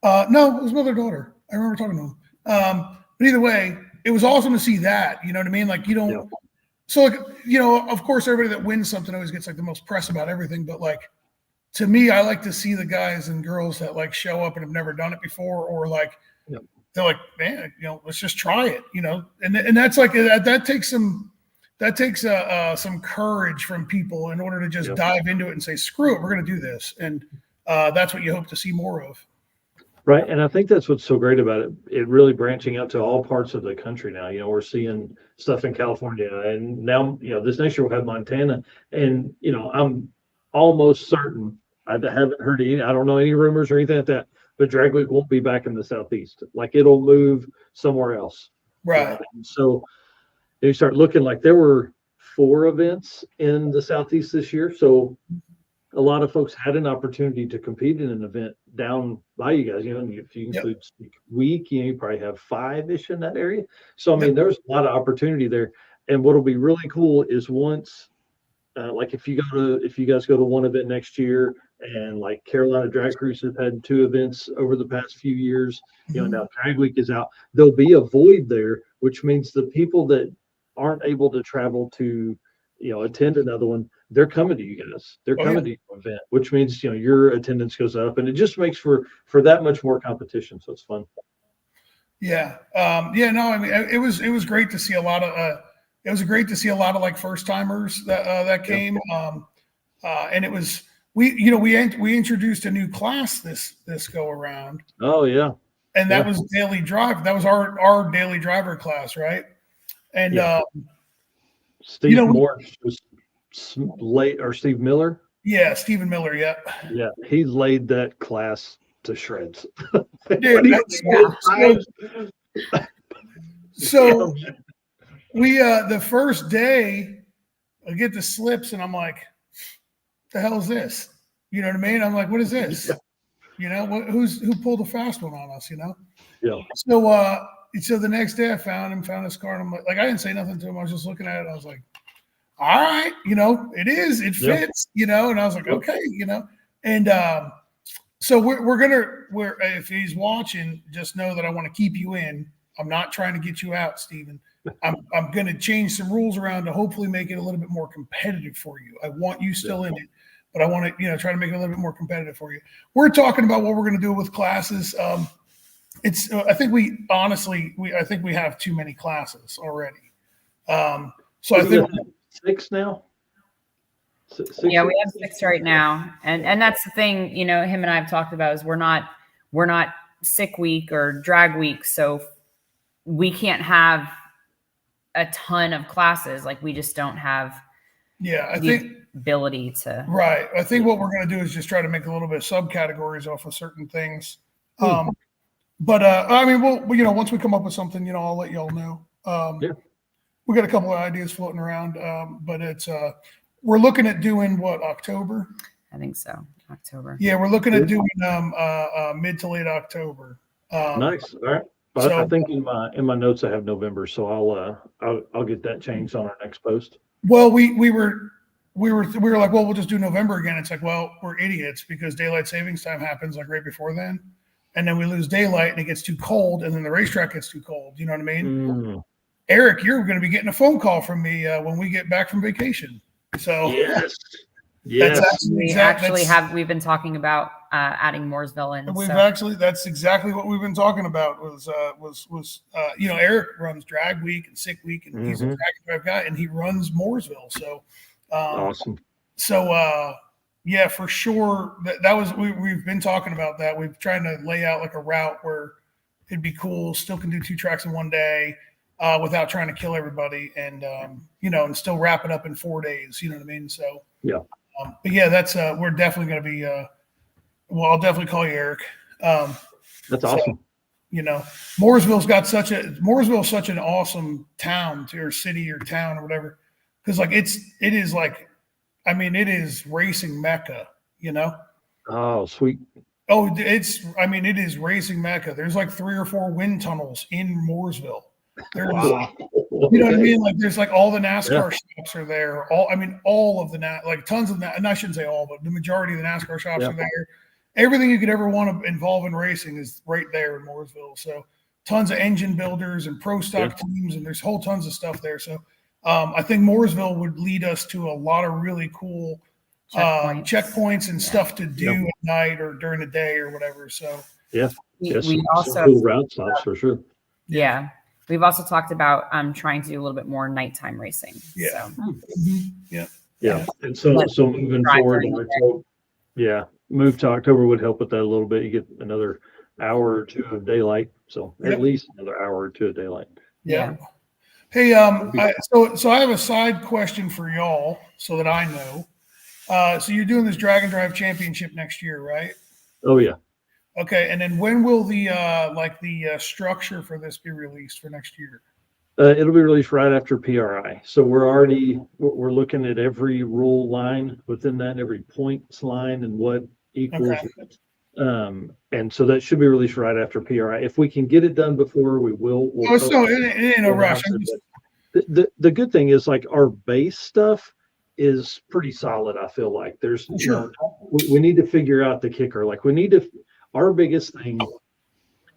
No, it was mother daughter. I remember talking to them. But either way, it was awesome to see that. You know what I mean? Like you don't. Yeah. So like of course, everybody that wins something always gets like the most press about everything, but like. To me, I like to see the guys and girls that like show up and have never done it before, or like they're like, man, let's just try it, and that's like that takes some courage from people in order to just dive into it and say, screw it, we're going to do this, and that's what you hope to see more of. Right, and I think that's what's so great about it. It really branching out to all parts of the country now. We're seeing stuff in California, and now this next year we'll have Montana, and I'm almost certain. I haven't heard any. I don't know any rumors or anything like that. But Drag Week won't be back in the Southeast. Like it'll move somewhere else. Right. So you start looking like there were 4 events in the Southeast this year. So a lot of folks had an opportunity to compete in an event down by you guys. If you include Week, you probably have 5-ish in that area. So I mean, there's a lot of opportunity there. And what'll be really cool is once. Like if you guys go to one event next year, and like Carolina Drag Cruise have had 2 events over the past few years, now Drag Week is out. There'll be a void there, which means the people that aren't able to travel to, attend another one, they're coming to you guys. They're coming to your event, which means your attendance goes up, and it just makes for that much more competition. So it's fun. Yeah. No, I mean it was great to see a lot of. It was great to see a lot of like first timers that came, and it was we introduced a new class this go around. Oh yeah, and that was daily drive. That was our daily driver class, right? And Steve Moore was late, or Steve Miller. Yeah, Stephen Miller. Yeah. Yeah, he laid that class to shreds. Dude, so. We the first day I get the slips and I'm like, the hell is this? You know what I mean? I'm like, what is this? Who pulled a fast one on us, Yeah. So the next day I found his car, and I'm like I didn't say nothing to him. I was just looking at it. I was like, all right, it fits, and I was like, okay, and so we're if he's watching, just know that I want to keep you in. I'm not trying to get you out, Steven. I'm going to change some rules around to hopefully make it a little bit more competitive for you. I want you still in it, but I want to, try to make it a little bit more competitive for you. We're talking about what we're going to do with classes. I think we have too many classes already. So I think 6 now. 6, yeah, we have 6 right now, and that's the thing. Him and I have talked about is we're not sick week or drag week, so we can't have a ton of classes. Like we just don't have ability to. Right. I think what we're going to do is just try to make a little bit of subcategories off of certain things. But I mean, we'll once we come up with something, I'll let y'all know. We got a couple of ideas floating around, but it's we're looking at doing October. I think so. October. Yeah, we're looking at doing mid to late October. Nice. All right. But I think in my notes I have November, so I'll get that changed on our next post. Well, we were like, well, we'll just do November again. It's like, well, we're idiots because daylight savings time happens like right before then, and then we lose daylight and it gets too cold, and then the racetrack gets too cold. You know what I mean? Eric, you're going to be getting a phone call from me when we get back from vacation. So yes. We've been talking about adding Mooresville in. That's exactly what we've been talking about was Eric runs Drag Week and Sick Week, and he's a drag drive guy, and he runs Mooresville. So awesome. So yeah, for sure. That was we've been talking about that. We've trying to lay out like a route where it'd be cool. Still can do 2 tracks in one day without trying to kill everybody, and and still wrap it up in 4 days. You know what I mean? So yeah. But yeah, that's we're definitely going to be. Well, I'll definitely call you Eric. That's awesome. Mooresville's such an awesome town or city or town or whatever, because like it is like, I mean, it is racing mecca. Oh, sweet. Oh, it is racing mecca. There's like 3 or 4 wind tunnels in Mooresville. There's, Wow. you know what I mean? Like there's like all the NASCAR shops are there. All of the like tons of that. And I shouldn't say all, but the majority of the NASCAR shops are there. Everything you could ever want to involve in racing is right there in Mooresville. So tons of engine builders and pro stock teams, and there's whole tons of stuff there. So I think Mooresville would lead us to a lot of really cool checkpoints and stuff to do at night or during the day or whatever. So we also cool route stops for sure. Yeah. We've also talked about trying to do a little bit more nighttime racing. Yeah. So. Yeah. And so moving forward, move to October would help with that a little bit. You get another hour or 2 of daylight. So at least another hour or 2 of daylight. Yeah. Hey, so I have a side question for y'all so that I know. So you're doing this Drag and Drive Championship next year, right? Oh yeah. Okay. And then when will the structure for this be released for next year? It'll be released right after PRI. So we're looking at every rule line within that, every points line and what equals it. And so that should be released right after PRI. If we can get it done before, we will. It ain't no rush. The good thing is like our base stuff is pretty solid. I feel like there's, we need to figure out the kicker. Like our biggest thing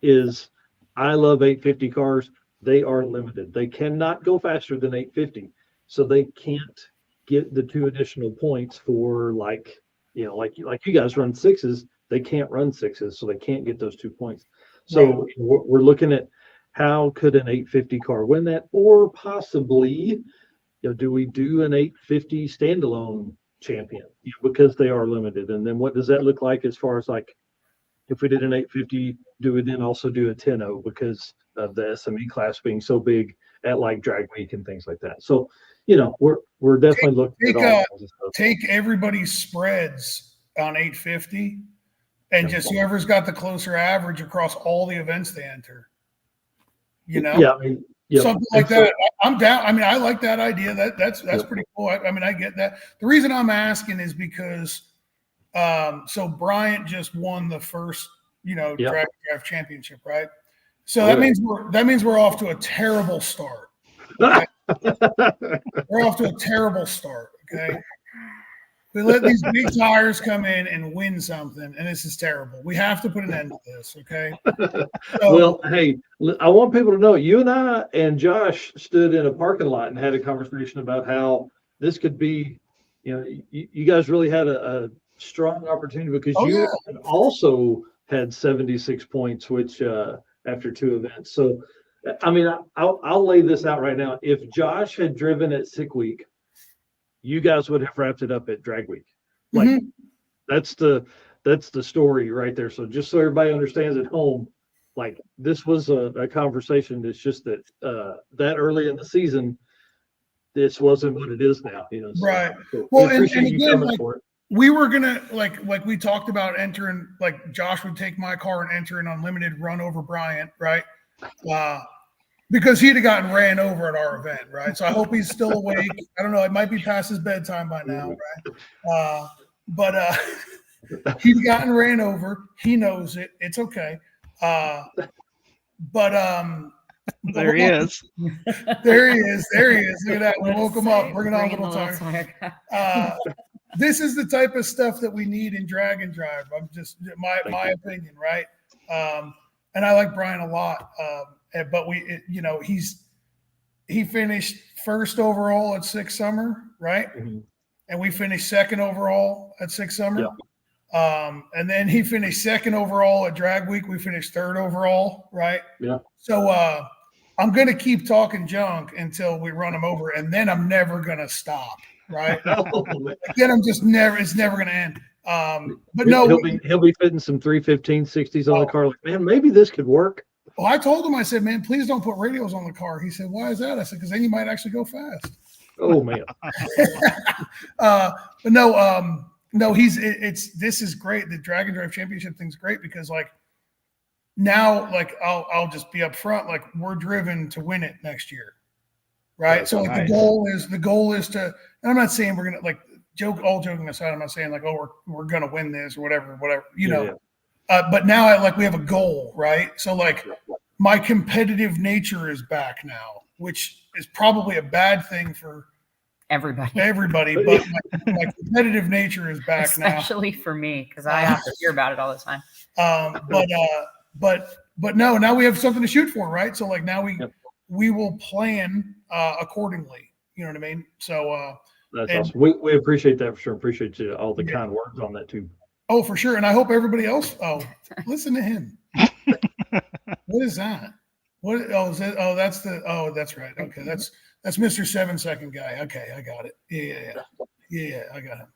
is I love 850 cars. They are limited. They cannot go faster than 850. So they can't get the 2 additional points for like you guys run 6s. They can't run 6s. So they can't get those 2 points. So we're looking at how could an 850 car win that, or possibly, do we do an 850 standalone champion because they are limited? And then what does that look like as far as like, if we did an 850, do we then also do a 10-0 because of the SME class being so big at like drag week and things like that? So, we're definitely looking at all take everybody's spreads on 850 and just whoever's got the closer average across all the events they enter. Something like that. I'm down. I mean, I like that idea. That's pretty cool. I get that. The reason I'm asking is because so Bryant just won the first, drag drive championship, right? So that means we're off to a terrible start. Okay? We're off to a terrible start. Okay. We let these big tires come in and win something, and this is terrible. We have to put an end to this. Okay. Well, hey, I want people to know you and I and Josh stood in a parking lot and had a conversation about how this could be, you guys really had a strong opportunity because you had also had 76 points, which after 2 events. So, I mean, I'll lay this out right now. If Josh had driven at Sick Week, you guys would have wrapped it up at Drag Week. Like that's the story right there. So just so everybody understands at home, like this was a conversation. It's just that that early in the season, this wasn't what it is now. So, right. So well, and again, we were gonna like we talked about entering. Like Josh would take my car and enter an unlimited run over Bryant, right? Because he'd have gotten ran over at our event, right? So I hope he's still awake. I don't know. It might be past his bedtime by now, right? But he'd gotten ran over. He knows it. It's okay. There he is. There he is. Look at that. We woke him up. Bring it on, little tiger. This is the type of stuff that we need in drag and drive. I'm just my opinion, right? And I like Brian a lot. But he finished first overall at Six Summer, right? Mm-hmm. And we finished second overall at Six Summer. Yeah. And then he finished second overall at Drag Week. We finished third overall, right? Yeah. So I'm going to keep talking junk until we run him over, and then I'm never going to stop. right? Oh, Then it's never going to end. But he'll be fitting some 315 60s on the car. Like, man, maybe this could work. Well, I told him, I said, man, please don't put radios on the car. He said, why is that? I said, because then you might actually go fast. Oh man. But no, this is great. The Drag and Drive Championship thing's great because like now, like I'll just be up front, like we're driven to win it next year. Right. So like the goal is to, and I'm not saying we're gonna like all joking aside, I'm not saying like, oh, we're gonna win this or whatever, you know. But now like we have a goal, right? So like my competitive nature is back now, which is probably a bad thing for everybody, but my competitive nature is back especially for me because I have to hear about it all the time. But now we have something to shoot for, right? So like now we will plan accordingly. You know what I mean? So that's awesome. We appreciate that for sure. Appreciate you all the kind words on that too. Oh, for sure. And I hope everybody else. Oh, listen to him. What is that? What? Oh, is that? Oh, that's the. Oh, that's right. Okay, that's Mr. 7 Second guy. Okay, I got it. Yeah, I got him.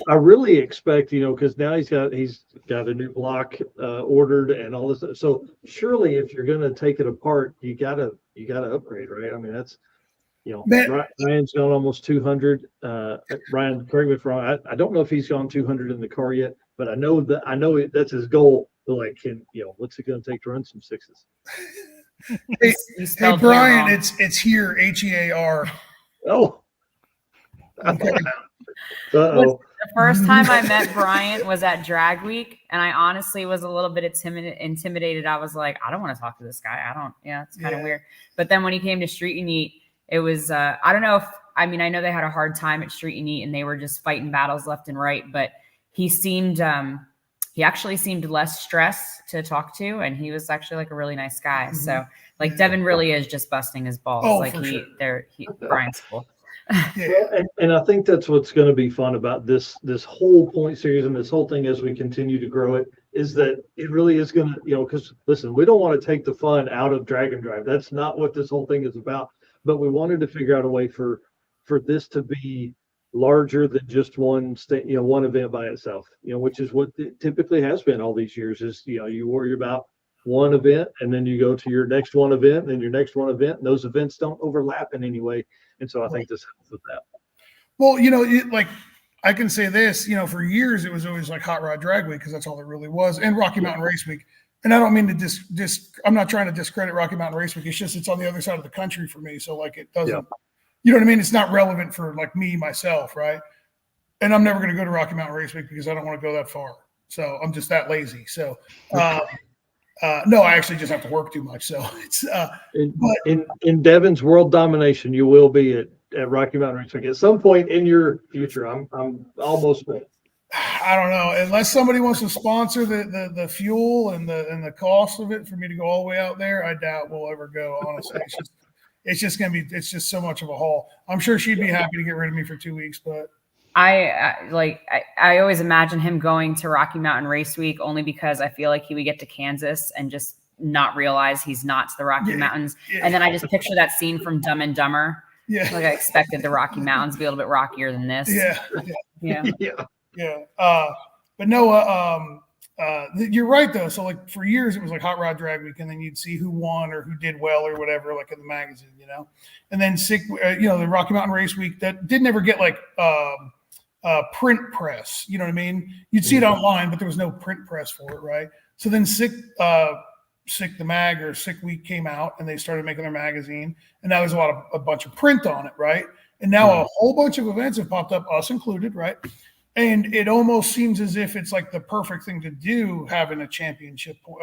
I really expect, because now he's got a new block ordered and all this. So surely, if you're going to take it apart, you gotta upgrade, right? I mean, that's. Ryan's gone almost 200. Ryan, correct me if I'm wrong. I don't know if he's gone 200 in the car yet, but I know that's his goal. But like, what's it going to take to run some sixes? Hey Brian, it's here. HEAR. Oh. Okay. Uh-oh. The first time I met Brian was at Drag Week, and I honestly was a little bit intimidated. I was like, I don't want to talk to this guy. It's kind of weird. But then when he came to Street-N-Yeet, it was, I don't know I know they had a hard time at Street-N-Yeet and they were just fighting battles left and right, but he actually seemed less stressed to talk to. And he was actually like a really nice guy. Mm-hmm. So like Devin really is just busting his balls. Oh, like Brian's cool. Well, and I think that's what's going to be fun about this whole point series and this whole thing as we continue to grow it is that it really is going to, because listen, we don't want to take the fun out of Drag and Drive. That's not what this whole thing is about. But we wanted to figure out a way for this to be larger than just one one event by itself, which is what it typically has been all these years is, you worry about one event and then you go to your next one event and your next one event, and those events don't overlap in any way. And so I think this helps with that. Well, like I can say this, for years it was always like Hot Rod Drag Week because that's all it really was, and Rocky Mountain Race Week. And I don't mean to I'm not trying to discredit Rocky Mountain Race Week. It's just it's on the other side of the country for me, so like it doesn't. You know what I mean? It's not relevant for like me myself, right? And I'm never going to go to Rocky Mountain Race Week because I don't want to go that far. So I'm just that lazy. So no, I actually just have to work too much. So it's in Devin's world domination, you will be at Rocky Mountain Race Week at some point in your future. I'm almost there. I don't know, unless somebody wants to sponsor the fuel and the cost of it for me to go all the way out there. I doubt we'll ever go. Honestly, it's just so much of a haul. I'm sure she'd be happy to get rid of me for 2 weeks, but I always imagine him going to Rocky Mountain Race Week only because I feel like he would get to Kansas and just not realize he's not to the Rocky Mountains, and then I just picture that scene from Dumb and Dumber. Yeah, like I expected the Rocky Mountains to be a little bit rockier than this. Yeah. But no, you're right though. So like for years it was like Hot Rod Drag Week, and then you'd see who won or who did well or whatever, like in the magazine, and then the Rocky Mountain Race Week that didn't ever get like print press. You know what I mean? You'd see it online, but there was no print press for it, right? So then Sick the Mag or Sick Week came out, and they started making their magazine, and now there's a bunch of print on it, right? And now a whole bunch of events have popped up, us included, right? And it almost seems as if it's like the perfect thing to do, having a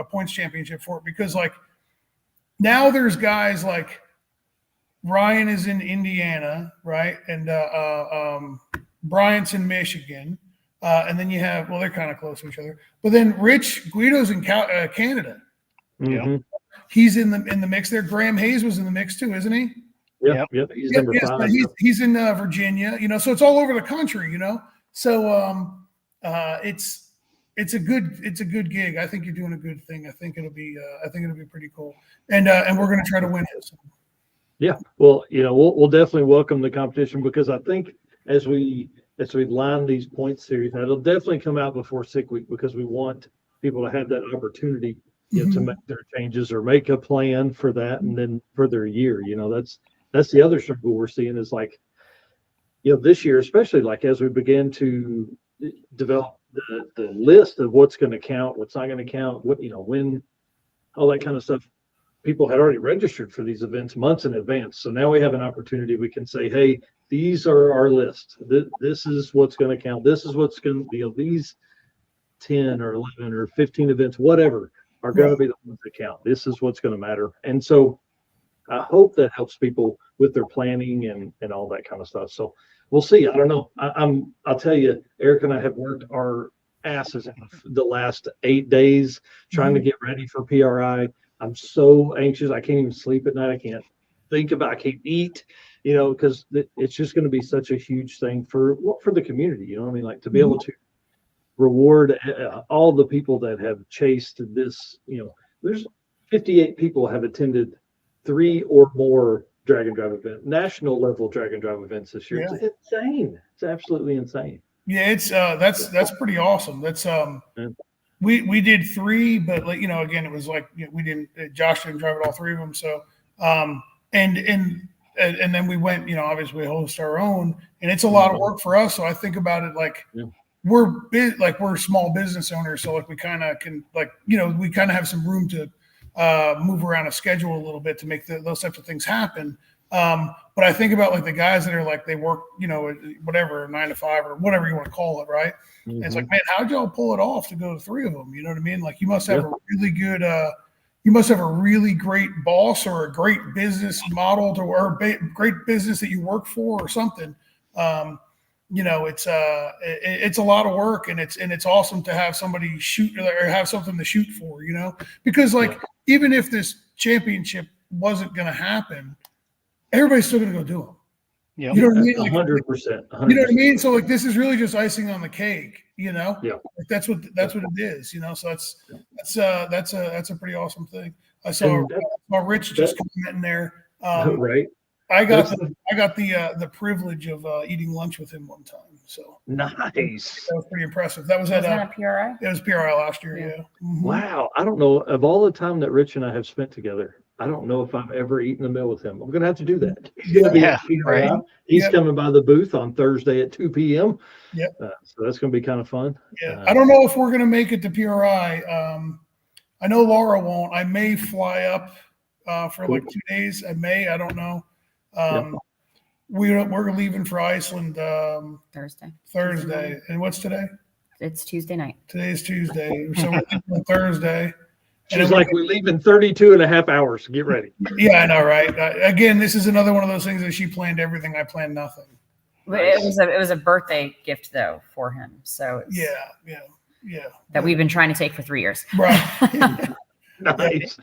points championship for it, because like now there's guys like Ryan is in Indiana, right? And Bryant's in Michigan. And then you have, they're kind of close to each other. But then Rich Guido's in Canada. Mm-hmm. He's in the mix there. Graham Hayes was in the mix too, isn't he? Yep. He's number 5. He's in Virginia, so it's all over the country, So it's a good gig. I think you're doing a good thing. I think it'll be pretty cool. And we're gonna try to win it. Yeah. Well, we'll definitely welcome the competition, because I think as we line these point series, that'll definitely come out before Sick Week, because we want people to have that opportunity, to make their changes or make a plan for that, and then for their year. That's the other struggle we're seeing is like, this year, especially like as we begin to develop the list of what's going to count, what's not going to count, when, all that kind of stuff. People had already registered for these events months in advance. So now we have an opportunity. We can say, hey, these are our list. This is what's going to count. This is what's going to be, these 10 or 11 or 15 events, whatever, are going to be the ones that count. This is what's going to matter. And so I hope that helps people with their planning and all that kind of stuff. So we'll see. I don't know. I'll tell you, Eric and I have worked our asses in the last 8 days trying to get ready for PRI. I'm so anxious. I can't even sleep at night. I can't eat, because it's just going to be such a huge thing for the community. Like to be able to reward all the people that have chased this. There's 58 people have attended 3 or more drag and drive event, national level drag and drive events this year. Yeah. It's insane. It's absolutely insane. Yeah, it's that's pretty awesome. That's We did 3, but again, it was like we didn't. Josh didn't drive it all 3 of them. So and then we went. Obviously, we host our own, and it's a lot of work for us. So I think about it like we're small business owners, so like we kind of can we kind of have some room to move around a schedule a little bit to make those types of things happen. But I think about like the guys that are like they work, whatever 9 to 5 or whatever you want to call it, right? And it's like, man, how'd y'all pull it off to go to 3 of them? You know what I mean? Like you must have a really good, you must have a really great boss or a great business model or great business that you work for or something. It's a lot of work, and it's awesome to have somebody shoot or have something to shoot for, because like even if this championship wasn't going to happen, everybody's still going to go do them. Yeah, you know what I mean? Like, 100%. You know what I mean? So like, this is really just icing on the cake. Yeah. Like, that's what it is. So that's a pretty awesome thing. I saw Rich just commenting there. Right. I got the privilege of eating lunch with him one time. So nice. That was pretty impressive. That was at PRI? It was PRI last year. Yeah. Mm-hmm. Wow. I don't know, of all the time that Rich and I have spent together, I don't know if I've ever eaten a meal with him. I'm going to have to do that. Right. He's coming by the booth on Thursday at 2 p.m. Yep. So that's going to be kind of fun. Yeah. I don't know if we're going to make it to PRI. I know Laura won't. I may fly up for like 2 days. I don't know. We're leaving for Iceland Thursday. And what's today? It's Tuesday night. Today's Tuesday. So we're leaving on Thursday. She's like, we leave in 32 and a half hours. Get ready. Yeah, I know, right? Again, this is another one of those things that she planned everything. I planned nothing. But it was a birthday gift though for him. So it's that we've been trying to take for 3 years. Right. Nice.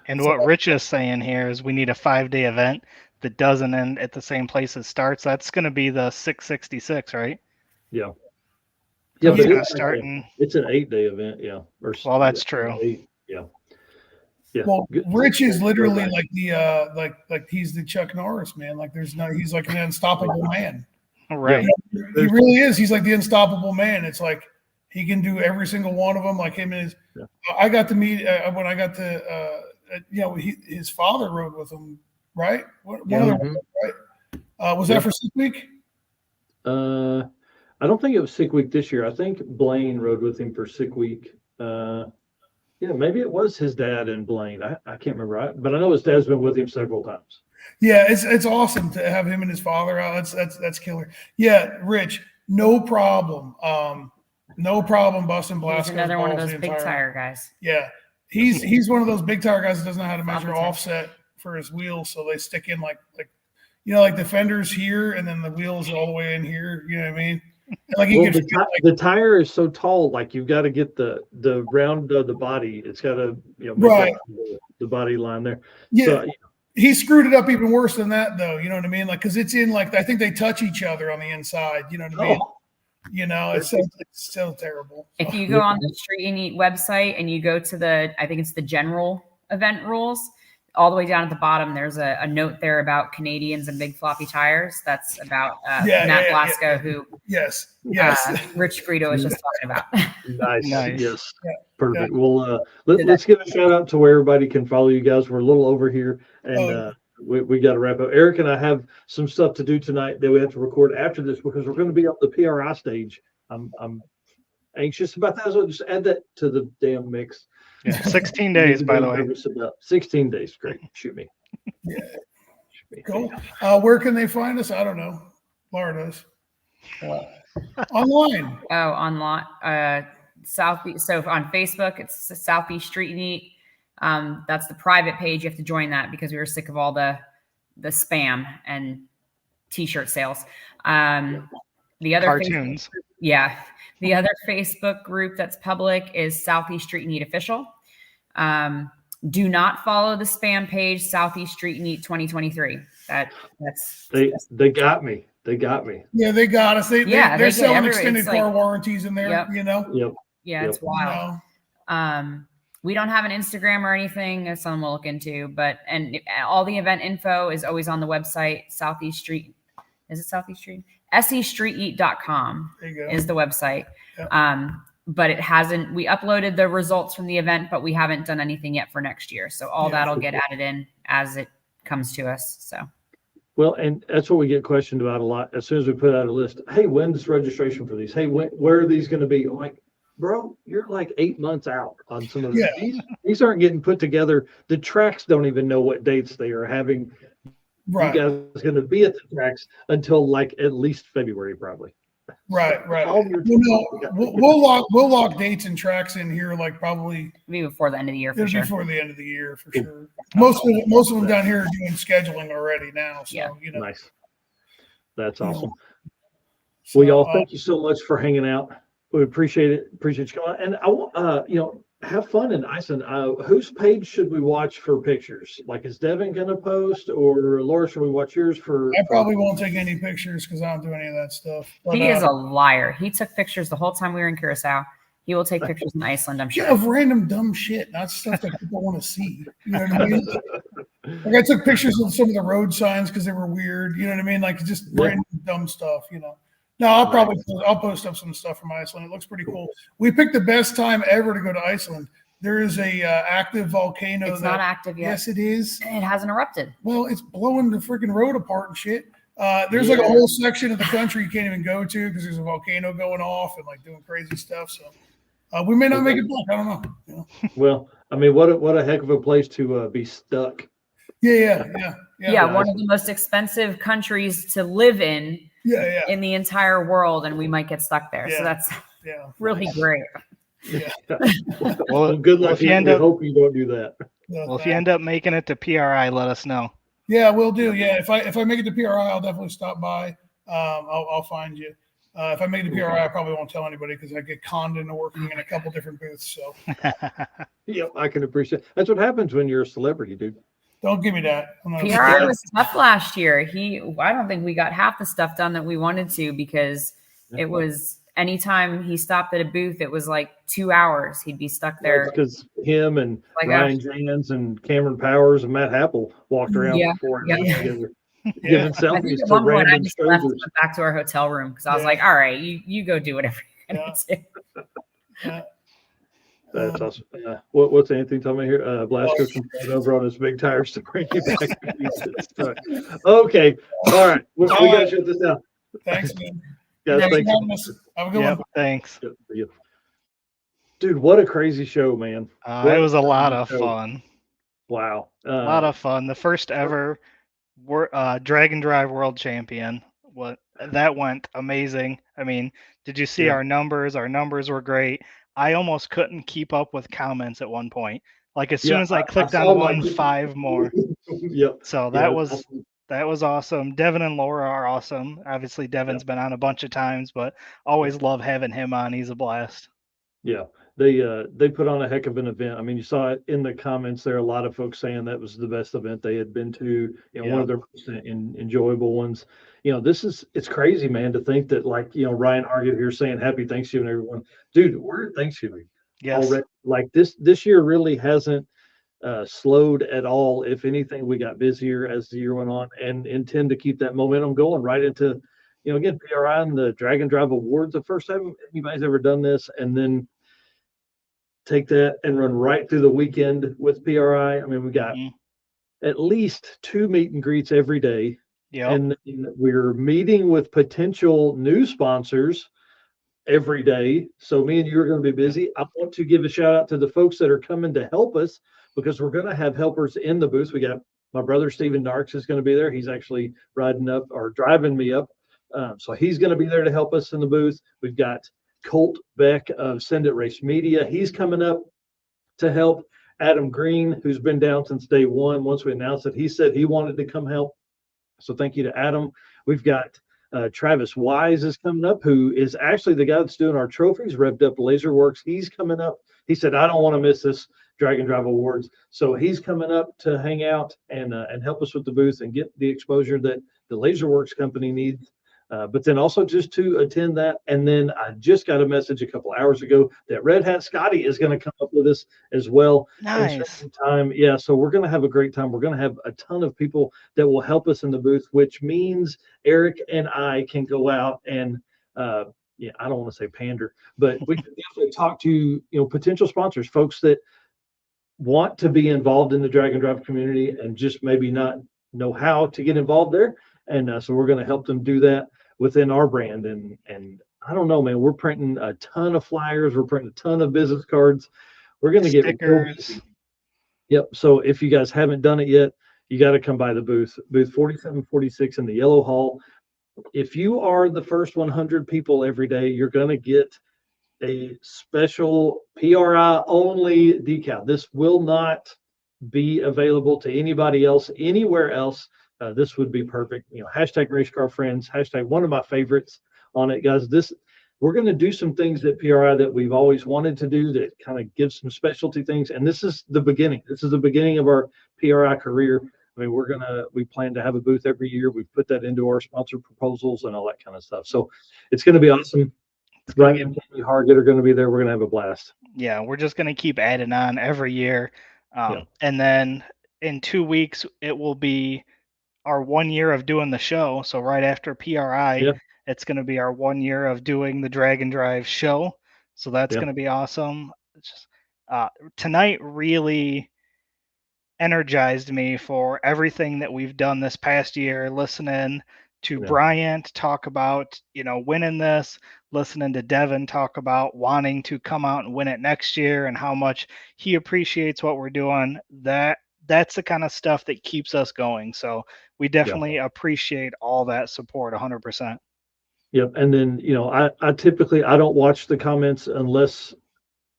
And what Rich is saying here is we need a 5-day event that doesn't end at the same place it starts. That's going to be the 666, right? Yeah. Yeah, but it's an 8-day event. Yeah. Well, that's true. Yeah. Yeah. Well, Rich is literally like the like he's the Chuck Norris, man. Like he's like an unstoppable man. Right. He really is. He's like the unstoppable man. It's like he can do every single one of them. Like him and his. Yeah. I got to meet when I got to his father rode with him, right? Right? Was that for Sick Week? I don't think it was Sick Week this year. I think Blaine rode with him for Sick Week. Maybe it was his dad and Blaine. I can't remember, but I know his dad's been with him several times. Yeah, it's awesome to have him and his father out. That's killer. Yeah, Rich, no problem. No problem busting blast. He's another one of those big tire guys. Yeah, he's one of those big tire guys that doesn't know how to measure offset for his wheels, so they stick in like the fenders here, and then the wheels all the way in here. You know what I mean? Like the tire is so tall, like you've got to get the round of the body. It's got to make the body line there. Yeah, so, he screwed it up even worse than that, though. You know what I mean? Like because it's in I think they touch each other on the inside. You know what I mean? It's so terrible. If you go on the Street-N-Yeet website and you go to I think it's the general event rules, all the way down at the bottom, there's a note there about Canadians and big floppy tires. That's about Matt Blasco, who yes, Rich Greedo was just talking about. Nice. Yes. Yeah. Perfect. Well, let's give a shout out to where everybody can follow you guys. We're a little over here, and we got to wrap up. Eric and I have some stuff to do tonight that we have to record after this because we're going to be on the PRI stage. I'm anxious about that, so just add that to the damn mix. Yeah, 16 days, by the way. About 16 days. Great. Shoot me. Yeah. Cool. Where can they find us? I don't know. Laura does. Online. Oh, online. Southeast. So on Facebook, it's the Southeast Street-N-Yeet. That's the private page. You have to join that because we were sick of all the spam and T-shirt sales. The other cartoons. The other Facebook group that's public is Southeast Street-N-Yeet Official. Do not follow the spam page, Southeast Street-N-Yeet 2023. They got me. They got me. Yeah, they got us. They're selling extended car warranties in there. Yep. You know. Yep. Yeah, it's wild. We don't have an Instagram or anything. That's something we'll look into. And all the event info is always on the website. Southeast Street. Is it Southeast Street? SEStreetEat.com is the website. Yep. But it hasn't, we uploaded the results from the event, but we haven't done anything yet for next year. So all that'll get added in as it comes to us. So. Well, and that's what we get questioned about a lot. As soon as we put out a list, hey, when's registration for these? Hey, where are these going to be? I'm like, bro, you're like 8 months out on some of these. Yeah. These aren't getting put together. The tracks don't even know what dates they are having. Right. You guys are going to be at the tracks until like at least February, probably. Right. We'll lock dates and tracks in here, like probably before the end of the year. Before the end of the year, for sure. Most of them down here are doing scheduling already now. So nice. That's awesome. So, well, y'all, thank you so much for hanging out. We appreciate it. Appreciate you coming. And I want have fun in Iceland. Whose page should we watch for pictures? Like, is Devin going to post, or Laura, should we watch yours for? I probably won't take any pictures because I don't do any of that stuff. But, he is a liar. He took pictures the whole time we were in Curacao. He will take pictures in Iceland, I'm sure. Yeah, of random dumb shit, not stuff that people want to see. You know what I mean? Like I took pictures of some of the road signs because they were weird. You know what I mean? Like just random dumb stuff. No, I'll post up some stuff from Iceland. It looks pretty cool. We picked the best time ever to go to Iceland. There is a active volcano. It's not active yet. Yes, it is. It hasn't erupted. Well, it's blowing the freaking road apart and shit. There's like a whole section of the country you can't even go to because there's a volcano going off and like doing crazy stuff. So we may not make it back. I don't know. Well, I mean, what a heck of a place to be stuck. Yeah. One of the most expensive countries to live in. In the entire world, and we might get stuck there. So that's really great. Yeah. Well, good luck. I hope you don't do that. Well, if you end up making it to PRI, let us know. Yeah, we'll do. Yeah, if I make it to PRI, I'll definitely stop by. I'll find you. If I make it to PRI, I probably won't tell anybody because I get conned into working in a couple different booths. So. Yep, I can appreciate. That's what happens when you're a celebrity, dude. Don't give me that. PRI was tough last year. I don't think we got half the stuff done that we wanted to because it was anytime he stopped at a booth, it was like 2 hours. He'd be stuck there. Because him and Ryan Jans and Cameron Powers and Matt Happel walked around together, giving selfies to random I just left and went back to our hotel room because I was like, all right, you go do whatever you're going to do. That's awesome. What's Anthony telling me here? Blasco complained over on his big tires to bring you back. Okay. All right. We got to shut this down. Thanks, man. Guys, thanks. Have a good one. Thanks. Dude, what a crazy show, man. It was a lot of fun. Wow. A lot of fun. The first ever Drag and Drive World Champion. That went amazing. I mean, did you see our numbers? Our numbers were great. I almost couldn't keep up with comments at one point. Like as soon as I clicked on one, 5 more. Yep. So that was awesome. Devin and Laura are awesome. Obviously, Devin's been on a bunch of times, but always love having him on. He's a blast. Yeah, they put on a heck of an event. I mean, you saw it in the comments there. A lot of folks saying that was the best event they had been to. One of their most enjoyable ones. It's crazy, man, to think that Ryan Hargett here saying Happy Thanksgiving, everyone. Dude, we're at Thanksgiving. Yes. Already. Like this year really hasn't slowed at all. If anything, we got busier as the year went on, and intend to keep that momentum going right into, again, PRI and the Drag and Drive Awards. The first time anybody's ever done this, and then take that and run right through the weekend with PRI. I mean, we got at least 2 meet and greets every day. Yeah. And we're meeting with potential new sponsors every day. So me and you are going to be busy. I want to give a shout out to the folks that are coming to help us, because we're going to have helpers in the booth. We got my brother, Steven Darks, is going to be there. He's actually riding up or driving me up. So he's going to be there to help us in the booth. We've got Colt Beck of Send It Race Media. He's coming up to help. Adam Green, who's been down since day one. Once we announced it, he said he wanted to come help. So thank you to Adam. We've got Travis Wise is coming up, who is actually the guy that's doing our trophies, Revved Up Laserworks. He's coming up. He said, I don't want to miss this Drag and Drive Awards. So he's coming up to hang out and help us with the booth and get the exposure that the Laserworks company needs. But then also just to attend that. And then I just got a message a couple hours ago that Red Hat Scotty is going to come up with us as well. Nice. Time. Yeah. So we're going to have a great time. We're going to have a ton of people that will help us in the booth, which means Eric and I can go out and, I don't want to say pander, but we can definitely talk to, potential sponsors, folks that want to be involved in the Drag and Drive community and just maybe not know how to get involved there. And so we're going to help them do that within our brand. And I don't know, man, we're printing a ton of flyers. We're printing a ton of business cards. We're going to get stickers. Yep. So if you guys haven't done it yet, you got to come by the booth 4746 in the Yellow Hall. If you are the first 100 people every day, you're going to get a special PRI only decal. This will not be available to anybody else, anywhere else. This would be perfect. Hashtag race car friends, hashtag one of my favorites on it, guys. We're going to do some things at PRI that we've always wanted to do that kind of gives some specialty things. And this is the beginning. This is the beginning of our PRI career. I mean, we plan to have a booth every year. We've put that into our sponsor proposals and all that kind of stuff. So it's going to be awesome. Brian and Tammy Hargett are going to be there. We're going to have a blast. Yeah, we're just going to keep adding on every year. And then in 2 weeks, it will be our 1 year of doing the show. So right after PRI, it's going to be our 1 year of doing the Drag and Drive show. So that's going to be awesome. It's just, tonight really energized me for everything that we've done this past year, listening to Bryant talk about, winning this, listening to Devin talk about wanting to come out and win it next year and how much he appreciates what we're doing. That's the kind of stuff that keeps us going. So we definitely appreciate all that support 100%. Yep. And then, I typically, I don't watch the comments unless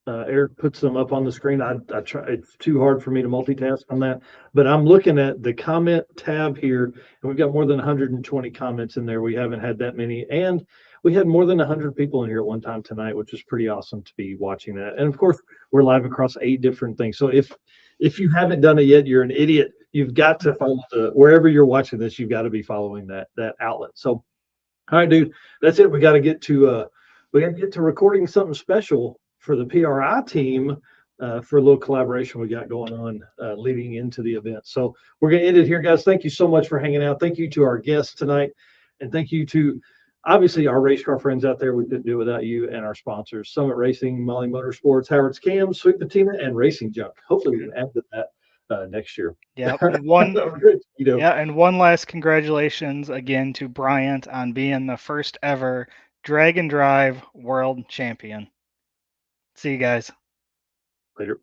Eric puts them up on the screen. I try, it's too hard for me to multitask on that, but I'm looking at the comment tab here and we've got more than 120 comments in there. We haven't had that many. And we had more than 100 people in here at one time tonight, which is pretty awesome to be watching that. And of course, we're live across 8 different things. So if you haven't done it yet, you're an idiot. You've got to follow wherever you're watching this, you've got to be following that outlet. So, all right, dude, that's it. We got to get to recording something special for the PRI team for a little collaboration we got going on leading into the event. So we're going to end it here, guys. Thank you so much for hanging out. Thank you to our guests tonight. And thank you to, obviously, our race car friends out there. We couldn't do it without you, and our sponsors, Summit Racing, Molly Motorsports, Howard's Cam, Sweet Patina, and Racing Junk. Hopefully we can add to that next year. Yeah. And one last congratulations again to Bryant on being the first ever Drag and Drive World Champion. See you guys later.